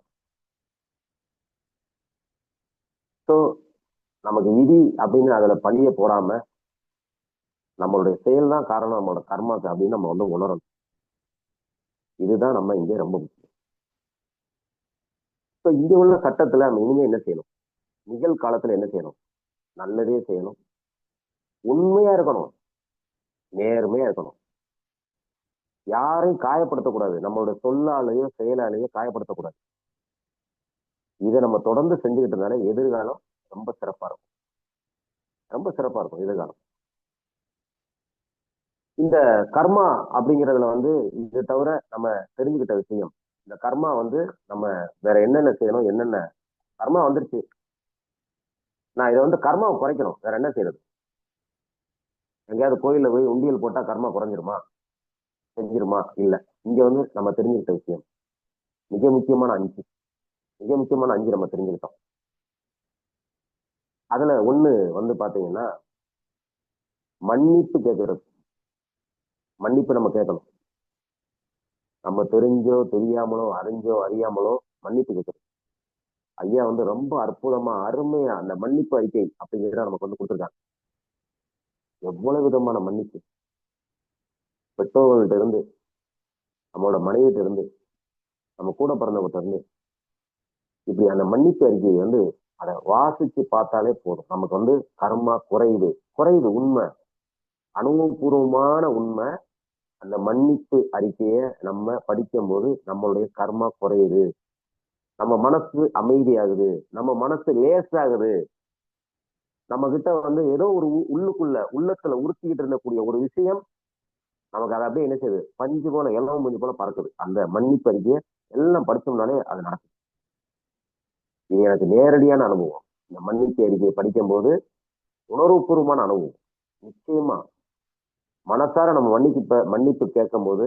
ஸோ நமக்கு விதி அப்படின்னு அதுல பழிய போடாம நம்மளுடைய செயல் தான் காரணம் நம்மளோட கர்மாக்கு அப்படின்னு நம்ம வந்து உணரணும். இதுதான் நம்ம இங்கே ரொம்ப முக்கியம். ஸோ இங்க உள்ள சட்டத்துல நம்ம இனிமே என்ன செய்யணும், நிகழ்காலத்துல என்ன செய்யணும், நல்லதே செய்யணும், உண்மையா இருக்கணும், நேர்மையா இருக்கணும், யாரையும் காயப்படுத்தக்கூடாது, நம்மளோட சொல்லாலேயோ செயலாலேயோ காயப்படுத்தக்கூடாது. இதை நம்ம தொடர்ந்து செஞ்சுக்கிட்டு இருந்தாலே எதிர்காலம் ரொம்ப சிறப்பா இருக்கும், ரொம்ப சிறப்பா இருக்கும் எதிர்காலம். இந்த கர்மா அப்படிங்கிறதுல வந்து இது தவிர நம்ம தெரிஞ்சுக்கிட்ட விஷயம், இந்த கர்மா வந்து நம்ம வேற என்னென்ன செய்யணும், என்னென்ன கர்மா வந்துருச்சு, நான் இதை வந்து கர்மாவை குறைக்கணும், வேற என்ன செய்யறது? எங்கேயாவது கோயில்ல போய் உண்டியல் போட்டா கர்மா குறைஞ்சிருமா, செஞ்சிருமா? இல்ல. இங்க வந்து நம்ம தெரிஞ்சுக்கிட்ட விஷயம் மிக முக்கியமான 5, மிக முக்கியமான 5 நம்ம தெரிஞ்சுக்கிட்டோம். அதுல ஒண்ணு வந்து பாத்தீங்கன்னா, மன்னிப்பு கேட்கறது. மன்னிப்பு நம்ம கேட்கணும். நம்ம தெரிஞ்சோ தெரியாமலோ, அறிஞ்சோ அறியாமலோ மன்னிப்பு கேட்கறது. ஐயா வந்து ரொம்ப அற்புதமா அருமையா அந்த மன்னிப்பு அறிக்கை அப்படிங்கிறத நமக்கு வந்து கொடுத்துருக்காங்க. எவ்வளவு விதமான மன்னிப்பு, பெற்றோர்கள்ட்ட இருந்து, நம்மளோட மனைவிட்ட இருந்து, நம்ம கூட பிறந்தவங்கிட்ட இருந்து, இப்படி அந்த மன்னிப்பு அறிக்கையை வந்து அதை வாசிச்சு பார்த்தாலே போதும். நமக்கு வந்து கர்மா குறையுது உண்மை, அனுபவபூர்வமான உண்மை. அந்த மன்னிப்பு அறிக்கையை நம்ம படிக்கும் போது நம்மளுடைய கர்மா குறையுது, நம்ம மனசு அமைதியாகுது, நம்ம மனசு லேசாகுது. நம்ம கிட்ட வந்து ஏதோ ஒரு உள்ளத்துல உறுத்திக்கிட்டு இருந்தக்கூடிய ஒரு விஷயம் நமக்கு அதை அப்படியே என்ன செய்யுது, பஞ்சு போல எல்லாம் பஞ்சு போல பறக்குது. அந்த மன்னிப்பு அறிக்கையை எல்லாம் படிச்சோம்னாலே அது நடக்கும். இது எனக்கு நேரடியான அனுபவம். இந்த மன்னிப்பு அறிக்கையை படிக்கும் போது உணர்வுபூர்வமான அனுபவம். நிச்சயமா மனசார நம்ம மன்னிப்பு கேட்கும் போது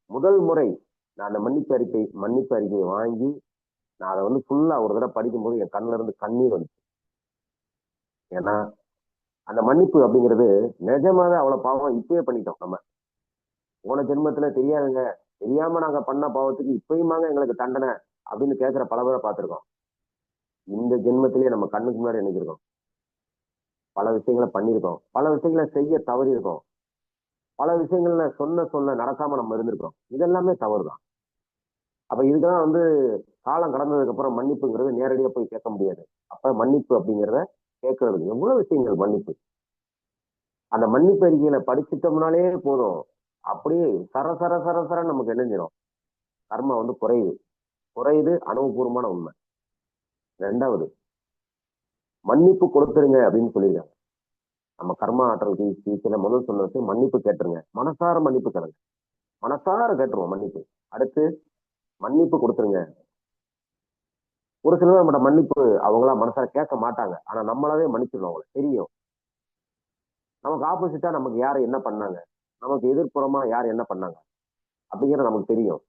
முதல் முறை நான் அந்த மன்னிப்பு அறிக்கையை வாங்கி நான் அதை வந்து ஃபுல்லா ஒரு தடவை படிக்கும்போது என் கண்ணுல இருந்து கண்ணீர் வந்துச்சு. ஏன்னா அந்த மன்னிப்பு அப்படிங்கிறது நிஜமாவே அவ்வளவு பாவம் இப்பயே பண்ணிட்டோம் நம்ம. போன ஜென்மத்துல தெரியாதுங்க, தெரியாம நாங்க பண்ண பாவத்துக்கு இப்பயுமாங்க எங்களுக்கு தண்டனை அப்படின்னு கேட்கிற பல பேரை பார்த்திருக்கோம். இந்த ஜென்மத்திலேயே நம்ம கண்ணுக்கு முன்னாடி நினைச்சிருக்கோம். பல விஷயங்களை பண்ணியிருக்கோம், பல விஷயங்களை செய்ய தவறி இருக்கோம், பல விஷயங்கள்ல சொல்ல நடக்காம நம்ம இருந்திருக்கோம். இதெல்லாமே தவறுதான். அப்ப இதுக்கெல்லாம் வந்து காலம் கடந்ததுக்கு அப்புறம் மன்னிப்புங்கிறது நேரடியா போய் கேட்க முடியாது. அப்ப மன்னிப்பு அப்படிங்கிறத கேட்கறது எவ்வளவு விஷயங்கள் மன்னிப்பு. அந்த மன்னிப்பு அறிக்கையில படிச்சுட்டோம்னாலே போதும், அப்படியே சர நமக்கு என்னஞ்சிடும், கர்மா வந்து குறையுது அனுபவபூர்வமான உண்மை. ரெண்டாவது, மன்னிப்பு கொடுத்துருங்க அப்படின்னு சொல்லியிருக்காங்க. நம்ம கர்மா ஆற்றல் சில முதல் சொன்னது மன்னிப்பு கேட்டுருங்க, மனசார மன்னிப்பு கேளுங்க, மனசார கேட்டுருவோம் மன்னிப்பு. அடுத்து மன்னிப்பு கொடுத்துருங்க. ஒரு சிலர் நம்மளோட மன்னிப்பு அவங்களா மனசார கேட்க மாட்டாங்க, ஆனா நம்மளாவே மன்னிச்சிடணும். அவங்களுக்கு தெரியும் நமக்கு ஆப்போசிட்டா நமக்கு யாரு என்ன பண்ணாங்க, நமக்கு எதிர்ப்புறமா யார் என்ன பண்ணாங்க அப்படிங்கிறது நமக்கு தெரியும்.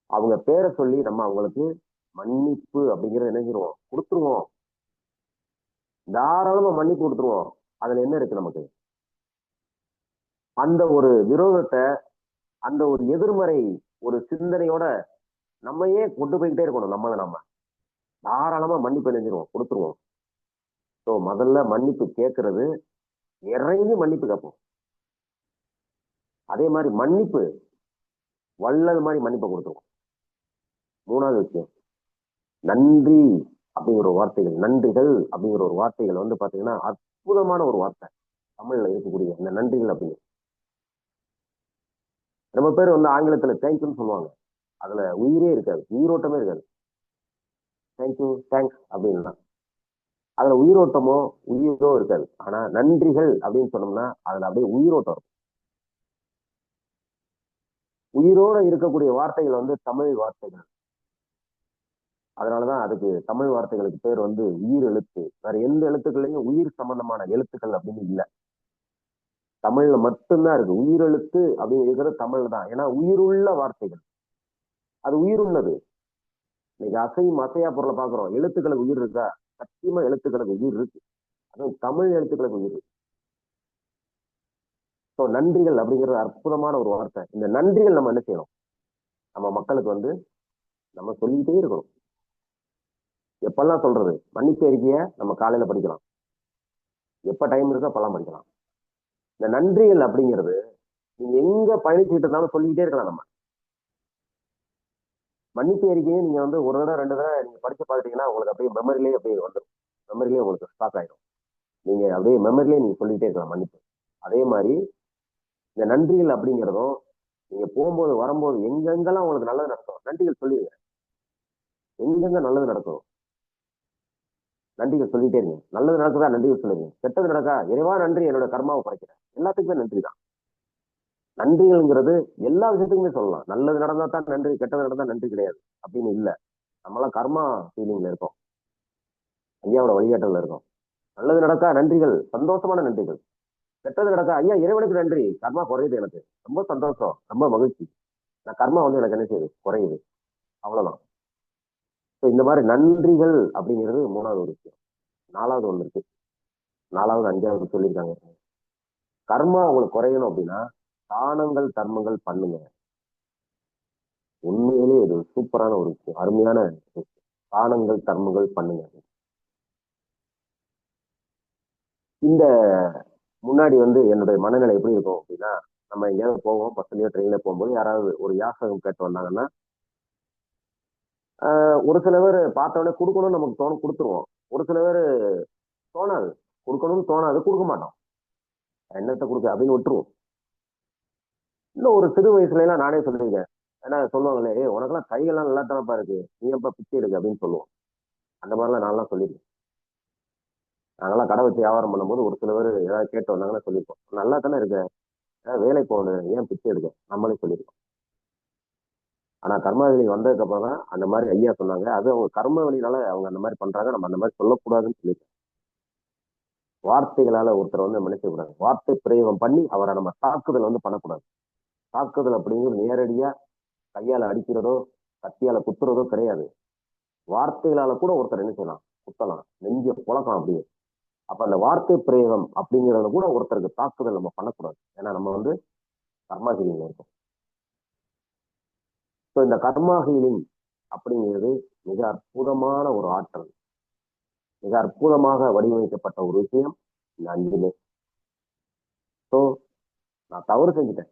அவங்க பேரை சொல்லி நம்ம அவங்களுக்கு மன்னிப்பு அப்படிங்கறத நினைச்சிருவோம், கொடுத்துருவோம், தாராளமா மன்னிப்பு கொடுத்துருவோம். அதுல என்ன இருக்கு நமக்கு? அந்த ஒரு விரோதத்தை, அந்த ஒரு எதிர்மறை ஒரு சிந்தனையோட நம்மையே கொண்டு போய்கிட்டே இருக்கணும். நம்ம தாராளமா மன்னிப்பு நினைஞ்சிருவோம், கொடுத்துருவோம். ஸோ முதல்ல மன்னிப்பு கேட்கறது, இறங்கி மன்னிப்பு கேட்போம். அதே மாதிரி மன்னிப்பு வள்ளல் மாதிரி மன்னிப்பை கொடுத்துருவோம். மூணாவது விஷயம், நன்றி அப்படிங்கிற ஒரு வார்த்தைகள், நன்றிகள் அப்படிங்கிற ஒரு வார்த்தைகள் வந்து பாத்தீங்கன்னா அற்புதமான ஒரு வார்த்தை தமிழ்ல இருக்கக்கூடிய இந்த நன்றிகள் அப்படிங்கிறது. ரொம்ப பேர் வந்து ஆங்கிலத்துல தேங்க்யூன்னு சொல்லுவாங்க, அதுல உயிரே இருக்காது, உயிரோட்டமே இருக்காது. தேங்க்யூ தேங்க்ஸ் அப்படின்னா அதுல உயிரோட்டமோ உயிரோ இருக்காது. ஆனா நன்றிகள் அப்படின்னு சொன்னோம்னா அதுல அப்படியே உயிரோட்டம் இருக்கும். உயிரோட இருக்கக்கூடிய வார்த்தைகள் வந்து தமிழ் வார்த்தைகள். அதனாலதான் அதுக்கு தமிழ் வார்த்தைகளுக்கு பேர் வந்து உயிர் எழுத்து. வேற எந்த எழுத்துக்களையும் உயிர் சம்பந்தமான எழுத்துக்கள் அப்படின்னு இல்லை, தமிழ்ல மட்டும்தான் இருக்கு உயிரெழுத்து அப்படின்னு இருக்கிறது தமிழ்ல தான். ஏன்னா உயிருள்ள வார்த்தைகள், அது உயிர் உள்ளது. இன்னைக்கு அசையா பொருளை பாக்குறோம், எழுத்துக்களுக்கு உயிர் இருக்கா? சத்தியமா எழுத்துக்களுக்கு உயிர் இருக்கு, அதுவும் தமிழ் எழுத்துக்களுக்கு உயிர் இருக்கு. ஸோ நன்றிகள் அப்படிங்கிறது அற்புதமான ஒரு வார்த்தை. இந்த நன்றிகள் நம்ம என்ன செய்யணும், நம்ம மக்களுக்கு வந்து நம்ம சொல்லிக்கிட்டே இருக்கணும். எப்பெல்லாம் சொல்றது, மன்னிப்பு அறிக்கைய நம்ம காலையில படிக்கலாம், எப்ப டைம் இருக்கோ அப்பெல்லாம் படிக்கலாம். இந்த நன்றிகள் அப்படிங்கிறது நீங்க எங்க பயணிச்சுட்டு இருந்தாலும் சொல்லிக்கிட்டே இருக்கலாம். நம்ம மன்னிப்பு அறிக்கையை நீங்க வந்து ஒரு தடவை ரெண்டு தடவை நீங்க படிச்சு பார்த்துட்டீங்கன்னா உங்களுக்கு அப்படியே மெமரிலேயே அப்படியே வந்துடும், மெமரிலேயே உங்களுக்கு ஸ்டாக் ஆயிடும். நீங்க அப்படியே மெமரிலேயே நீங்க சொல்லிக்கிட்டே இருக்கலாம் மன்னிப்பு. அதே மாதிரி இந்த நன்றிகள் அப்படிங்கிறதும் நீங்க போகும்போது வரும்போது எங்கெங்கெல்லாம் உங்களுக்கு நல்லது நடக்கும் நன்றிகள் சொல்லிடுங்க. எங்கெங்க நல்லது நடக்கும் நன்றிகள் சொல்லிட்டே இருங்க. நல்லது நடக்குதா நன்றிகள் சொல்லுங்க, கெட்டது நடக்கா இறைவா நன்றி என்னோட கர்மாவை குறைக்கிறேன், எல்லாத்துக்குமே நன்றி தான். நன்றிகள்ங்கிறது எல்லா விஷயத்துக்குமே சொல்லலாம். நல்லது நடந்தா தான் நன்றி, கெட்டது நடந்தா நன்றி கிடையாது அப்படின்னு இல்லை. நம்மளாம் கர்மா ஃபீலிங்ல இருக்கோம், ஐயாவோட வழிகாட்டல இருக்கோம். நல்லது நடக்கா நன்றிகள், சந்தோஷமான நன்றிகள். கெட்டது நடக்கா ஐயா இறைவனுக்கு நன்றி, கர்மா குறையுது, எனக்கு ரொம்ப சந்தோஷம், ரொம்ப மகிழ்ச்சி, நான் கர்மா வந்து எனக்கு என்ன செய்யுது, குறையுது, அவ்வளவுதான். இந்த மாதிரி நன்றிகள் அப்படிங்கிறது மூணாவது ஒரு விஷயம். நாலாவது ஒண்ணு இருக்கு, நாலாவது அஞ்சாவது சொல்லியிருக்காங்க. கர்மா உங்களுக்கு குறையணும் அப்படின்னா தானங்கள் தர்மங்கள் பண்ணுங்க. உண்மையிலே இது சூப்பரான ஒரு விஷயம், அருமையான விஷயம். தானங்கள் தர்மங்கள் பண்ணுங்க. இந்த முன்னாடி வந்து என்னுடைய மனநிலை எப்படி இருக்கும் அப்படின்னா, நம்ம எங்கேயாவது போவோம், பஸ்லயோ ட்ரெயின்ல போகும்போது யாராவது ஒரு யாசகம் கேட்டு வந்தாங்கன்னா ஒரு சில பேர் பார்த்தோன்னே கொடுக்கணும்னு நமக்கு தோணும், கொடுத்துருவோம். ஒரு சில பேர் தோணாது, கொடுக்கணும்னு தோணாது, கொடுக்க மாட்டோம், என்னத்தை கொடுக்க அப்படின்னு விட்டுருவோம். இன்னும் ஒரு சிறு வயசுல எல்லாம் நானே சொல்லியிருக்கேன். ஏன்னா சொல்லுவாங்களே, உனக்கெல்லாம் கைகள்லாம் நல்லா தானப்பா இருக்கு, நீ எப்ப பிச்சை எடுக்கு அப்படின்னு சொல்லுவோம். அந்த மாதிரிலாம் நான்லாம் சொல்லியிருக்கேன். நாங்கெல்லாம் கடை வச்சு வியாபாரம் பண்ணும்போது ஒரு சில பேர் ஏதாவது கேட்டு வந்தாங்கன்னா சொல்லியிருக்கோம், நல்லா தானே இருக்க, வேலை போகணும், ஏன் பிச்சை எடுக்க, நம்மளே சொல்லியிருக்கோம். ஆனா கர்மாவளி வந்ததுக்கு அப்புறம் தான் அந்த மாதிரி ஐயா சொன்னாங்க, அது அவங்க கர்ம வழினால அவங்க அந்த மாதிரி பண்றாங்க, நம்ம அந்த மாதிரி சொல்லக்கூடாதுன்னு சொல்லி. வார்த்தைகளால ஒருத்தரை வந்து நினைக்கக்கூடாது, வார்த்தை பிரயோகம் பண்ணி அவரை நம்ம தாக்குதல் வந்து பண்ணக்கூடாது. தாக்குதல் அப்படிங்கிறது நேரடியா கையால அடிக்கிறதோ கத்தியால குத்துறதோ கிடையாது. வார்த்தைகளால கூட ஒருத்தர் என்ன செய்யலாம், குத்தலாம், நெஞ்ச புழக்கலாம் அப்படியே. அப்ப அந்த வார்த்தை பிரயோகம் அப்படிங்கிறத கூட ஒருத்தருக்கு தாக்குதல் நம்ம பண்ணக்கூடாது. ஏன்னா நம்ம வந்து கர்மா ஹீலிங்ல இருக்கோம். ஸோ இந்த கர்மா ஹீலிங் அப்படிங்கிறது மிக அற்புதமான ஒரு ஆற்றல், மிக அற்புதமாக வடிவமைக்கப்பட்ட ஒரு விஷயம் இந்த அஞ்சுமே. ஸோ நான் தவறு செஞ்சுட்டேன்,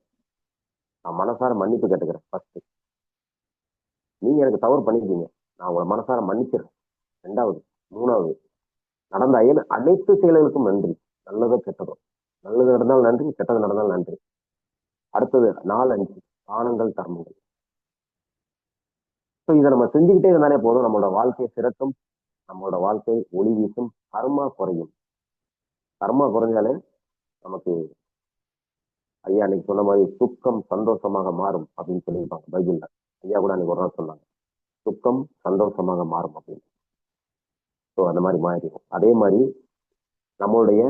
நான் மனசார மன்னிப்பு கேட்டுக்கிறேன். ஃபர்ஸ்ட் நீங்க எனக்கு தவறு பண்ணிருக்கீங்க, நான் உங்களை மனசார மன்னிக்கிறேன். ரெண்டாவது, மூணாவது, நடந்த அனைத்து செயல்களுக்கும் நன்றி, நல்லதோ கெட்டதோ. நல்லது நடந்தால் நன்றி, கெட்டது நடந்தால் நன்றி. அடுத்தது 4, 5 தானங்கள் தர்மங்கள். ஸோ இதை நம்ம செஞ்சுக்கிட்டே இருந்தாலே போதும், நம்மளோட வாழ்க்கை சிறக்கும், நம்மளோட வாழ்க்கை ஒளி வீசும், கர்மா குறையும். கர்மா குறைஞ்சாலே நமக்கு ஐயா அன்னைக்கு சொன்ன மாதிரி துக்கம் சந்தோஷமாக மாறும் அப்படின்னு சொல்லியிருப்பாங்க பைபிள்ல. ஐயா கூட அன்னைக்கு ஒரு நாள் சொன்னாங்க, துக்கம் சந்தோஷமாக மாறும் அப்படின்னு. ஸோ அந்த மாதிரி மாறிடும். அதே மாதிரி நம்மளுடைய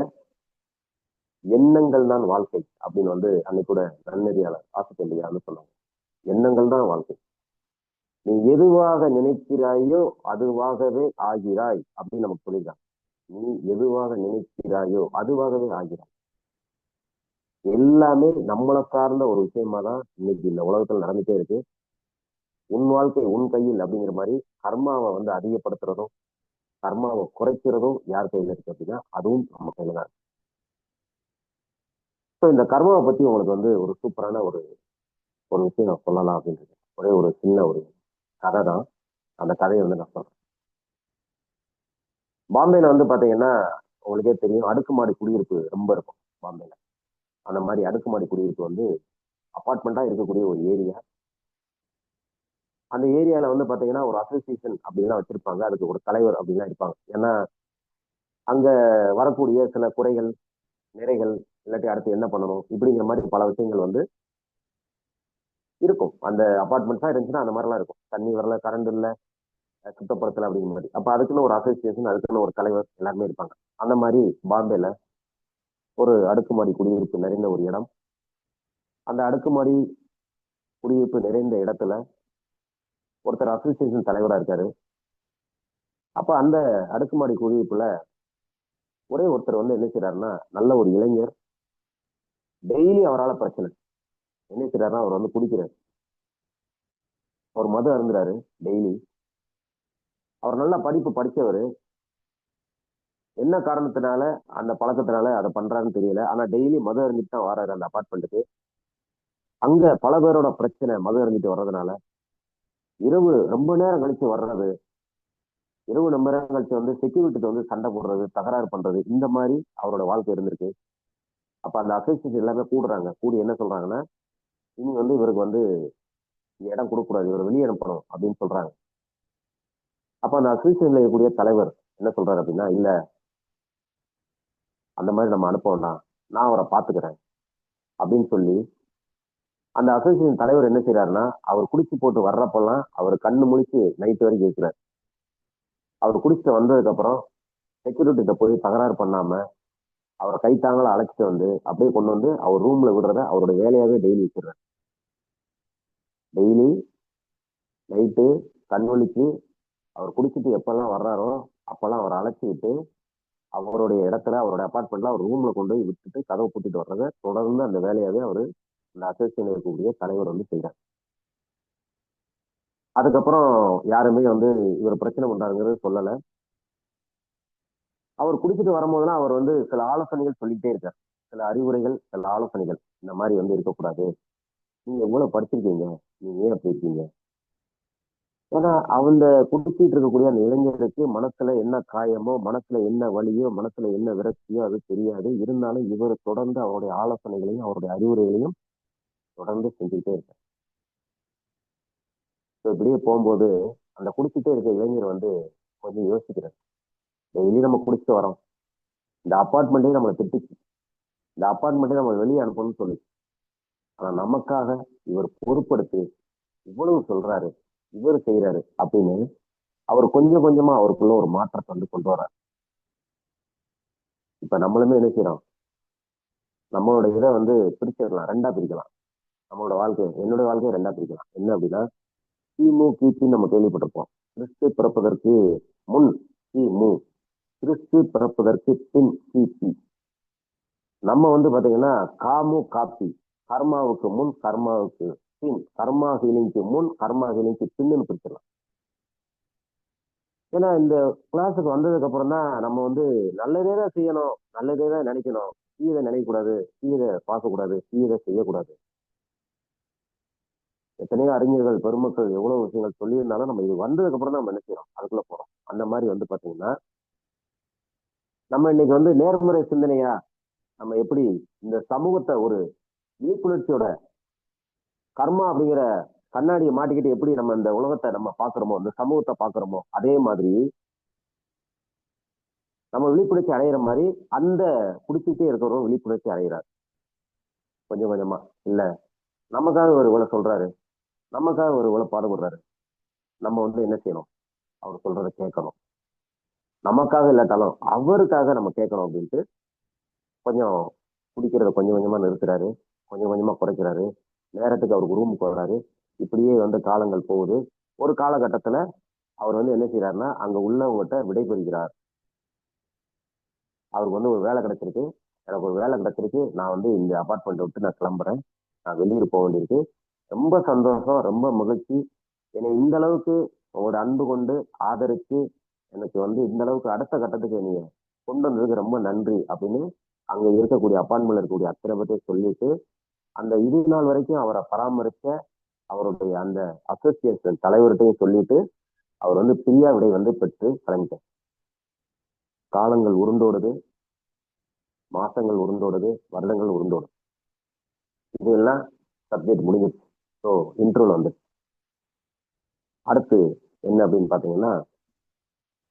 எண்ணங்கள் தான் வாழ்க்கை அப்படின்னு வந்து அன்னைக்கு கூட நன்னெறியாளர் ஆசிரியர் சொன்னாங்க. எண்ணங்கள் தான் வாழ்க்கை, நீ எதுவாக நினைக்கிறாயோ அதுவாகவே ஆகிறாய் அப்படின்னு நமக்கு சொல்லியிருக்காங்க. நீ எதுவாக நினைக்கிறாயோ அதுவாகவே ஆகிறாய். எல்லாமே நம்மளை சார்ந்த ஒரு விஷயமா தான் இன்னைக்கு இந்த உலகத்துல நடந்துட்டே இருக்கு. உன் வாழ்க்கை உன் கையில் அப்படிங்கிற மாதிரி கர்மாவை வந்து அதிகப்படுத்துறதும் கர்மாவை குறைக்கிறதும் யார் கையில இருக்கு அப்படின்னா அதுவும் நம்ம கையில தான். ஸோ இந்த கர்மாவை பத்தி உங்களுக்கு வந்து ஒரு சூப்பரான ஒரு விஷயம் நான் சொல்லலாம் அப்படின்றது. ஒரே ஒரு சின்ன ஒரு கதை தான். அந்த கதையை வந்து நான் சொல்றேன். பாம்பேல வந்து பாத்தீங்கன்னா உங்களுக்கே தெரியும், அடுக்குமாடி குடியிருப்பு ரொம்ப இருக்கும் பாம்பேல. அந்த மாதிரி அடுக்குமாடி குடியிருப்பு வந்து அபார்ட்மெண்டா இருக்கக்கூடிய ஒரு ஏரியா. அந்த ஏரியால வந்து பாத்தீங்கன்னா ஒரு அசோசியேஷன் அப்படின்லாம் வச்சிருப்பாங்க, அதுக்கு ஒரு தலைவர் அப்படின்லாம் இருப்பாங்க. ஏன்னா அங்க வரக்கூடிய சில குறைகள் நிறைகள் இல்லாட்டி அடுத்து என்ன பண்ணணும் இப்படிங்கிற மாதிரி பல விஷயங்கள் வந்து இருக்கும். அந்த அபார்ட்மெண்ட்ஸா இருந்துச்சுன்னா அந்த மாதிரிலாம் இருக்கும். தண்ணி வரல, கரண்ட் இல்லை, சுத்தப்படுத்தல அப்படிங்கிற மாதிரி. அப்ப அதுக்குன்னு ஒரு அசோசியேஷன், அதுக்குன்னு ஒரு தலைவர் எல்லாருமே இருப்பாங்க. அந்த மாதிரி பாம்பேல ஒரு அடுக்குமாடி குடியிருப்பு நிறைந்த ஒரு இடம். அந்த அடுக்குமாடி குடியிருப்பு நிறைந்த இடத்துல ஒருத்தர் அசோசியேஷன் தலைவரா இருக்காரு. அப்ப அந்த அடுக்குமாடி குடியிருப்புல ஒரே ஒருத்தர் வந்து என்ன செய்யறாருன்னா, நல்ல ஒரு இளைஞர், டெய்லி அவரால் பிரச்சனை. என்ன செய்யறாருன்னா அவர் வந்து குடிக்கிறார், அவர் மது அருந்துறாரு டெய்லி. அவர் நல்லா படிப்பு படிச்சவர், என்ன காரணத்தினால அந்த பழக்கத்தினால அதை பண்றாருன்னு தெரியல. ஆனா டெய்லி மது அருந்திட்டு தான் வராரு அந்த அபார்ட்மெண்ட்டுக்கு. அங்க பல பேரோட பிரச்சனை மது அருந்திட்டு வர்றதுனால இரவு ரொம்ப நேரம் கழிச்சு வர்றது, இரவு ரொம்ப நேரம் கழிச்சு வந்து செக்யூரிட்டிக்கு வந்து சண்டை போடுறது, தகராறு பண்றது, இந்த மாதிரி அவரோட வாழ்க்கை இருந்திருக்கு. அப்ப அந்த அசோசியேஷன் எல்லாமே கூடுறாங்க. கூடி என்ன சொல்றாங்கன்னா, இனி வந்து இவருக்கு வந்து இடம் கொடுக்கக்கூடாது, இவர் வெளியே அனுப்பணும் அப்படின்னு சொல்றாங்க. அப்ப அந்த அசோசியேஷன்ல இருக்கக்கூடிய தலைவர் என்ன சொல்றாரு அப்படின்னா, இல்ல அந்த மாதிரி நம்ம அனுப்ப வேண்டாம், நான் அவரை பாத்துக்கிறேன் அப்படின்னு சொல்லி அந்த அசோசியேஷன் தலைவர் என்ன செய்யறாருன்னா, அவர் குடிச்சு போட்டு வர்றப்பெல்லாம் அவர் கண்ணு முழிச்சு நைட்டு வரைக்கும் இருக்கிறார். அவர் குடிச்சு வந்ததுக்கு அப்புறம் செக்யூரிட்டிகிட்ட போய் தகராறு பண்ணாம அவரை கைத்தாங்களா அழைச்சிட்டு வந்து அப்படியே கொண்டு வந்து அவர் ரூம்ல விடுறத அவரோட வேலையாவே டெய்லி வச்சிடுறாரு. டெய்லி நைட்டு கண்வழிக்கு அவர் குடிச்சிட்டு எப்பெல்லாம் வர்றாரோ அப்பெல்லாம் அவரை அழைச்சி விட்டு அவருடைய இடத்துல அவருடைய அபார்ட்மெண்ட்ல அவர் ரூம்ல கொண்டு போய் விட்டுட்டு கதவை பூட்டிட்டு வர்றத தொடர்ந்து அந்த வேலையாவே அவரு அந்த அசோசியேஷன் இருக்கக்கூடிய தலைவர் வந்து செய்யறாரு. அதுக்கப்புறம் யாருமே வந்து இவர் பிரச்சனை பண்றாருங்கிறது சொல்லல. அவர் குடிச்சிட்டு வரும்போதெல்லாம் அவர் வந்து சில ஆலோசனைகள் சொல்லிட்டே இருக்கார், சில அறிவுரைகள், சில ஆலோசனைகள். இந்த மாதிரி வந்து இருக்கக்கூடாது, நீங்க எவ்வளவு படிச்சிருக்கீங்க, நீங்க ஏன் அப்படி இருக்கீங்க. ஏன்னா அவங்க குடிச்சிட்டு இருக்கக்கூடிய அந்த இளைஞருக்கு மனசுல என்ன காயமோ, மனசுல என்ன வலியோ, மனசுல என்ன விரக்தியோ அது தெரியாது. இருந்தாலும் இவர் தொடர்ந்து அவருடைய ஆலோசனைகளையும் அவருடைய அறிவுரைகளையும் தொடர்ந்து செஞ்சுக்கிட்டே இருக்கார். இப்படியே போகும்போது அந்த குடிச்சிட்டே இருக்க இளைஞர் வந்து கொஞ்சம் யோசிக்கிறார், டெய்லி நம்ம குடிச்சிட்டு வரோம், இந்த அப்பார்ட்மெண்ட்டே நம்மளை திட்டுச்சு, இந்த அப்பார்ட்மெண்ட்டே நம்ம வெளியே அனுப்பணும்னு சொல்லி, ஆனா நமக்காக இவர் பொறுப்படுத்தி இவ்வளவு சொல்றாரு, இவர் செய்யறாரு அப்படின்னு அவர் கொஞ்சம் கொஞ்சமா அவருக்குள்ள ஒரு மாற்றத்தை வந்து கொண்டு வர்றாரு. இப்ப நம்மளுமே என்ன செய்யறோம், நம்மளோட இதை வந்து பிரிச்சிடலாம், ரெண்டா பிரிக்கலாம். நம்மளோட வாழ்க்கையை, என்னுடைய வாழ்க்கையை ரெண்டா பிரிக்கலாம். என்ன அப்படின்னா, கிமு கிபி நம்ம கேள்விப்பட்டிருப்போம். கிறிஸ்து பிறப்பதற்கு முன் கிமு, கிறிஸ்து பிறப்பதற்கு பின் கிபி. நம்ம வந்து பாத்தீங்கன்னா காமு காப்பி, கர்மாவுக்கு முன் கர்மாவுக்கு பின், கர்மா ஹீலிங்க்கு முன் கர்மா ஹீலிங்க்கு பின்னு பிரிச்சிடலாம். ஏன்னா இந்த கிளாஸுக்கு வந்ததுக்கு அப்புறம் தான் நம்ம வந்து நல்லதே தான் செய்யணும், நல்லதே தான் நினைக்கணும், தீயதை நினைக்கக்கூடாது, தீயதை பார்க்கக்கூடாது, தீயதை செய்யக்கூடாது. எத்தனையோ அறிஞர்கள் பெருமக்கள் எவ்வளவு விஷயங்கள் சொல்லியிருந்தாலும் நம்ம இது வந்ததுக்கு அப்புறம் தான் நம்ம என்ன செய்யறோம், அதுக்குள்ள போறோம். அந்த மாதிரி வந்து பாத்தீங்கன்னா நம்ம இன்னைக்கு வந்து நேர்முறை சிந்தனையா நம்ம எப்படி இந்த சமூகத்தை ஒரு விழிப்புணர்ச்சியோட கர்மா அப்படிங்கிற கண்ணாடியை மாட்டிக்கிட்டு எப்படி நம்ம இந்த உலகத்தை நம்ம பாக்குறோமோ, இந்த சமூகத்தை பாக்குறோமோ, அதே மாதிரி நம்ம விழிப்புணர்ச்சி அடையிற மாதிரி அந்த குடிச்சிட்டே இருக்கிறவங்க விழிப்புணர்ச்சி அடைகிறார் கொஞ்சம் கொஞ்சமா. இல்ல நமக்காக ஒரு இவ்வளவு சொல்றாரு, நமக்காக ஒரு இவ்வளவு பாடுபடுறாரு, நம்ம வந்து என்ன செய்யணும், அவர் சொல்றதை கேட்கணும். நமக்காக இல்லாட்டாலும் அவருக்காக நம்ம கேட்கணும் அப்படின்ட்டு கொஞ்சம் குடிக்கிறத கொஞ்சம் கொஞ்சமா நிறுத்துறாரு, கொஞ்சம் கொஞ்சமா குறைக்கிறாரு. நேரத்துக்கு அவருக்கு ரூமுக்கு வர்றாரு. இப்படியே வந்து காலங்கள் போகுது. ஒரு காலகட்டத்துல அவர் வந்து என்ன செய்யறாருன்னா, அங்க உள்ளவங்ககிட்ட விடைபெறுகிறார். அவருக்கு வந்து ஒரு வேலை கிடைச்சிருக்கு, எனக்கு ஒரு வேலை கிடைச்சிருக்கு, நான் வந்து இந்த அபார்ட்மெண்ட் விட்டு நான் கிளம்புறேன், நான் வெளியூர் போக வேண்டியிருக்கு. ரொம்ப சந்தோஷம், ரொம்ப மகிழ்ச்சி. என்னை இந்த அளவுக்கு உங்களோட அன்பு கொண்டு ஆதரிச்சு எனக்கு வந்து இந்த அளவுக்கு அடுத்த கட்டத்துக்கு நீங்க கொண்டு வந்ததுக்கு ரொம்ப நன்றி அப்படின்னு அங்க இருக்கக்கூடிய அப்பார்ட்மெண்ட்ல இருக்கக்கூடிய அத்தனை பற்றி சொல்லிட்டு, அந்த இது நாள் வரைக்கும் அவரை பராமரிச்ச அவருடைய அந்த அசோசியேஷன் தலைவர்கிட்டையும் சொல்லிட்டு அவர் வந்து பிரியா விடை வந்து பெற்று கிளம்பிட்டார். காலங்கள் உருண்டோடுது, மாசங்கள் உருண்டோடுது, வருடங்கள் உருண்டோடுது. இதெல்லாம் சப்ஜெக்ட் முடிஞ்சிருச்சு. ஸோ இன்ட்ரோல் வந்து அடுத்து என்ன அப்படின்னு பாத்தீங்கன்னா,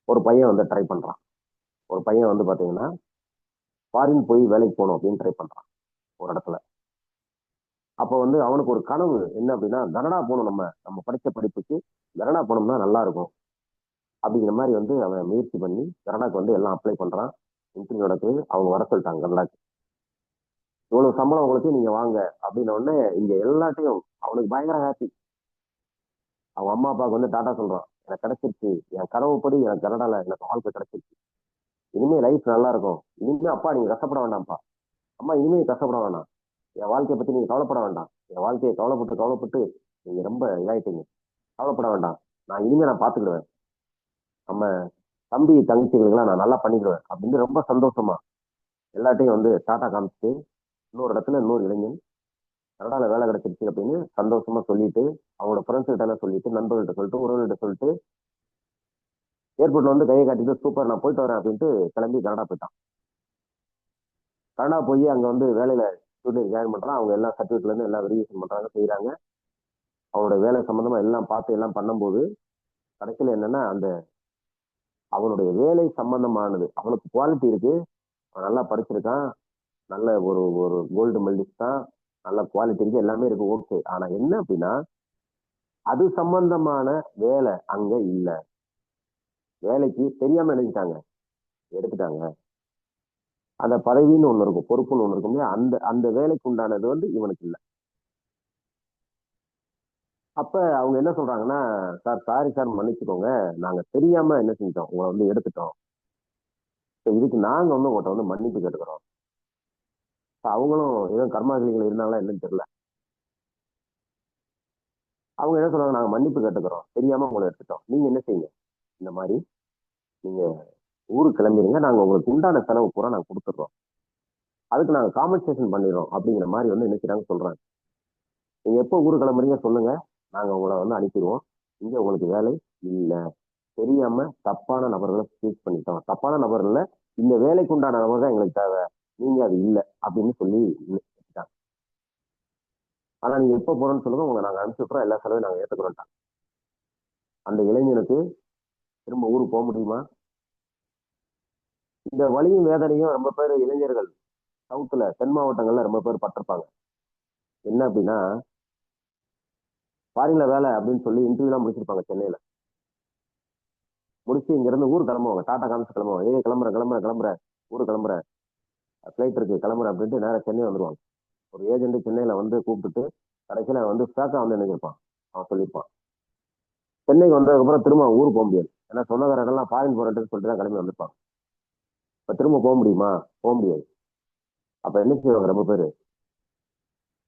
ஒரு பையன் வந்து ட்ரை பண்றான். ஒரு பையன் வந்து பாத்தீங்கன்னா ஃபாரின் போய் வேலைக்கு போகணும் அப்படின்னு ட்ரை பண்றான் ஒரு இடத்துல. அப்போ வந்து அவனுக்கு ஒரு கனவு என்ன அப்படின்னா, கனடா போகணும், நம்ம நம்ம படிச்ச படிப்புக்கு கனடா போனோம்னா நல்லா இருக்கும் அப்படிங்கிற மாதிரி வந்து அவன் முயற்சி பண்ணி கனடாக்கு வந்து எல்லாம் அப்ளை பண்றான். இன்டர்வியூ நடக்குது, அவங்க வர சொல்லிட்டாங்க கனடாக்கு. இவ்வளவு சம்பளம் உங்களுக்கு, நீங்க வாங்க அப்படின்ன உடனே இங்க எல்லாத்தையும் அவனுக்கு பயங்கர ஹாப்பி. அவங்க அம்மா அப்பாவுக்கு வந்து டாட்டா சொல்றான், எனக்கு கிடைச்சிருச்சு, என் கனவுப்படி எனக்கு கனடால எனக்கு வாழ்க்கை கிடைச்சிருச்சு, இனிமே லைஃப் நல்லா இருக்கும், இனிமே அப்பா நீங்க கஷ்டப்பட வேண்டாம்ப்பா, அம்மா இனிமே கஷ்டப்பட வேண்டாம், என் வாழ்க்கையை பத்தி நீங்க கவலைப்பட வேண்டாம், என் வாழ்க்கையை கவலைப்பட்டு கவலைப்பட்டு நீங்க ரொம்ப இதாயிட்டீங்க, கவலைப்பட வேண்டாம், நான் இனிமே நான் பாத்துக்கிடுவேன், நம்ம தம்பி தங்கச்சிகளுக்கெல்லாம் நான் நல்லா பண்ணிக்கிடுவேன் அப்படின்னு ரொம்ப சந்தோஷமா எல்லாத்தையும் வந்து டாட்டா காமிச்சிட்டு இன்னொரு இடத்துல இன்னொரு இளைஞன் கனடால வேலை கிடைச்சிருச்சு அப்படின்னு சந்தோஷமா சொல்லிட்டு அவங்களோட ஃப்ரெண்ட்ஸ் கிட்ட எல்லாம் சொல்லிட்டு, நண்பர்கள்ட்ட சொல்லிட்டு, உறவுகிட்ட சொல்லிட்டு ஏர்போர்ட்ல வந்து கையை காட்டிட்டு சூப்பர் நான் போயிட்டு வரேன் அப்படின்ட்டு கிளம்பி கனடா போயிட்டான். கனடா போய் அங்க வந்து வேலையில ஸ்டூடெண்ட் ஜாயின் பண்றான். அவங்க எல்லா சர்டிஃபிகேட்ல இருந்து எல்லாம் வெரிஃபிகேஷன் பண்றாங்க, செய்யறாங்க. அவனோட வேலை சம்பந்தமா எல்லாம் பார்த்து எல்லாம் பண்ணும்போது கடைசியில என்னன்னா, அந்த அவனுடைய வேலை சம்பந்தமானது அவனுக்கு குவாலிட்டி இருக்கு, அவன் நல்லா படிச்சிருக்கான், நல்ல ஒரு ஒரு கோல்டு மெடலிஸ்ட் தான், நல்ல குவாலிட்டி இருக்கு, எல்லாமே இருக்கு, ஓகே. ஆனா என்ன அப்படின்னா, அது சம்பந்தமான வேலை அங்க இல்ல. வேலைக்கு தெரியாம நினைச்சிட்டாங்க, எடுத்துட்டாங்க. அந்த பதவின்னு ஒண்ணு இருக்கும், பொறுப்புன்னு ஒண்ணு இருக்கும், அந்த அந்த வேலைக்கு உண்டானது வந்து இவனுக்கு இல்லை. அப்ப அவங்க என்ன சொல்றாங்கன்னா, சார் சாரி சார் மன்னிச்சுக்கோங்க, நாங்க தெரியாம என்ன செஞ்சோம், உங்களை வந்து எடுத்துட்டோம், இதுக்கு நாங்க வந்து உங்கள்கிட்ட வந்து மன்னிப்பு கேட்டுக்கிறோம். அவங்களும் ஏதோ கர்மாக்களிகள் இருந்தாங்களா என்னன்னு தெரியல. அவங்க என்ன சொல்றாங்க, நாங்க மன்னிப்பு கேட்டுக்கிறோம், தெரியாம உங்களை எடுத்துட்டோம், நீங்க என்ன செய்யுங்க, இந்த மாதிரி நீங்க ஊருக்கு கிளம்பிடுங்க, நாங்க உங்களுக்கு உண்டான செலவு பூரா நாங்க கொடுத்துடுறோம், அதுக்கு நாங்க காம்பன்சேஷன் பண்ணிடுறோம் அப்படிங்கிற மாதிரி வந்து என்ன செய்றாங்க சொல்றாங்க. நீங்க எப்போ ஊருக்கு கிளம்புறீங்க சொல்லுங்க, நாங்க உங்களை வந்து அனுப்பிடுவோம், இங்க உங்களுக்கு வேலை இல்லை, தெரியாம தப்பான நபர்களை சூஸ் பண்ணிட்டோம், தப்பான நபர்ல இந்த வேலைக்கு உண்டான நபர் தான் எங்களுக்கு தேவை, நீங்க அது இல்லை அப்படின்னு சொல்லி வச்சுட்டாங்க. ஆனா நீங்க எப்போ போறோம்னு சொல்லுங்க, உங்களை நாங்க அனுப்பிச்சு விட்டுறோம், எல்லா செலவையும் நாங்க ஏத்துக்கிறோம். அந்த இளைஞனுக்கு திரும்ப ஊருக்கு போக முடியுமா? இந்த வலியும் வேதனையும் ரொம்ப பேர் இளைஞர்கள் சவுத்துல தென் மாவட்டங்கள்ல ரொம்ப பேர் பட்டிருப்பாங்க. என்ன அப்படின்னா, ஃபாரின்ல வேலை அப்படின்னு சொல்லி இன்டர்வியூலாம் முடிச்சிருப்பாங்க சென்னையில. முடிச்சு இங்க இருந்து ஊர் கிளம்புவாங்க, டாட்டா காமிச்சு கிளம்புவாங்க. ஏய் கிளம்புற ஊர் கிளம்புற, ஃபிளைட் இருக்கு கிளம்புற அப்படின்ட்டு நேரம் சென்னை வந்துருவாங்க. ஒரு ஏஜென்ட் சென்னையில வந்து கூப்பிட்டுட்டு கடைசியில வந்து ஃபேக்கா வந்து நினைச்சிருப்பான். அவன் சொல்லியிருப்பான். சென்னைக்கு வந்ததுக்கப்புறம் திரும்ப ஊருக்கு போக முடியாது. ஏன்னா சொந்தக்காரங்கெல்லாம் ஃபாரின் போறேன்னு சொல்லிட்டு தான் கிளம்பி வந்திருப்பாங்க. இப்ப திரும்ப போக முடியுமா? போக முடியாது. அப்ப என்ன செய்வாங்க ரொம்ப பேரு,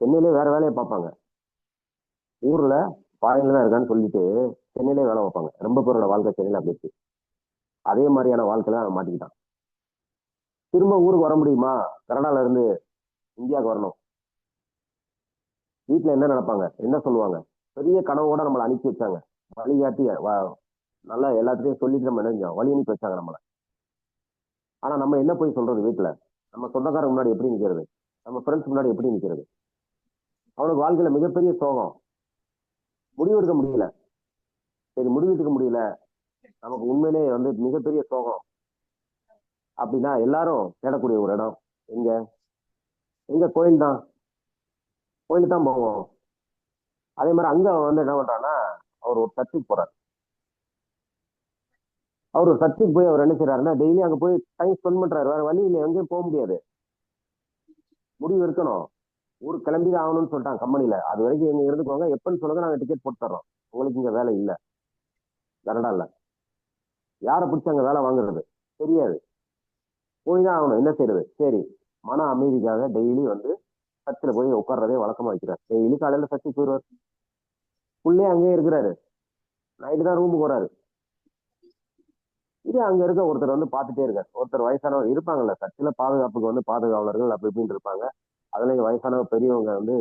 சென்னையிலே வேற வேலையை பார்ப்பாங்க. ஊர்ல ஃபாரின்ல தான் இருக்கான்னு சொல்லிட்டு சென்னையிலே வேலை பார்ப்பாங்க. ரொம்ப பேரோட வாழ்க்கை சென்னையில அப்படி இருக்கு. அதே மாதிரியான வாழ்க்கையில அவன் மாட்டிக்கிட்டான். திரும்ப ஊருக்கு வர முடியுமா? கனடால இருந்து இந்தியாவுக்கு வரணும். வீட்டுல என்ன நினைப்பாங்க, என்ன சொல்லுவாங்க? பெரிய கனவோட நம்மளை அனுப்பி வச்சாங்க. வழிகாட்டி நல்லா எல்லாத்தையும் சொல்லிட்டு நம்ம நினைஞ்சோம், வழி அனுப்பி வச்சாங்க நம்மளை. ஆனா நம்ம என்ன போய் சொல்றது வீட்டுல? நம்ம சொந்தக்காரங்க முன்னாடி எப்படி நிக்கிறது? நம்ம ஃப்ரெண்ட்ஸ் முன்னாடி எப்படி நிக்கிறது? அவனுக்கு வாழ்க்கையில மிகப்பெரிய சோகம். முடிவெடுக்க முடியல. சரி, முடிவெடுக்க முடியல, நமக்கு உண்மையிலே வந்து மிகப்பெரிய சோகம் அப்படின்னா எல்லாரும் தேடக்கூடிய ஒரு இடம் எங்க? எங்க? கோயில் தான். கோயிலுக்கு தான் போவோம். அதே மாதிரி அங்க வந்து என்ன பண்றான்னா, அவர் ஒரு சர்ச்சுக்கு போறாரு. அவர் ஒரு சர்ச்சுக்கு போய் அவர் என்ன செய்யறாருன்னா, டெய்லி அங்க போய் டைம் ஸ்பெண்ட் பண்றாரு. வேற வழி இல்லை, எங்கேயும் போக முடியாது. முடிவு இருக்கணும். ஊருக்கு கிளம்பி தான் ஆகணும்னு சொல்லிட்டாங்க கம்பெனில. அது வரைக்கும் எங்க இருந்துக்கோங்க, எப்பன்னு சொல்லுங்க, நாங்க டிக்கெட் போட்டு தர்றோம். உங்களுக்கு இங்க வேலை இல்லை, கனடா இல்ல. யாரை பிடிச்சி அங்க வேலை வாங்குறது தெரியாது. போய் தான் ஆகணும். என்ன செய்யறது? சரி, மன அமைதிக்காக டெய்லி வந்து சர்ச்சில் போய் உட்கார்றதே வழக்கமா வைக்கிறார். டெய்லி காலையில சர்ச்சுக்கு போயிடுவார். புள்ளே அங்கேயே இருக்கிறாரு. நைட்டு தான் ரூமுக்கு போறாரு. இது அங்க இருக்க ஒருத்தர் வந்து பார்த்துட்டே இருக்காரு. ஒருத்தர் வயசானவர் இருப்பாங்கல்ல சர்ச்சில், பாதுகாப்புக்கு வந்து பாதுகாவலர்கள் அப்படி இப்படின்னு இருப்பாங்க. அதுலயும் வயசானவர் பெரியவங்க வந்து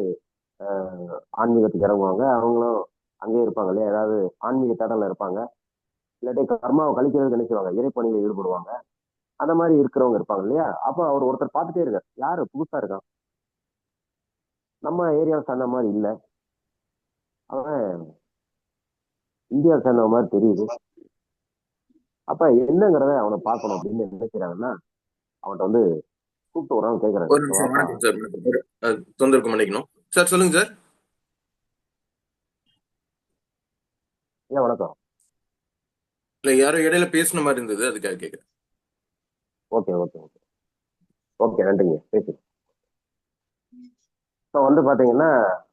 ஆன்மீகத்துக்கு இறங்குவாங்க. அவங்களும் அங்கேயே இருப்பாங்க இல்லையா, ஏதாவது ஆன்மீக தேடல இருப்பாங்க. இல்லாட்டி கர்மாவை கழிக்கிறதுக்கு நினைச்சுவாங்க, இறைப்பணியில ஈடுபடுவாங்க. அந்த மாதிரி இருக்கிறவங்க இருப்பாங்க இல்லையா. அப்ப அவர் ஒருத்தர் பார்த்துட்டே இருக்காரு. யாரு புதுசா இருக்கான், நம்ம ஏரியாவை சேர்ந்த மாதிரி இல்ல, அவன் இந்தியாவை சேர்ந்த மாதிரி தெரியுது. அப்ப என்னங்கிறத அவனை பார்க்கணும் அப்படின்னு நினைக்கிறாங்கன்னா, அவன்கிட்ட வந்து கூப்பிட்டு வரான்னு கேட்கறாரு. ஒரு நிமிஷம், வணக்கம் சார். தொந்தரவுக்கு மன்னிக்கணும் சார். சொல்லுங்க சார். ஏன் வணக்கம். இல்ல, யாரோ இடையில பேசின மாதிரி இருந்தது, அதுக்காக கேட்குறேன். ஓகே ஓகே ஓகே ஓகே, நன்றிங்க, பேசு. இப்போ வந்து பாத்தீங்கன்னா,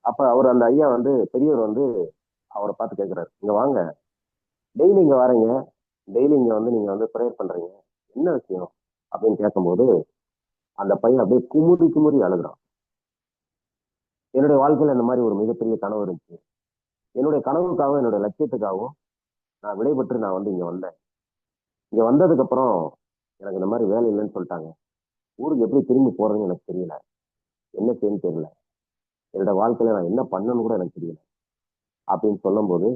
அப்ப அவர் அந்த ஐயா வந்து பெரியவர் வந்து அவரை பார்த்து கேட்கிறாரு, இங்க வாங்க, டெய்லி இங்க வரீங்க, டெய்லி இங்க வந்து நீங்க வந்து ப்ரேயர் பண்றீங்க, என்ன விஷயம் அப்படின்னு கேட்கும்போது அந்த பையன் அப்படியே குமுறி குமுறி அழுகுறான். என்னுடைய வாழ்க்கையில இந்த மாதிரி ஒரு மிகப்பெரிய கனவு இருந்துச்சு. என்னுடைய கனவுக்காகவும் என்னுடைய லட்சியத்துக்காகவும் நான் விடைபெற்று நான் வந்து இங்க வந்தேன். இங்க வந்ததுக்கு அப்புறம் எனக்கு இந்த மாதிரி வேலை இல்லைன்னு சொல்லிட்டாங்க. ஊருக்கு எப்படி திரும்பி போறதுன்னு எனக்கு தெரியல, என்ன செய்யன்னு தெரியல, என்னோட வாழ்க்கையில நான் என்ன பண்ணணும்னு கூட எனக்கு தெரியல அப்படின்னு சொல்லும்போது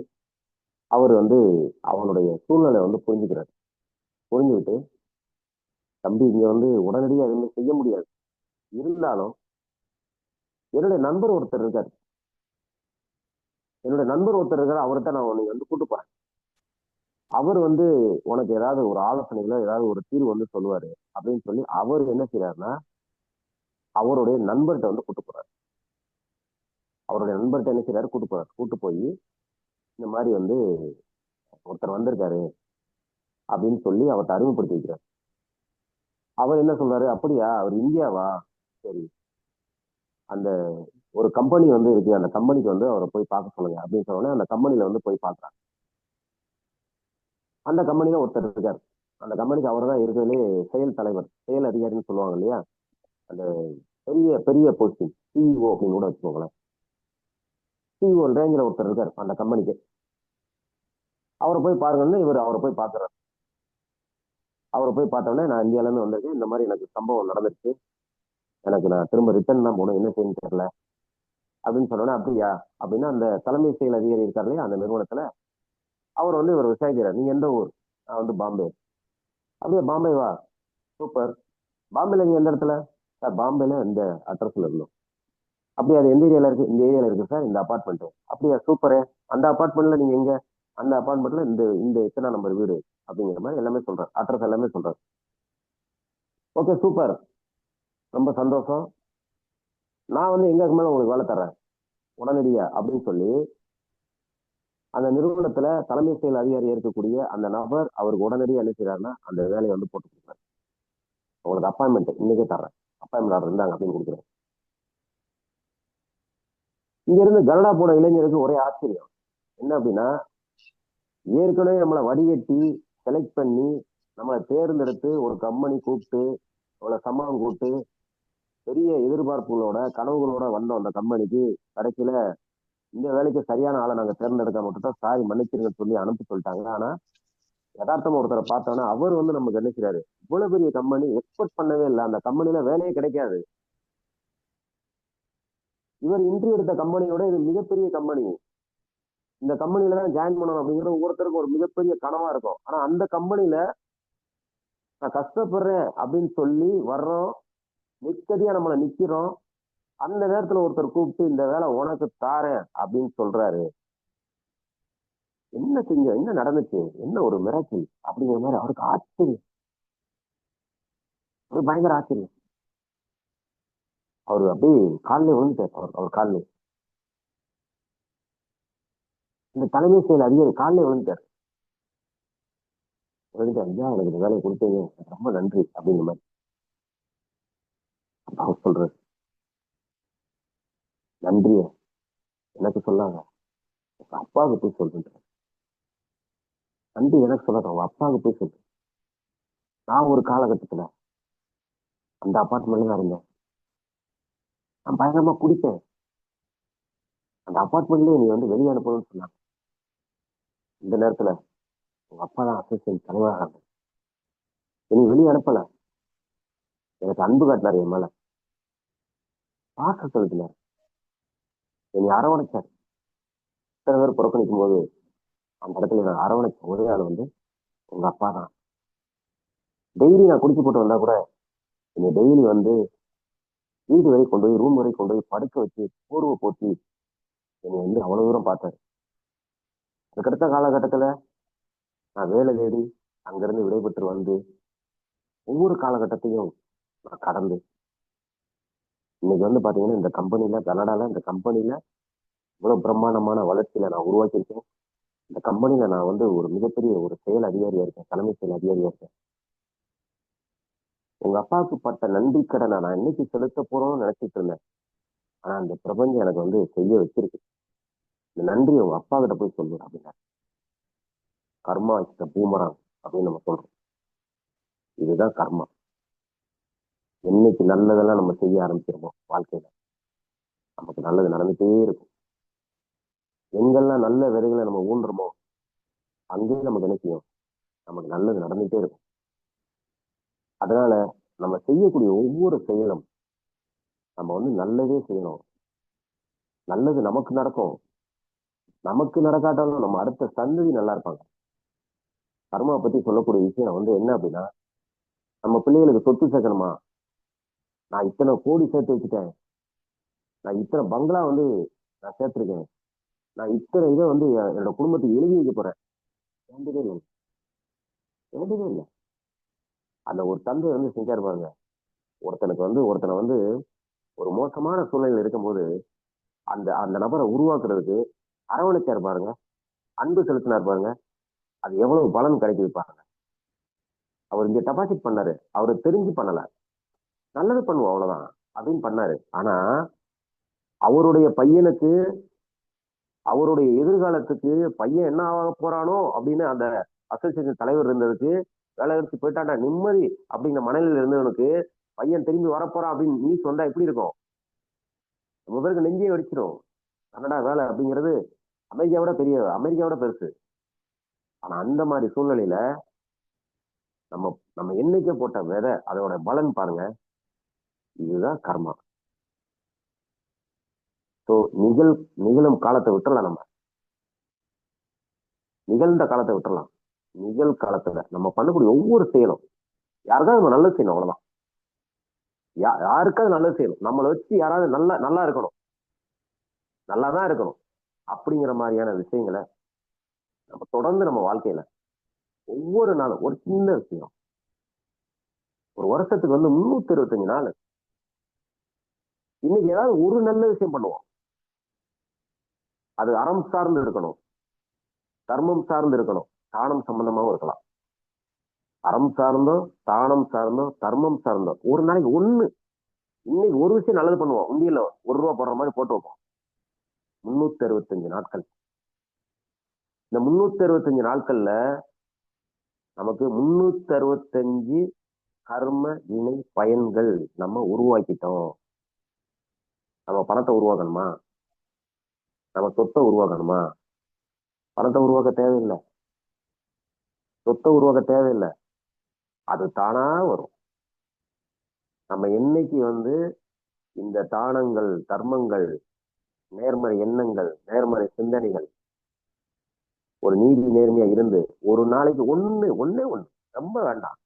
அவர் வந்து அவனுடைய சூழ்நிலை வந்து புரிஞ்சுக்கிறார். புரிஞ்சுக்கிட்டு, தம்பி இங்க வந்து உடனடியாக எதுவுமே செய்ய முடியாது, இருந்தாலும் என்னுடைய நண்பர் ஒருத்தர் இருக்காரு, அவர்கிட்ட நான் உன்னை வந்து கூட்டு போறேன். அவர் வந்து உனக்கு ஏதாவது ஒரு ஆலோசனைகளோ ஏதாவது ஒரு தீர்வு வந்து சொல்லுவாரு அப்படின்னு சொல்லி அவர் என்ன செய்யறாருன்னா, அவருடைய நண்பர்கிட்ட வந்து கூட்டு போறாரு. அவருடைய நண்பர்கிட்ட என்ன செய்யறாரு, கூட்டு போறாரு. கூட்டு போய் இந்த மாதிரி வந்து ஒருத்தர் வந்திருக்காரு அப்படின்னு சொல்லி அவர்கிட்ட அறிமுகப்படுத்தி வைக்கிறார். அவர் என்ன சொல்றாரு, அப்படியா, அவர் இந்தியாவா, சரி, அந்த ஒரு கம்பெனி வந்து இருக்கு, அந்த கம்பெனிக்கு வந்து அவரை போய் பார்க்க சொல்லுங்க அப்படின்னு சொன்னோடனே அந்த கம்பெனில வந்து போய் பார்க்கறாங்க. அந்த கம்பெனில ஒருத்தர் இருக்காரு. அந்த கம்பெனிக்கு அவர் தான் இருக்கிறதுலே செயல் தலைவர், செயல் அதிகாரின்னு சொல்லுவாங்க இல்லையா, அந்த பெரிய பெரிய போஸ்டிங், சிஇஓ அப்படின்னு கூட வச்சுக்கோங்களேன். சிஇஓ ரேஞ்சில் ஒருத்தர் இருக்காரு அந்த கம்பெனிக்கு. அவரை போய் பாருங்கன்னு இவர் அவரை போய் பார்க்கறாரு. அவரை போய் பார்த்தோன்னே, நான் இந்தியால இருந்து வந்திருக்கேன், இந்த மாதிரி எனக்கு சம்பவம் நடந்துருச்சு, எனக்கு நான் திரும்ப ரிட்டர்ன் தான் போகணும், என்ன செய்யணும்னு தெரியல அப்படின்னு சொன்னோன்னே, அப்படியா அப்படின்னா அந்த தலைமை செயல் அதிகாரி இருக்காரு இல்லையா அந்த நிறுவனத்துல, அவர் வந்து இவர் விசாரிக்கிறார், நீங்க எந்த ஊர்? நான் வந்து பாம்பே. அப்படியே பாம்பே வா, சூப்பர். பாம்பேல நீங்க எந்த இடத்துல? சார் பாம்பேல இந்த அட்ரஸ்ல இருந்தோம். அப்படியே அது எந்த ஏரியால இருக்கு? இந்த ஏரியால இருக்கு சார், இந்த அபார்ட்மெண்ட். அப்படியா, சூப்பரு. அந்த அபார்ட்மெண்ட்ல நீங்க எங்க? அந்த அபார்ட்மெண்ட்ல இந்த இந்த எத்தனை நம்பர் வீடு அப்படிங்கிற மாதிரி எல்லாமே சொல்றாரு, அட்ரஸ் எல்லாமே சொல்றாரு. ஓகே, சூப்பர், ரொம்ப சந்தோஷம், நான் வந்து எங்க மேல உங்களுக்கு வேலை தர்றேன் உடனடியா அப்படின்னு சொல்லி அந்த நிறுவனத்துல தலைமை செயல் அதிகாரியா இருக்கக்கூடிய அந்த நபர் அவருக்கு உடனடியாக என்ன செய்யறாருன்னா அந்த வேலையை வந்து போட்டு கொடுக்குறாரு. உங்களுக்கு அப்பாயின்மெண்ட் இன்னைக்கே தர்றேன், அப்பாயின்மெண்ட் ஆர்டர் இருந்தாங்க அப்படின்னு கொடுக்குறாரு. இங்க இருந்து கனடா போன இளைஞருக்கு ஒரே ஆச்சரியம் என்ன அப்படின்னா, ஏற்கனவே நம்மளை வடிகட்டி செலக்ட் பண்ணி நம்மளை தேர்ந்தெடுத்து ஒரு கம்பெனி கூப்பிட்டு அவ்வளவு சம்பளம் கூப்பிட்டு பெரிய எதிர்பார்ப்புகளோட கனவுகளோட வந்தோம் அந்த கம்பெனிக்கு. கடைசியில இந்த வேலைக்கு சரியான ஆளை நாங்க தேர்ந்தெடுக்க மட்டும் சாரி மன்னிச்சிருங்க சொல்லி அனுப்பி சொல்லிட்டாங்க. ஆனா யதார்த்தமா ஒருத்தரை பார்த்தோன்னா அவர் வந்து நமக்கு என்ன செய்யறாரு, இவ்வளவு பெரிய கம்பெனி எக்ஸ்பெக்ட் பண்ணவே இல்லை, அந்த கம்பெனில வேலையே கிடைக்காது. இவர் இன்டர்வியூ எடுத்த கம்பெனியோட இது மிகப்பெரிய கம்பெனி, இந்த கம்பெனில தான் ஜாயின் பண்ணணும் அப்படிங்கிறது ஒவ்வொருத்தருக்கும் ஒரு மிகப்பெரிய கனவா இருக்கும். ஆனா அந்த கம்பெனில நான் கஷ்டப்படுறேன் அப்படின்னு சொல்லி வர்றோம், நிற்கதியா நம்மளை நிக்கிறோம். அந்த நேரத்துல ஒருத்தர் கூப்பிட்டு இந்த வேலை உனக்கு தாரேன் அப்படின்னு சொல்றாரு. என்ன செஞ்ச, என்ன நடந்துச்சு, என்ன ஒரு மிராக்கிள் அப்படிங்கிற மாதிரி அவருக்கு ஆச்சரியம், ஒரு பயங்கர ஆச்சரியம். அவரு அப்படியே காலில் விழுந்துட்டார். அவர் காலில், இந்த தலைமை செயல் அதிகாரி காலில் விழுந்துட்டார். ஐயா எனக்கு இந்த வேலையை கொடுத்தீங்க, ரொம்ப நன்றி அப்படிங்கிற மாதிரி. அவர் சொல்றாரு, நன்றிய எனக்கு சொல்லாங்க, உங்க அப்பாவுக்கு போய் சொல்றேன். நன்றி எனக்கு சொல்லாத, உங்க அப்பாவுக்கு போய் சொல்றேன். நான் ஒரு காலகட்டத்துல அந்த அபார்ட்மெண்ட்ல தான் இருந்தேன், நான் பயங்கரமா குடிப்பேன். அந்த அபார்ட்மெண்ட்லயே நீ வந்து வெளியே அனுப்பணும்னு சொன்னாங்க. இந்த நேரத்துல உங்க அப்பா தான் அசோசியேஷன் தலைவராக, நீ வெளியே அனுப்பல, எனக்கு அன்பு காட்டினார், என் மேல பாசம் செலுத்தினார், என்னை அரவணைச்சார். இத்தனை பேர் புறக்கணிக்கும் போது அந்த இடத்துல நான் அரவணைச்ச ஒரே ஆள் வந்து உங்க அப்பா தான். டெய்லி நான் குடிச்சு போட்டு வந்தா கூட என்னை டெய்லி வந்து வீடு வரை கொண்டு போய், ரூம் வரை கொண்டு போய் படுக்க வச்சு போர்வை போட்டி என்னை வந்து அவ்வளவு தூரம் பார்த்தாரு. அதுக்கடுத்த காலகட்டத்துல நான் வேலை தேடி அங்கிருந்து விடைபெற்று வந்து ஒவ்வொரு காலகட்டத்தையும் நான் கடந்து இன்னைக்கு வந்து பாத்தீங்கன்னா இந்த கம்பெனில, கனடால இந்த கம்பெனில இவ்வளவு பிரம்மாண்டமான வளர்ச்சியில நான் உருவாக்கியிருக்கேன். இந்த கம்பெனில நான் வந்து ஒரு மிகப்பெரிய ஒரு செயல் அதிகாரியா இருக்கேன், தலைமை செயல் அதிகாரியா இருக்கேன். உங்க அப்பாவுக்கு பட்ட நன்றி கடனை நான் என்னைக்கு செலுத்த போறோம்னு நினைச்சிட்டு இருந்தேன். ஆனா அந்த பிரபஞ்சம் எனக்கு வந்து செய்ய வச்சிருக்கு. இந்த நன்றி உங்க அப்பா கிட்ட போய் சொல்லுங்க அப்படின்னா, கர்மா இஸ் த பூமராங் அப்படின்னு நம்ம சொல்றோம். இதுதான் கர்மா. என்னைக்கு நல்லதெல்லாம் நம்ம செய்ய ஆரம்பிச்சிருமோ வாழ்க்கையில நமக்கு நல்லது நடந்துட்டே இருக்கும். எங்கெல்லாம் நல்ல விதைகளை நம்ம ஊன்றமோ அங்கேயும் நமக்கு என்ன செய்யும், நமக்கு நல்லது நடந்துட்டே இருக்கும். அதனால நம்ம செய்யக்கூடிய ஒவ்வொரு செயலும் நம்ம வந்து நல்லதே செய்யணும். நல்லது நமக்கு நடக்கும். நமக்கு நடக்காட்டாலும் நம்ம அடுத்த சந்ததி நல்லா இருப்பாங்க. கர்மா பத்தி சொல்லக்கூடிய விஷயம் வந்து என்ன அப்படின்னா, நம்ம பிள்ளைகளுக்கு சொத்து சேர்க்கணுமா, நான் இத்தனை கோடி சேர்த்து வச்சுட்டேன், நான் இத்தனை பங்களா வந்து நான் சேர்த்திருக்கேன், நான் இத்தனை இதை வந்து என்னோட குடும்பத்துக்கு எழுதி வைக்க போறேன், வேண்டவே இல்லை, வேண்டவே இல்லை. அந்த ஒரு தந்தை வந்து செஞ்சாரு பாருங்க, ஒருத்தனை வந்து ஒரு மோசமான சூழ்நிலையில் இருக்கும்போது அந்த அந்த நபரை உருவாக்குறதுக்கு அரவணைச்சார் பாருங்க, அன்பு செலுத்தினார் பாருங்க, அது எவ்வளவு பலன் கிடைக்குது பாருங்க. அவர் இங்க டெபாசிட் பண்ணாரு, அவரு தெரிஞ்சு பண்ணல, நல்லது பண்ணுவோம் அவ்வளவுதான் அப்படின்னு பண்ணாரு. ஆனா அவருடைய பையனுக்கு, அவருடைய எதிர்காலத்துக்கு பையன் என்ன ஆக போறானோ அப்படின்னு அந்த அசோசியேஷன் தலைவர் இருந்ததுக்கு, வேலை எடுத்து போயிட்டாண்டா நிம்மதி அப்படிங்கிற மனநிலையில் இருந்தவனுக்கு பையன் திரும்பி வரப்போறான் அப்படின்னு நியூஸ் வந்தா எப்படி இருக்கும்? ரொம்ப பேருக்கு நெஞ்சே வெடிச்சிடும். கனடா வேலை அப்படிங்கிறது அமெரிக்காவோட பெருசு. ஆனா அந்த மாதிரி சூழ்நிலையில நம்ம நம்ம என்னைக்கே போட்ட விதை அதோட பலன் பாருங்க. இதுதான் கர்மா. ஸோ நிகழும் காலத்தை விட்டுறலாம், நம்ம நிகழ்ந்த காலத்தை விட்டுறலாம். நிகழ்காலத்துல நம்ம பண்ணக்கூடிய ஒவ்வொரு செயலும் யாருக்காவது நம்ம நல்லது செய்யணும், அவ்வளவுதான். யாருக்காவது நல்லது செய்யணும், நம்மளை வச்சு யாராவது நல்லா இருக்கணும், நல்லாதான் இருக்கணும் அப்படிங்கிற மாதிரியான விஷயங்களை நம்ம தொடர்ந்து நம்ம வாழ்க்கையில ஒவ்வொரு நாளும் ஒரு சின்ன விஷயம், ஒரு வருஷத்துக்கு வந்து 365 நாள் இன்னைக்கு ஏதாவது ஒரு நல்ல விஷயம் பண்ணுவோம். அது அறம் சார்ந்து இருக்கணும், தர்மம் சார்ந்து இருக்கணும், தானம் சம்பந்தமாவும் இருக்கலாம். அறம் சார்ந்தோ, தானம் சார்ந்தோ, தர்மம் சார்ந்தோ ஒரு நாளைக்கு ஒண்ணு, இன்னைக்கு ஒரு விஷயம் நல்லது பண்ணுவோம். உண்டியல ₹1 போடுற மாதிரி போட்டு வைப்போம். 365 நாட்கள். இந்த 365 நாட்கள்ல நமக்கு 365 கர்ம வினை பயன்கள் நம்ம உருவாக்கிட்டோம். நம்ம பணத்தை உருவாக்கணுமா? நம்ம சொத்தை உருவாக்கணுமா? பணத்தை உருவாக்க தேவையில்லை, சொத்தை உருவாக்க தேவையில்லை, அது தானா வரும். நம்ம என்னைக்கு இந்த தானங்கள், தர்மங்கள், நேர்மறை எண்ணங்கள், நேர்மறை சிந்தனைகள், ஒரு நீதி நேர்மையா இருந்து ஒரு நாளைக்கு ஒண்ணே ஒண்ணு, ரொம்ப வேண்டாம்.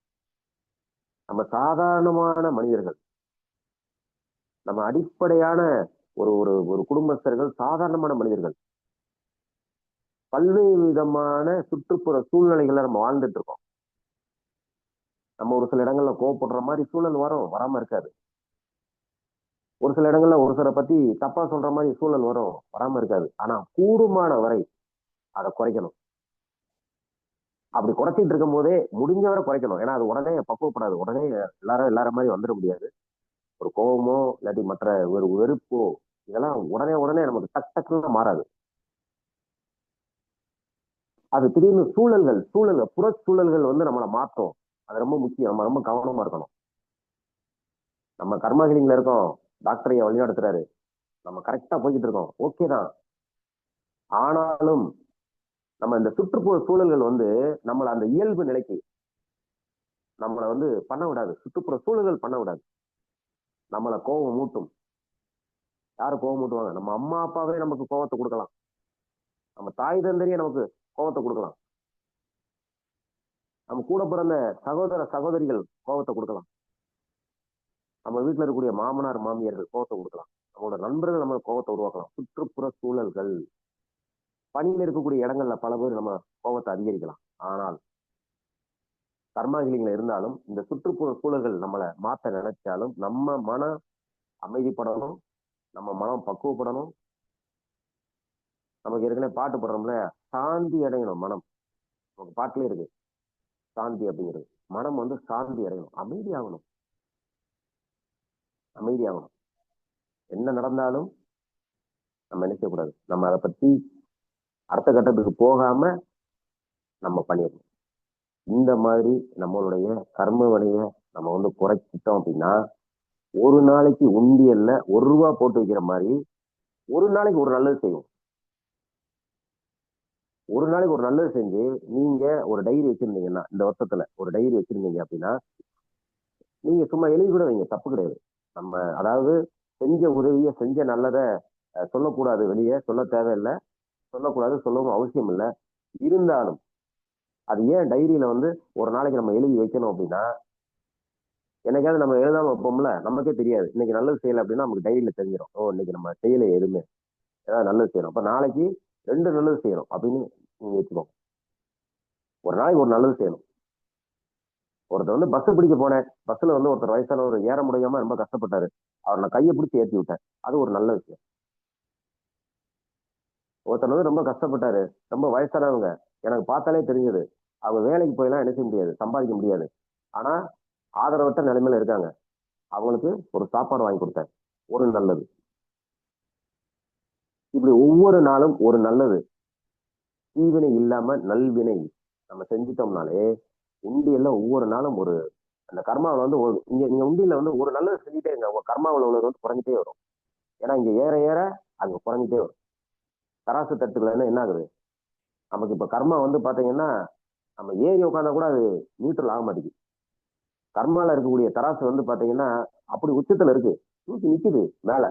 நம்ம சாதாரணமான மனிதர்கள், நம்ம அடிப்படையான ஒரு ஒரு ஒரு குடும்பஸ்தர்கள், சாதாரணமான மனிதர்கள், பல்வேறு விதமான சுற்றுப்புற சூழ்நிலைகள்ல நம்ம வாழ்ந்துட்டு இருக்கோம். நம்ம ஒரு சில இடங்கள்ல கோவப்படுற மாதிரி சூழல் வரும், வராம இருக்காது. ஒரு சில இடங்கள்ல ஒரு சில பத்தி தப்பா சொல்ற மாதிரி சூழல் வரும், வராம இருக்காது. ஆனா கூடுமான வரை அதை குறைக்கணும். அப்படி குறைச்சிட்டு இருக்கும் போதே முடிஞ்சவரை குறைக்கணும். ஏன்னா அது உடனே பக்குவப்படாது, உடனே எல்லாரும் மாதிரி வந்துட முடியாது. ஒரு கோபமோ இல்லாட்டி மற்ற ஒரு வெறுப்போ இதெல்லாம் உடனே நமக்கு டக்குன்னு மாறாது. அது திடீர்னு சூழல்கள் புற சூழல்கள் நம்மளை மாற்றும். அது ரொம்ப முக்கியம். நம்ம ரொம்ப கவனமா இருக்கணும். நம்ம கர்மா ஹீலிங்ல இருக்கோம், டாக்டர் ஐயா வழிநடத்துறாரு, நம்ம கரெக்டா போய்கிட்டு இருக்கோம், ஓகே தான். ஆனாலும் நம்ம இந்த சுற்றுப்புற சூழல்கள் நம்மளை அந்த இயல்பு நிலைக்கு நம்மளை பண்ண விடாது. சுற்றுப்புற சூழல்கள் பண்ண விடாது. நம்மளை கோபம் மூட்டும். யாரு கோபம் மூட்டுவாங்க? நம்ம அம்மா அப்பாவே நமக்கு கோபத்தை கொடுக்கலாம், நம்ம தாய் தந்தரியே நமக்கு கோபத்தை கொடுக்கலாம், நம்ம கூட பிறந்த சகோதர சகோதரிகள் கோபத்தை கொடுக்கலாம், நம்ம வீட்டுல இருக்கக்கூடிய மாமனார் மாமியார்கள் கோபத்தை கொடுக்கலாம், நம்மளோட நண்பர்கள் நம்ம கோபத்தை உருவாக்கலாம். சுற்றுப்புற சூழல்கள், பணியில் இருக்கக்கூடிய இடங்கள்ல பல பேர் நம்ம கோபத்தை அதிகரிக்கலாம். ஆனால் கர்மா ஹீலிங்ல இருந்தாலும் இந்த சுற்றுப்புற சூழல்கள் நம்மளை மாற்ற நினைச்சாலும் நம்ம மனம் அமைதிப்படணும், நம்ம மனம் பக்குவப்படணும். நமக்கு ஏற்கனவே பாட்டு போடுறோம்ல, சாந்தி அடையணும் மனம். நமக்கு பாட்டிலே இருக்கு சாந்தி அப்படிங்கிறது. மனம் சாந்தி அடையணும், அமைதியாகணும். என்ன நடந்தாலும் நம்ம நினைக்கக்கூடாது. நம்ம அதை பத்தி அடுத்த கட்டத்துக்கு போகாம நம்ம பண்ணிடணும். இந்த மாதிரி நம்மளுடைய கர்ம வினைய நம்ம குறைச்சிட்டோம் அப்படின்னா, ஒரு நாளைக்கு உண்டியல்ல ₹1 போட்டு வைக்கிற மாதிரி ஒரு நாளைக்கு ஒரு நல்லது செய்வோம். ஒரு நாளைக்கு ஒரு நல்லது செஞ்சு நீங்க ஒரு டைரி வச்சிருந்தீங்கன்னா, இந்த வருஷத்துல ஒரு டைரி வச்சிருந்தீங்க அப்படின்னா, நீங்க சும்மா எழுதி கூட வைங்க, தப்பு கிடையாது. நம்ம அதாவது செஞ்ச உதவிய, செஞ்ச நல்லதை சொல்லக்கூடாது, வெளியே சொல்ல தேவையில்லை, சொல்லக்கூடாது, சொல்லவும் அவசியம் இல்லை. இருந்தாலும் அது ஏன் டைரியில ஒரு நாளைக்கு நம்ம எழுதி வைக்கணும் அப்படின்னா, என்னைக்காவது நம்ம எழுதாம வைப்போம்ல, நமக்கே தெரியாது. இன்னைக்கு நல்லது செய்யலை அப்படின்னா நமக்கு டைரியில தெரிஞ்சிடும், ஓ இன்னைக்கு நம்ம செய்யலை எதுவுமே, ஏதாவது நல்லது செய்யணும், அப்ப நாளைக்கு 2 நல்லது செய்யணும் அப்படின்னு நீங்க வச்சுக்கோங்க. ஒரு நாளைக்கு ஒரு நல்லது செய்யணும். ஒருத்தர் பஸ் பிடிக்க போனேன், பஸ்ல ஒருத்தர் வயசானவர் ஏற முடியாம ரொம்ப கஷ்டப்பட்டாரு, அவர் நான் கையை பிடிச்சி ஏற்றி விட்டேன், அது ஒரு நல்ல விஷயம். ஒருத்தர் ரொம்ப கஷ்டப்பட்டாரு, ரொம்ப வயசானவங்க, எனக்கு பார்த்தாலே தெரிஞ்சது, அவங்க வேலைக்கு போயெல்லாம் என்ன செய்ய முடியாது, சம்பாதிக்க முடியாது, ஆனா ஆதரவற்ற நிலைமையில இருக்காங்க, அவங்களுக்கு ஒரு சாப்பாடு வாங்கி கொடுத்தேன், ஒரு நல்லது. இப்படி ஒவ்வொரு நாளும் ஒரு நல்லது, தீவினை இல்லாம நல்வினை நம்ம செஞ்சிட்டோம்னாலே உண்டியல்ல ஒவ்வொரு நாளும் ஒரு அந்த கர்மாவில் நீங்க உண்டியல்ல ஒரு நல்லது செஞ்சுட்டே இருங்க, உங்க கர்மாவில் உள்ளது குறைஞ்சிட்டே வரும். ஏன்னா இங்க ஏற ஏற அங்க குறைஞ்சிட்டே வரும். தராசு தட்டுகள் என்ன ஆகுது, நமக்கு இப்ப கர்மா பாத்தீங்கன்னா நம்ம ஏறி உட்காந்தா கூட அது நியூட்ரல் ஆக மாட்டேங்குது. கர்மால இருக்கக்கூடிய தராசு பாத்தீங்கன்னா அப்படி உச்சத்துல இருக்கு, தூக்கி நிக்குது மேல.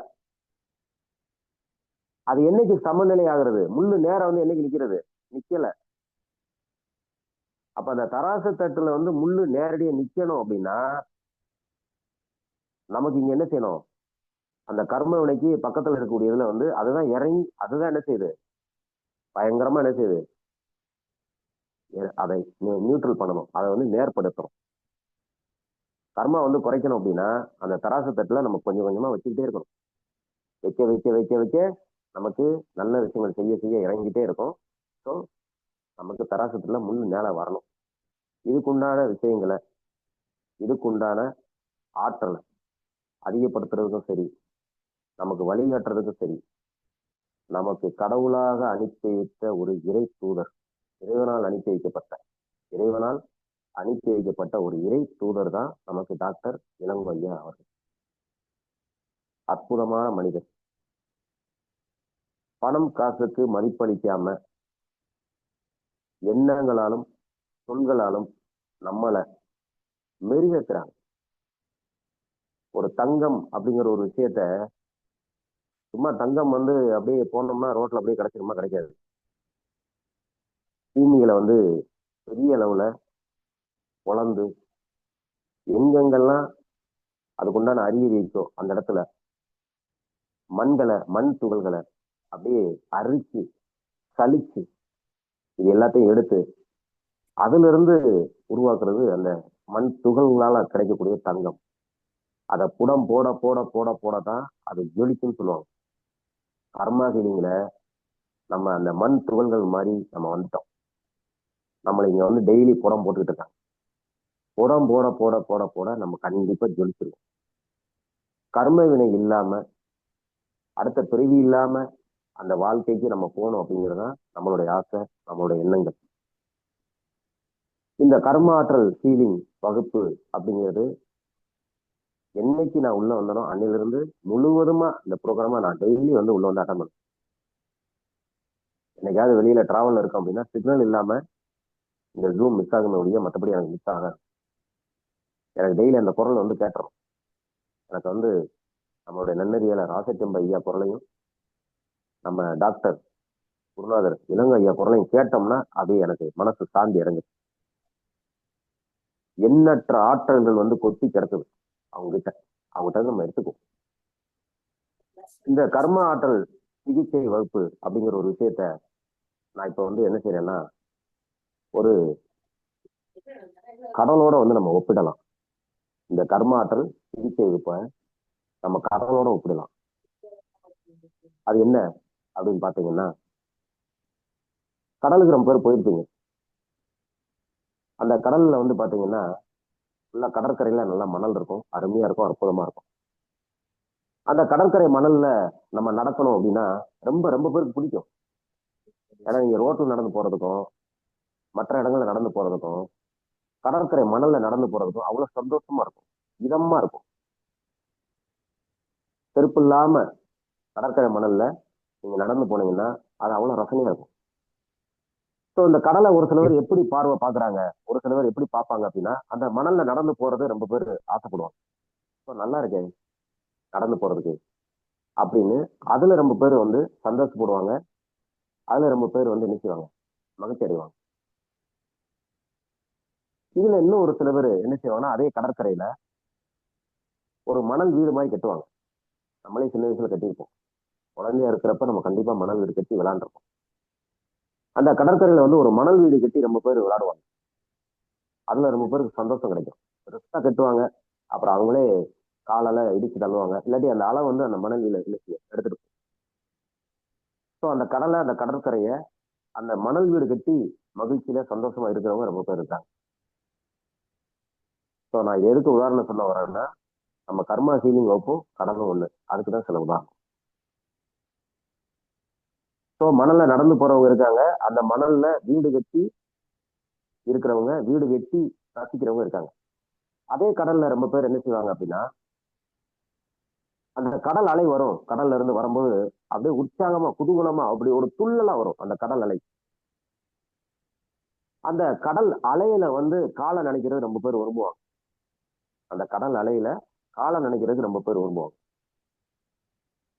அது என்னைக்கு சமநிலை ஆகுறது, முள்ளு நேரம் என்னைக்கு நிக்கிறது, நிக்கல. அப்ப அந்த தராசு தட்டுல முள்ளு நேரடியா நிக்கணும் அப்படின்னா நமக்கு இங்க என்ன செய்யணும், அந்த கர்ம வினைக்கு பக்கத்துல இருக்கக்கூடிய இதுல அதுதான் இறங்கி, அதுதான் என்ன செய்யுது, பயங்கரமா என்ன செய்யுது, அதை நியூட்ரல் பண்ணணும், அதை நேர்படுத்தணும். கர்மா குறைக்கணும் அப்படின்னா அந்த தராசு தட்டுல நம்ம கொஞ்சம் கொஞ்சமா வச்சுக்கிட்டே இருக்கணும். வைக்க வைக்க வைக்க வைக்க நமக்கு நல்ல விஷயங்கள் செய்ய செய்ய இறங்கிட்டே இருக்கும். ஸோ நமக்கு தராசத்துல முள் மேல வரணும். இதுக்குண்டான விஷயங்களை, இதுக்குண்டான ஆற்றலை அதிகப்படுத்துறதுக்கும் சரி, நமக்கு வழிகாட்டுறதுக்கும் சரி, நமக்கு கடவுளாக அனுப்பி வைத்த ஒரு இறை தூதர், இறைவனால் அனுப்பி வைக்கப்பட்ட இறைவனால் அனுப்பி வைக்கப்பட்ட ஒரு இறை தூதர் தான் நமக்கு டாக்டர் இளங்கோ ஐயா அவர்கள். அற்புதமான மனிதர். பணம் காசுக்கு மதிப்பளிக்காம எண்ணங்களாலும் சொல்களாலும் நம்மளை மெருகேற்றுறாங்க. ஒரு தங்கம் அப்படிங்கிற ஒரு விஷயத்த சும்மா தங்கம் வந்து அப்படியே போனோம்னா ரோட்ல அப்படியே கிடைச்சிருமா? கிடைக்காது. பூமியில வந்து பெரிய அளவுல பொளந்து எங்கெங்கெல்லாம் அதுக்குண்டான அறிகுறி இருக்கோ அந்த இடத்துல மண் துகள்களை அப்படியே அரிச்சு சலிச்சு இது எல்லாத்தையும் எடுத்து அதுல இருந்து உருவாக்குறது அந்த மண் துகள்களால கிடைக்கக்கூடிய தங்கம். அதை புடம் போட போட போட போடதான் அது ஜொலிக்குன்னு சொல்லுவாங்க. கர்மா ஹீலிங்ல நம்ம அந்த மண் துகள்கள் மாதிரி நம்ம வந்துட்டோம். நம்மளை இங்க வந்து டெய்லி புடம் போட்டுக்கிட்டு இருக்காங்க. புடம் போட போட போட போட நம்ம கண்டிப்பா ஜொலிச்சிருவோம். கர்ம வினை இல்லாம அடுத்த பிறவி இல்லாம அந்த வாழ்க்கைக்கு நம்ம போகணும் அப்படிங்கிறதுதான் நம்மளுடைய ஆசை, நம்மளுடைய எண்ணங்கள். இந்த கர்ம ஆற்றல் ஹீலிங் வகுப்பு அப்படிங்கிறது என்னைக்கு நான் உள்ள வந்தனோ அன்னிலிருந்து முழுவதுமா இந்த ப்ரோக்ராமா நான் டெய்லி வந்து உள்ள வந்து அட்டன் பண்ணுவேன். என்னைக்காவது வெளியில டிராவல் இருக்கும் அப்படின்னா சிக்னல் இல்லாம இந்த ஜூம் மிஸ் ஆகுமே ஒழிய மற்றபடி எனக்கு மிஸ் ஆகாது. எனக்கு டெய்லி அந்த குரல் வந்து கேட்டுரும். எனக்கு வந்து நம்மளுடைய நன்னறியாளர் ராசச்செம்ப ஐயா குரலையும் நம்ம டாக்டர் குருநாதர் இளங்கோ ஐயா குரலையும் கேட்டோம்னா அது எனக்கு மனசு சாந்தி இறங்குது. எண்ணற்ற ஆற்றல்கள் வந்து கொட்டி கிடக்குது அவங்ககிட்ட நம்ம எடுத்துக்குவோம். இந்த கர்ம ஆற்றல் சிகிச்சை வகுப்பு அப்படிங்கிற ஒரு விஷயத்த நான் இப்ப வந்து என்ன செய்யறேன்னா ஒரு கடலோட வந்து நம்ம ஒப்பிடலாம். இந்த கர்ம ஆற்றல் சிகிச்சை வகுப்பை நம்ம கடலோட ஒப்பிடலாம். அது என்ன அப்படின்னு பாத்தீங்கன்னா, கடலுக்கு ரொம்ப பேர் போயிருப்பீங்க. அந்த கடல்ல வந்து பாத்தீங்கன்னா நல்லா கடற்கரையில நல்லா மணல் இருக்கும், அருமையா இருக்கும், அற்புதமா இருக்கும். அந்த கடற்கரை மணல்ல நம்ம நடக்கணும் அப்படின்னா ரொம்ப ரொம்ப பேருக்கு பிடிக்கும். ஏன்னா நீங்க ரோட்ல நடந்து போறதுக்கும் மற்ற இடங்கள்ல நடந்து போறதுக்கும் கடற்கரை மணல்ல நடந்து போறதுக்கும் அவ்வளவு சந்தோஷமா இருக்கும், இதமா இருக்கும். செருப்பு இல்லாம கடற்கரை மணல்ல நீங்க நடந்து போனீங்கன்னா அது அவ்வளவு ரசனையா இருக்கும். ஸோ இந்த கடலை ஒரு சிலவர் எப்படி பார்வை பாக்குறாங்க, ஒரு சிலவர் எப்படி பார்ப்பாங்க அப்படின்னா அந்த மணல்ல நடந்து போறது ரொம்ப பேர் ஆசைப்படுவாங்க. ஸோ நல்லா இருக்கேன் நடந்து போறதுக்கு அப்படின்னு அதுல ரொம்ப பேர் வந்து சந்தோஷப்படுவாங்க. அதுல ரொம்ப பேர் வந்து நினைச்சுவாங்க, மகிழ்ச்சி அடைவாங்க. இதுல இன்னும் ஒரு சில பேர் என்ன செய்வாங்கன்னா அதே கடற்கரையில ஒரு மணல் வீடு மாதிரி கட்டுவாங்க. நம்மளே சின்ன வயசுல கட்டியிருப்போம். குழந்தையா இருக்கிறப்ப நம்ம கண்டிப்பா மணல் வீடு கட்டி விளையாண்டுருப்போம். அந்த கடற்கரையில வந்து ஒரு மணல் வீடு கட்டி ரொம்ப பேர் விளையாடுவாங்க. அதுல ரொம்ப பேருக்கு சந்தோஷம் கிடைக்கும். பெருசா கட்டுவாங்க, அப்புறம் அவங்களே காலால இடிச்சு தள்ளுவாங்க, இல்லாட்டி அந்த அலை வந்து அந்த மணல் வீடு எடுத்துட்டு. ஸோ அந்த கடலை அந்த கடற்கரையை அந்த மணல் வீடு கட்டி மகிழ்ச்சியில சந்தோஷமா இருக்கிறவங்க ரொம்ப பேர் இருக்காங்க. ஸோ நான் இது எதுக்கு உதாரணம் சொல்ல வரேன்னா, நம்ம கர்மா ஹீலிங் வகுப்பும் கடலும் ஒண்ணு, அதுக்குதான் சில உதாரணம். ஸோ மணல்ல நடந்து போறவங்க இருக்காங்க, அந்த மணல்ல வீடு கட்டி இருக்கிறவங்க, வீடு கட்டி ரசிக்கிறவங்க இருக்காங்க. அதே கடல்ல ரொம்ப பேர் என்ன செய்வாங்க அப்படின்னா, அந்த கடல் அலை வரும், கடல்ல இருந்து வரும்போது அப்படியே உற்சாகமா குதூகலமா அப்படி ஒரு துள்ளலா வரும் அந்த கடல் அலை. அந்த கடல் அலையில வந்து காலை நினைக்கிறது ரொம்ப பேர் விரும்புவாங்க. அந்த கடல் அலையில காலை நினைக்கிறதுக்கு ரொம்ப பேர் விரும்புவாங்க.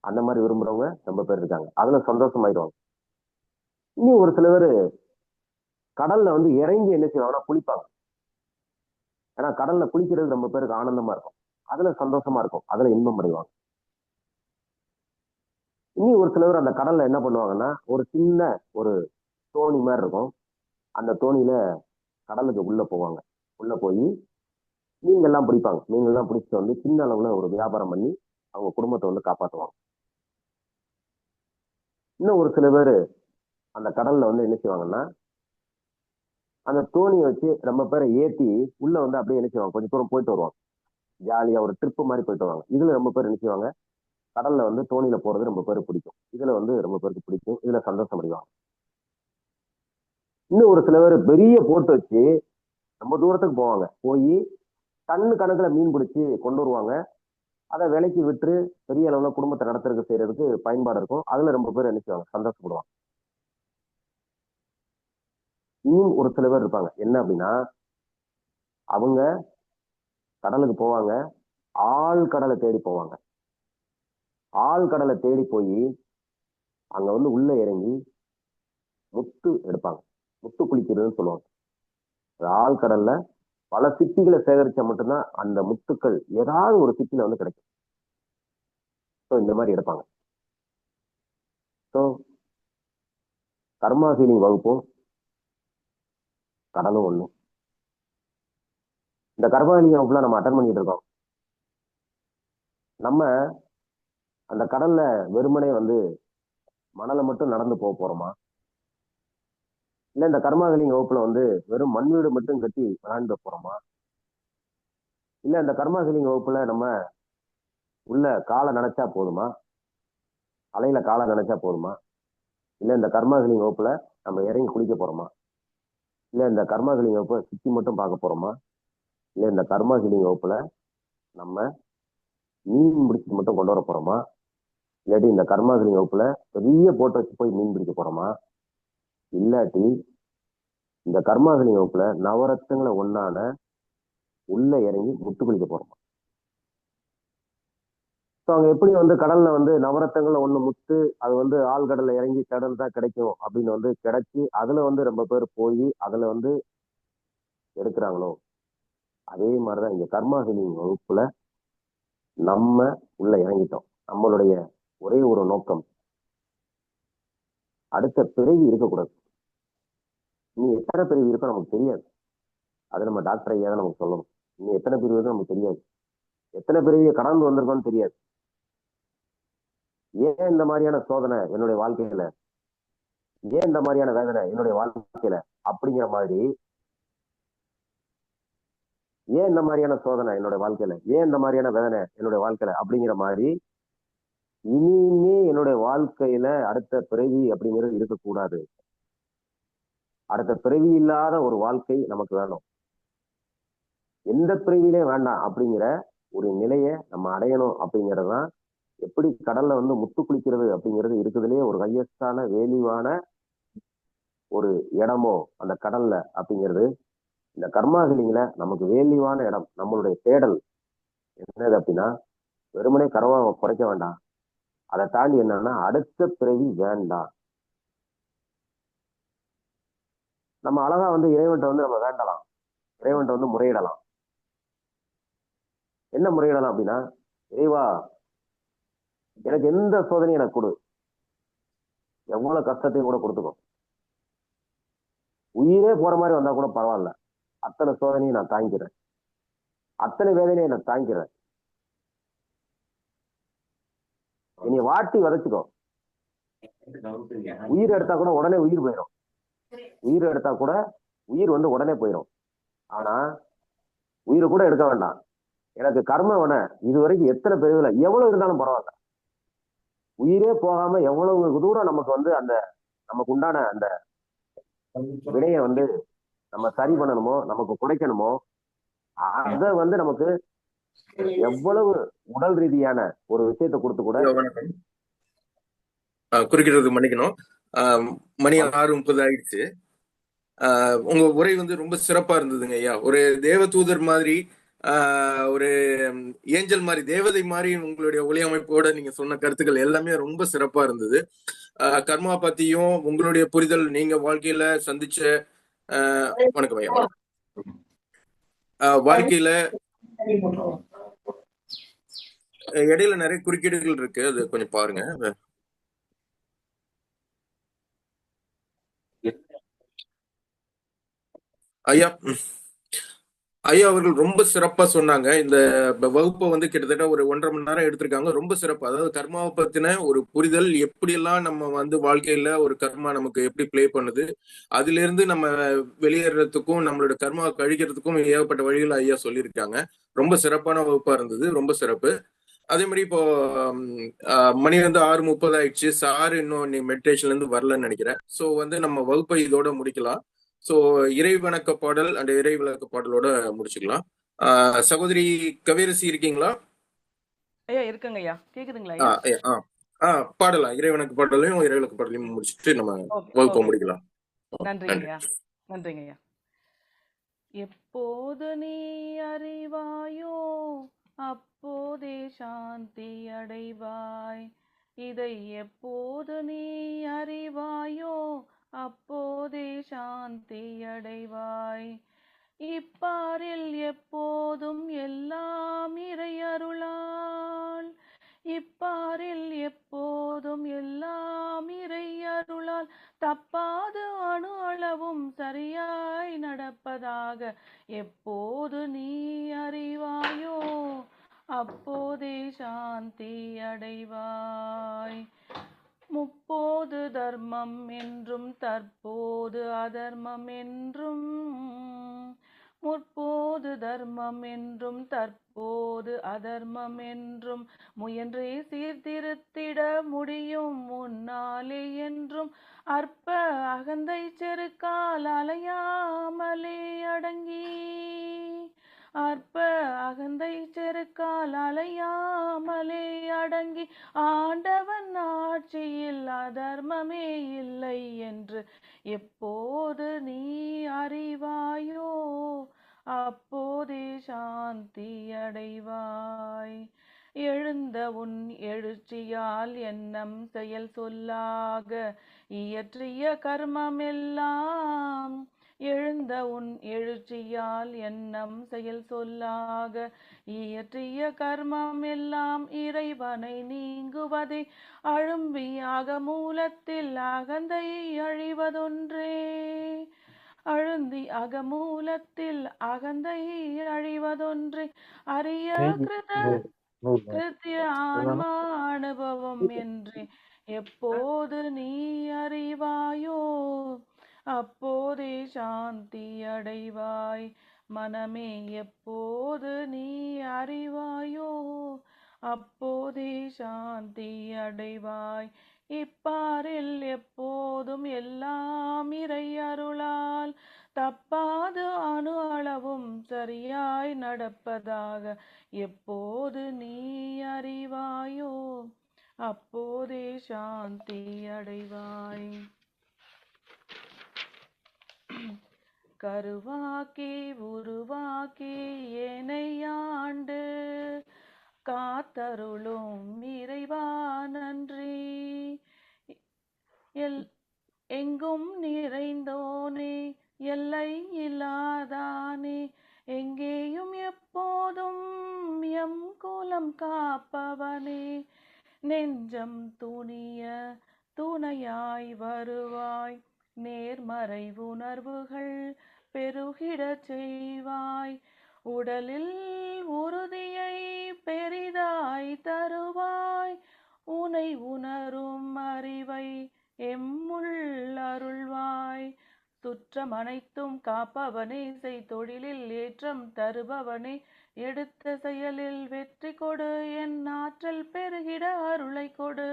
அந்த மாதிரி விரும்புறவங்க ரொம்ப பேர் இருக்காங்க, அதுல சந்தோஷமாயிடுவாங்க. இன்னும் ஒரு சில பேர் கடல்ல வந்து இறங்கி என்ன செய்வாங்கன்னா குளிப்பாங்க. ஏன்னா கடல்ல குளிக்கிறது ரொம்ப பேருக்கு ஆனந்தமா இருக்கும், அதுல சந்தோஷமா இருக்கும், அதுல இன்பம் அடைவாங்க. இன்னும் ஒரு சில பேர் அந்த கடல்ல என்ன பண்ணுவாங்கன்னா ஒரு சின்ன ஒரு தோணி மாதிரி இருக்கும், அந்த தோணியில கடலுக்கு உள்ள போவாங்க. உள்ள போய் மீன்கள்லாம் பிடிப்பாங்க. மீன்கள்லாம் பிடிச்சிட்டு வந்து சின்ன அளவுல ஒரு வியாபாரம் பண்ணி அவங்க குடும்பத்தை வந்து காப்பாற்றுவாங்க. இன்னும் ஒரு சில பேர் அந்த கடல்ல வந்து என்ன செய்வாங்கன்னா அந்த தோணியை வச்சு ரொம்ப பேரை ஏத்தி உள்ள வந்து அப்படியே நினைச்சுவாங்க, கொஞ்சம் தூரம் போயிட்டு வருவாங்க, ஜாலியா ஒரு ட்ரிப் மாதிரி போயிட்டு வருவாங்க. இதுல ரொம்ப பேர் நினைச்சுவாங்க கடல்ல வந்து தோணியில போறது ரொம்ப பேருக்கு பிடிக்கும், இதுல வந்து ரொம்ப பேருக்கு பிடிக்கும், இதுல சந்தோஷம் அடைவாங்க. இன்னும் ஒரு சில பேர் பெரிய போட்டு வச்சு ரொம்ப தூரத்துக்கு போவாங்க, போய் டன்னு கணக்குல மீன் பிடிச்சி கொண்டு வருவாங்க, அதை விலைக்கு விற்று பெரிய அளவுல குடும்பத்தை நடத்துறதுக்கு செய்யறதுக்கு பயன்பாடு இருக்கும். அதுல ரொம்ப பேர் நினைச்சுவாங்க, சந்தோஷப்படுவாங்க. இன்னும் ஒரு சில பேர் இருப்பாங்க, என்ன அப்படின்னா அவங்க கடலுக்கு போவாங்க, ஆழ் கடலை தேடி போவாங்க. ஆழ் கடலை தேடி போய் அங்க வந்து உள்ள இறங்கி முத்து எடுப்பாங்க, முத்து குளிக்கிறதுன்னு சொல்லுவாங்க. ஆழ்கடல்ல பல சிப்பிகளை சேகரிச்சா மட்டும்தான் அந்த முத்துக்கள் ஏதாவது ஒரு சிப்பில வந்து கிடைக்கும். ஸோ இந்த மாதிரி எடுப்பாங்க. ஸோ கர்மா ஹீலிங் வகுப்பும் கடலும் ஒண்ணு. இந்த கர்மா ஹீலிங் வகுப்புல நம்ம அட்டன் பண்ணிட்டு இருக்கோம். நம்ம அந்த கடல்ல வெறுமனே வந்து மணலை மட்டும் நடந்து போக போறோமா, இல்ல இந்த கர்மா ஹீலிங் வகுப்புல வந்து வெறும் மண் வீடு மட்டும் கட்டி விளையாண்டு போறோமா, இல்ல இந்த கர்மா ஹீலிங் வகுப்புல நம்ம உள்ள காலை நினைச்சா போதுமா, அலையில காலை நினைச்சா போதுமா, இல்ல இந்த கர்மா ஹீலிங் வகுப்புல நம்ம இறங்கி குளிக்க போறோமா, இல்ல இந்த கர்மா ஹீலிங் வகுப்பை சுத்தி மட்டும் பார்க்க போறோமா, இல்ல இந்த கர்மா ஹீலிங் வகுப்புல நம்ம மீன் பிடிச்சிட்டு மட்டும் கொண்டு வர போறோமா, இல்லாட்டி இந்த கர்மா ஹீலிங் வகுப்புல பெரிய போட்டை வச்சு போய் மீன் பிடிக்க போறோமா, இல்லாட்டி இந்த கர்மா ஹீலிங் வகுப்புல நவரத்தங்களை ஒன்னான உள்ள இறங்கி முத்து குளிக்க போறோமா. ஸோ அங்க எப்படி வந்து கடல்ல வந்து நவரத்தங்கள்ல ஒண்ணு முத்து, அது வந்து ஆழ்கடல்ல இறங்கி கடல் தான் கிடைக்கும் அப்படின்னு வந்து கிடைச்சி அதுல வந்து ரொம்ப பேர் போய் அதுல வந்து எடுக்கிறாங்களோ, அதே மாதிரிதான் இங்க கர்மா ஹீலிங் வகுப்புல நம்ம உள்ள இறங்கிட்டோம். நம்மளுடைய ஒரே ஒரு நோக்கம், அடுத்த பிறவி இருக்கக்கூடாது. நீ எத்தனை பிறவி இருக்கோ நமக்கு தெரியாது, அது நம்ம டாக்டர் ஐயா தான் நமக்கு சொல்லணும். நீ எத்தனை பிரிவு இருக்கோ நமக்கு தெரியாது, எத்தனை பிறவியை கடந்து வந்திருக்கோம்னு தெரியாது. ஏன் இந்த மாதிரியான சோதனை என்னுடைய வாழ்க்கையில, ஏன் இந்த மாதிரியான வேதனை என்னுடைய வாழ்க்கையில அப்படிங்கிற மாதிரி, ஏன் இந்த மாதிரியான சோதனை என்னோட வாழ்க்கையில, ஏன் இந்த மாதிரியான வேதனை என்னுடைய வாழ்க்கையில அப்படிங்கிற மாதிரி, இனிமே என்னுடைய வாழ்க்கையில அடுத்த பிறவி அப்படிங்கிறது இருக்கக்கூடாது, அடுத்த பிறவி இல்லாத ஒரு வாழ்க்கை நமக்கு வேணும், எந்த பிறவிலே வேண்டாம் அப்படிங்கிற ஒரு நிலையை நம்ம அடையணும். அப்படிங்கிறதுதான் எப்படி கடல்ல வந்து முத்து குளிக்கிறது அப்படிங்கிறது இருக்குதுலயே ஒரு ஹையஸ்டான வேல்யூவான ஒரு இடமோ அந்த கடல்ல அப்படிங்கிறது, இந்த கர்மா ஹீலிங்ல நமக்கு வேல்யூவான இடம். நம்மளுடைய தேடல் என்னது அப்படின்னா, வெறுமனே கர்மாவை குறைக்க வேண்டாம், அதை தாண்டி என்னன்னா அடுத்த பிறவி வேண்டாம். நம்ம அழகா வந்து இறைவன்ட்ட வந்து நம்ம வேண்டலாம், இறைவன்ட்ட வந்து முறையிடலாம். என்ன முறையிடலாம் அப்படின்னா, இறைவா எனக்கு எந்த சோதனையும் எனக்கு கொடு, எவ்வளவு கஷ்டத்தையும் கூட கொடுத்துக்கோ, உயிரே போற மாதிரி வந்தா கூட பரவாயில்ல, அத்தனை சோதனையும் நான் தாங்கிக்கிறேன், அத்தனை வேதனையை நான் தாங்கிக்கிறேன், இனி வாட்டி வதச்சிக்கோ. உயிர் எடுத்தா கூட உடனே உயிர் போயிடும், உயிர் எடுத்தா கூட உயிர் வந்து உடனே போயிடும். ஆனா உயிரை கூட எடுக்க வேண்டாம், எனக்கு கர்மவன இதுவரைக்கும் எத்தனை பிரிவுல எவ்வளவு இருந்தாலும் பரவாயில்ல, உயிரே போகாம எவ்வளவு தூரம் நமக்கு வந்து அந்த நமக்கு உண்டான அந்த வினையை வந்து நம்ம சரி பண்ணணுமோ, நமக்கு குறைக்கணுமோ, அதை வந்து நமக்கு எவ்வளவு உடல் ரீதியான ஒரு விஷயத்தை கொடுத்து கூட. குறுக்கிறது மன்னிக்கணும், மணி 6:30 ஆயிடுச்சு. உங்க உரை வந்து ரொம்ப சிறப்பா இருந்ததுங்க ஐயா. ஒரு தேவதூதர் மாதிரி, ஒரு ஏஞ்சல் மாதிரி, தேவதை மாதிரி உங்களுடைய ஒளி அமைப்போட நீங்க சொன்ன கருத்துக்கள் எல்லாமே ரொம்ப சிறப்பா இருந்தது. கர்மா பத்தியும் உங்களுடைய புரிதல், நீங்க வாழ்க்கையில சந்திச்ச வணக்கம் ஐயா, வாழ்க்கையில இடையில நிறைய குறுக்கீடுகள் இருக்கு, அது கொஞ்சம் பாருங்க ஐயா. ஐயா அவர்கள் ரொம்ப சிறப்பா சொன்னாங்க. இந்த வகுப்பை வந்து கிட்டத்தட்ட ஒரு 1.5 மணி நேரம் எடுத்திருக்காங்க. ரொம்ப சிறப்பா. அதாவது கர்மாவை பத்தின ஒரு புரிதல், எப்படியெல்லாம் நம்ம வந்து வாழ்க்கையில ஒரு கர்மா நமக்கு எப்படி ப்ளே பண்ணுது, அதிலிருந்து நம்ம வெளியேறதுக்கும், நம்மளோட கர்மாவை கழிக்கிறதுக்கும் ஏகப்பட்ட வழிகள் ஐயா சொல்லியிருக்காங்க. ரொம்ப சிறப்பான வகுப்பா இருந்தது. ரொம்ப சிறப்பு. அதே மாதிரி இப்போ மணி வந்து 6:30 ஆயிடுச்சு. சார் இன்னும் மெடிடேஷன்ல இருந்து வரலன்னு நினைக்கிறேன். ஸோ வந்து நம்ம வகுப்பை இதோட முடிக்கலாம். ஸோ இறை வணக்க பாடல் அண்ட் இறை விளக்க பாடலோட முடிச்சுக்கலாம். சகோதரி கவியரசி இருக்கீங்களா? ஐயா இருக்குங்க ஐயா. கேக்குதுங்களா ஆ ஐயா? ஆ ஆ பாடலாம். இறை வணக்க பாடலையும் இறை விளக்க பாடலையும் முடிச்சுட்டு நம்ம ஓகே வகுப்பை ஓகே. முடிக்கலாம். நன்றிங்க நன்றி. ஐயா. நன்றிங்க ஐயா. எப்போது நீ அறிவாயோ அப்போதே சாந்தி அடைவாய். இதை எப்போது நீ அறிவாயோ அப்போதே சாந்தி அடைவாய். இப்பாரில் எப்போதும் எல்லாம் இறை அருளால். இப்பாரில் எப்போதும் எல்லாம் இறை அருளால். தப்பாது அணு அளவும் சரியாய் நடப்பதாக எப்போது நீ அறிவாயோ அப்போதே சாந்தி அடைவாய். முப்போது தர்மம் என்றும் தற்போது அதர்மம் என்றும், முற்போது தர்மம் என்றும் தற்போது அதர்மம் என்றும் முயன்றே சீர்திருத்திட முடியும் முன்னாலே என்றும் அற்ப அகந்தை செருக்கால் அலையாமலே அடங்கி, அற்ப அகந்தை செருக்கால் அலையாமலே அடங்கி ஆண்டவன் ஆட்சியில் அதர்மமே இல்லை என்று எப்போது நீ அறிவாயோ அப்போதே சாந்தி அடைவாய். எழுந்த உன் எழுச்சியால் எண்ணம் செயல் சொல்லாக இயற்றிய கர்மமெல்லாம், எழுந்த உன் எழுச்சியால் எண்ணம் செயல் சொல்லாக இயற்றிய கர்மம் எல்லாம் இறைவனை நீங்குவதே அழும்பி அகமூலத்தில் அகந்தை அழிவதொன்றே. அழுந்தி அகமூலத்தில் அகந்தை அழிவதொன்றே. அரிய கிருத்திய ஆன்மா அனுபவம் என்றே எப்போது நீ அறிவாயோ அப்போதே சாந்தி அடைவாய். மனமே எப்போது நீ அறிவாயோ அப்போதே சாந்தி அடைவாய். இப்பாரில் எப்போதும் எல்லாம் இறை அருளால். தப்பாது அணு அளவும் சரியாய் நடப்பதாக எப்போது நீ அறிவாயோ அப்போதே சாந்தி அடைவாய். கருவாக்கி உருவாக்கி ஏனையாண்டு காத்தருளும் இறைவா நன்றி. எங்கும் நிறைந்தோனே எல்லை இல்லாதானே எங்கேயும் எப்போதும் எம் குலம் காப்பவனே. நெஞ்சம் துணிய துணையாய் வருவாய், நேர்மறை உணர்வுகள் பெருகிடச் செய்வாய். உடலில் உறுதியை பெரிதாய் தருவாய், உனை உணரும் அறிவை எம்முள் அருள்வாய். சுற்றம் அனைத்தும் காப்பவனே, செய் தொழிலில் ஏற்றம் தருபவனே, எடுத்த செயலில் வெற்றி கொடு, என் ஆற்றல் பெருகிட அருளை கொடு.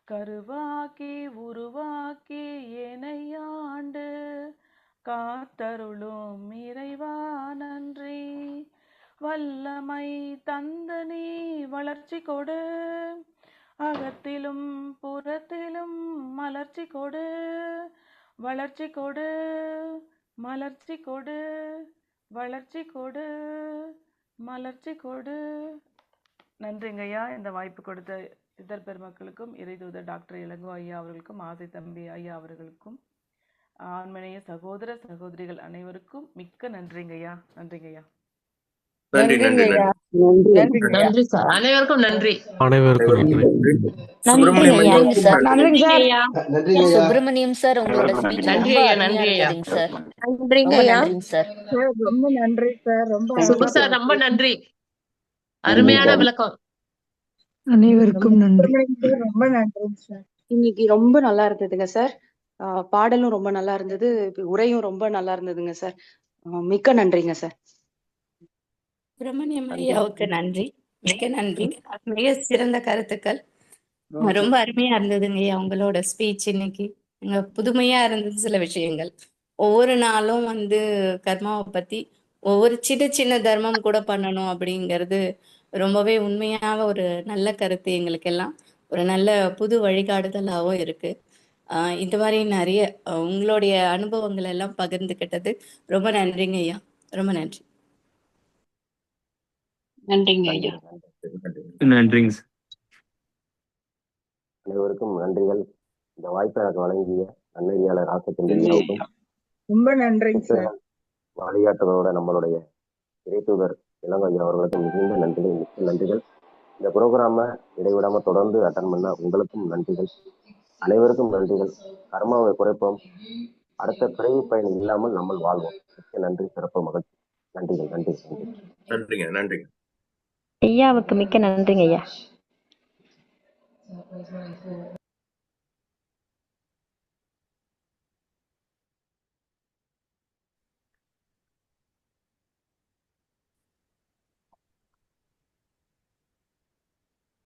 கருவாக்கி உருவாக்கி ஏனையாண்டு காத்தருளும் இறைவா நன்றி. வல்லமை தந்து நீ வளர்ச்சி கொடு, அகத்திலும் புறத்திலும் மலர்ச்சி கொடு, வளர்ச்சி கொடு, மலர்ச்சி கொடு, வளர்ச்சி கொடு, மலர்ச்சி கொடு. நன்றிங்கய்யா. இந்த வாய்ப்பு கொடுத்த சித்தர் பெருமக்களுக்கும், இறைதூதர் டாக்டர் இளங்கோ ஐயா அவர்களுக்கும், ஆசை தம்பி ஐயா அவர்களுக்கும், ஆண்மனைய சகோதர சகோதரிகள் அனைவருக்கும் மிக்க நன்றிங்கய்யா. நன்றிங்கய்யா. நன்றி நன்றி நன்றிங்க ஐயா. நன்றி நன்றி நன்றிங்க ஐயா. நன்றி சார். அனைவருக்கும் நன்றி. அனைவருக்கும் அனைவருக்கும் நன்றி. நன்றி. நன்றிங்க சுப்பிரமணியம் ஐயா. ஐயா நன்றிங்க சார். நன்றிங்க சார். ஐயா. ஐயா சுப்பிரமணியம் சார், உங்களோட அனைவருக்கும் ஸ்பீச் நன்றி ரொம்ப ஐயா. அருமையா நன்றி ஐயா. இருந்ததுங்க சார். நன்றிங்க ரொம்ப ஐயா. நன்றிங்க சார். சார் ரொம்ப நன்றி சார். ரொம்ப சுபு சார் ரொம்ப நன்றி. அருமையான விளக்கம். அனைவருக்கும் நன்றி. சுப்பிரமணியம் சார் ரொம்ப நன்றிங்க சார். இன்னைக்கு ரொம்ப நல்லா இருந்ததுங்க சார். பாடலும் ரொம்ப நல்லா இருந்தது, உரையும் ரொம்ப நல்லா இருந்ததுங்க சார். மிக்க நன்றிங்க சார். சுப்பிரமணியம் நன்றி. ஐயாவுக்கு நன்றி, மிக்க நன்றி. மிக சிறந்த கருத்துக்கள். ரொம்ப அருமையா இருந்ததுங்க ஐயா உங்களோட ஸ்பீச் இன்னைக்கு. புதுமையா இருந்தது சில விஷயங்கள். ஒவ்வொரு நாளும் கர்மாவை பத்தி ஒவ்வொரு சின்ன சின்ன தர்மம் கூட பண்ணணும் அப்படிங்கிறது ரொம்பவே உண்மையாக ஒரு நல்ல கருத்து. எங்களுக்கெல்லாம் ஒரு நல்ல புது வழிகாட்டுதலாகவும் இருக்கு. இந்த மாதிரி நிறைய உங்களுடைய அனுபவங்கள் எல்லாம் பகிர்ந்துக்கிட்டது ரொம்ப நன்றிங்க ஐயா. ரொம்ப நன்றி. நன்றிங்க நன்றி ஐயா. நன்றி. நன்றிங்க சார். அனைவருக்கும் நன்றிகள். இந்த வாய்ப்பை எனக்கு வழங்கிய நன்னறியாளர் ராசச்சந்திர ஐயாவுக்கும் ரொம்ப நன்றிங்க சார். வழிகாட்டுதலோட நம்மளுடைய இறைத்தூதர் இளங்கோ ஐயா அவர்களுக்கும் மிகுந்த நன்றிகள், மிக்க நன்றிகள். இந்த ப்ரோக்ராம இடைவிடாம தொடர்ந்து அட்டன் பண்ண உங்களுக்கும் நன்றிகள். அனைவருக்கும் நன்றிகள். கர்மாவை குறைப்போம், அடுத்த பிறவி பயன் இல்லாமல் நம்ம வாழ்வோம். மிக்க நன்றி, சிறப்பு மகிழ்ச்சி. நன்றிகள். நன்றி நன்றி நன்றிங்க நன்றிங்க. ஐயாவுக்கு மிக்க நன்றிங்க ஐயா.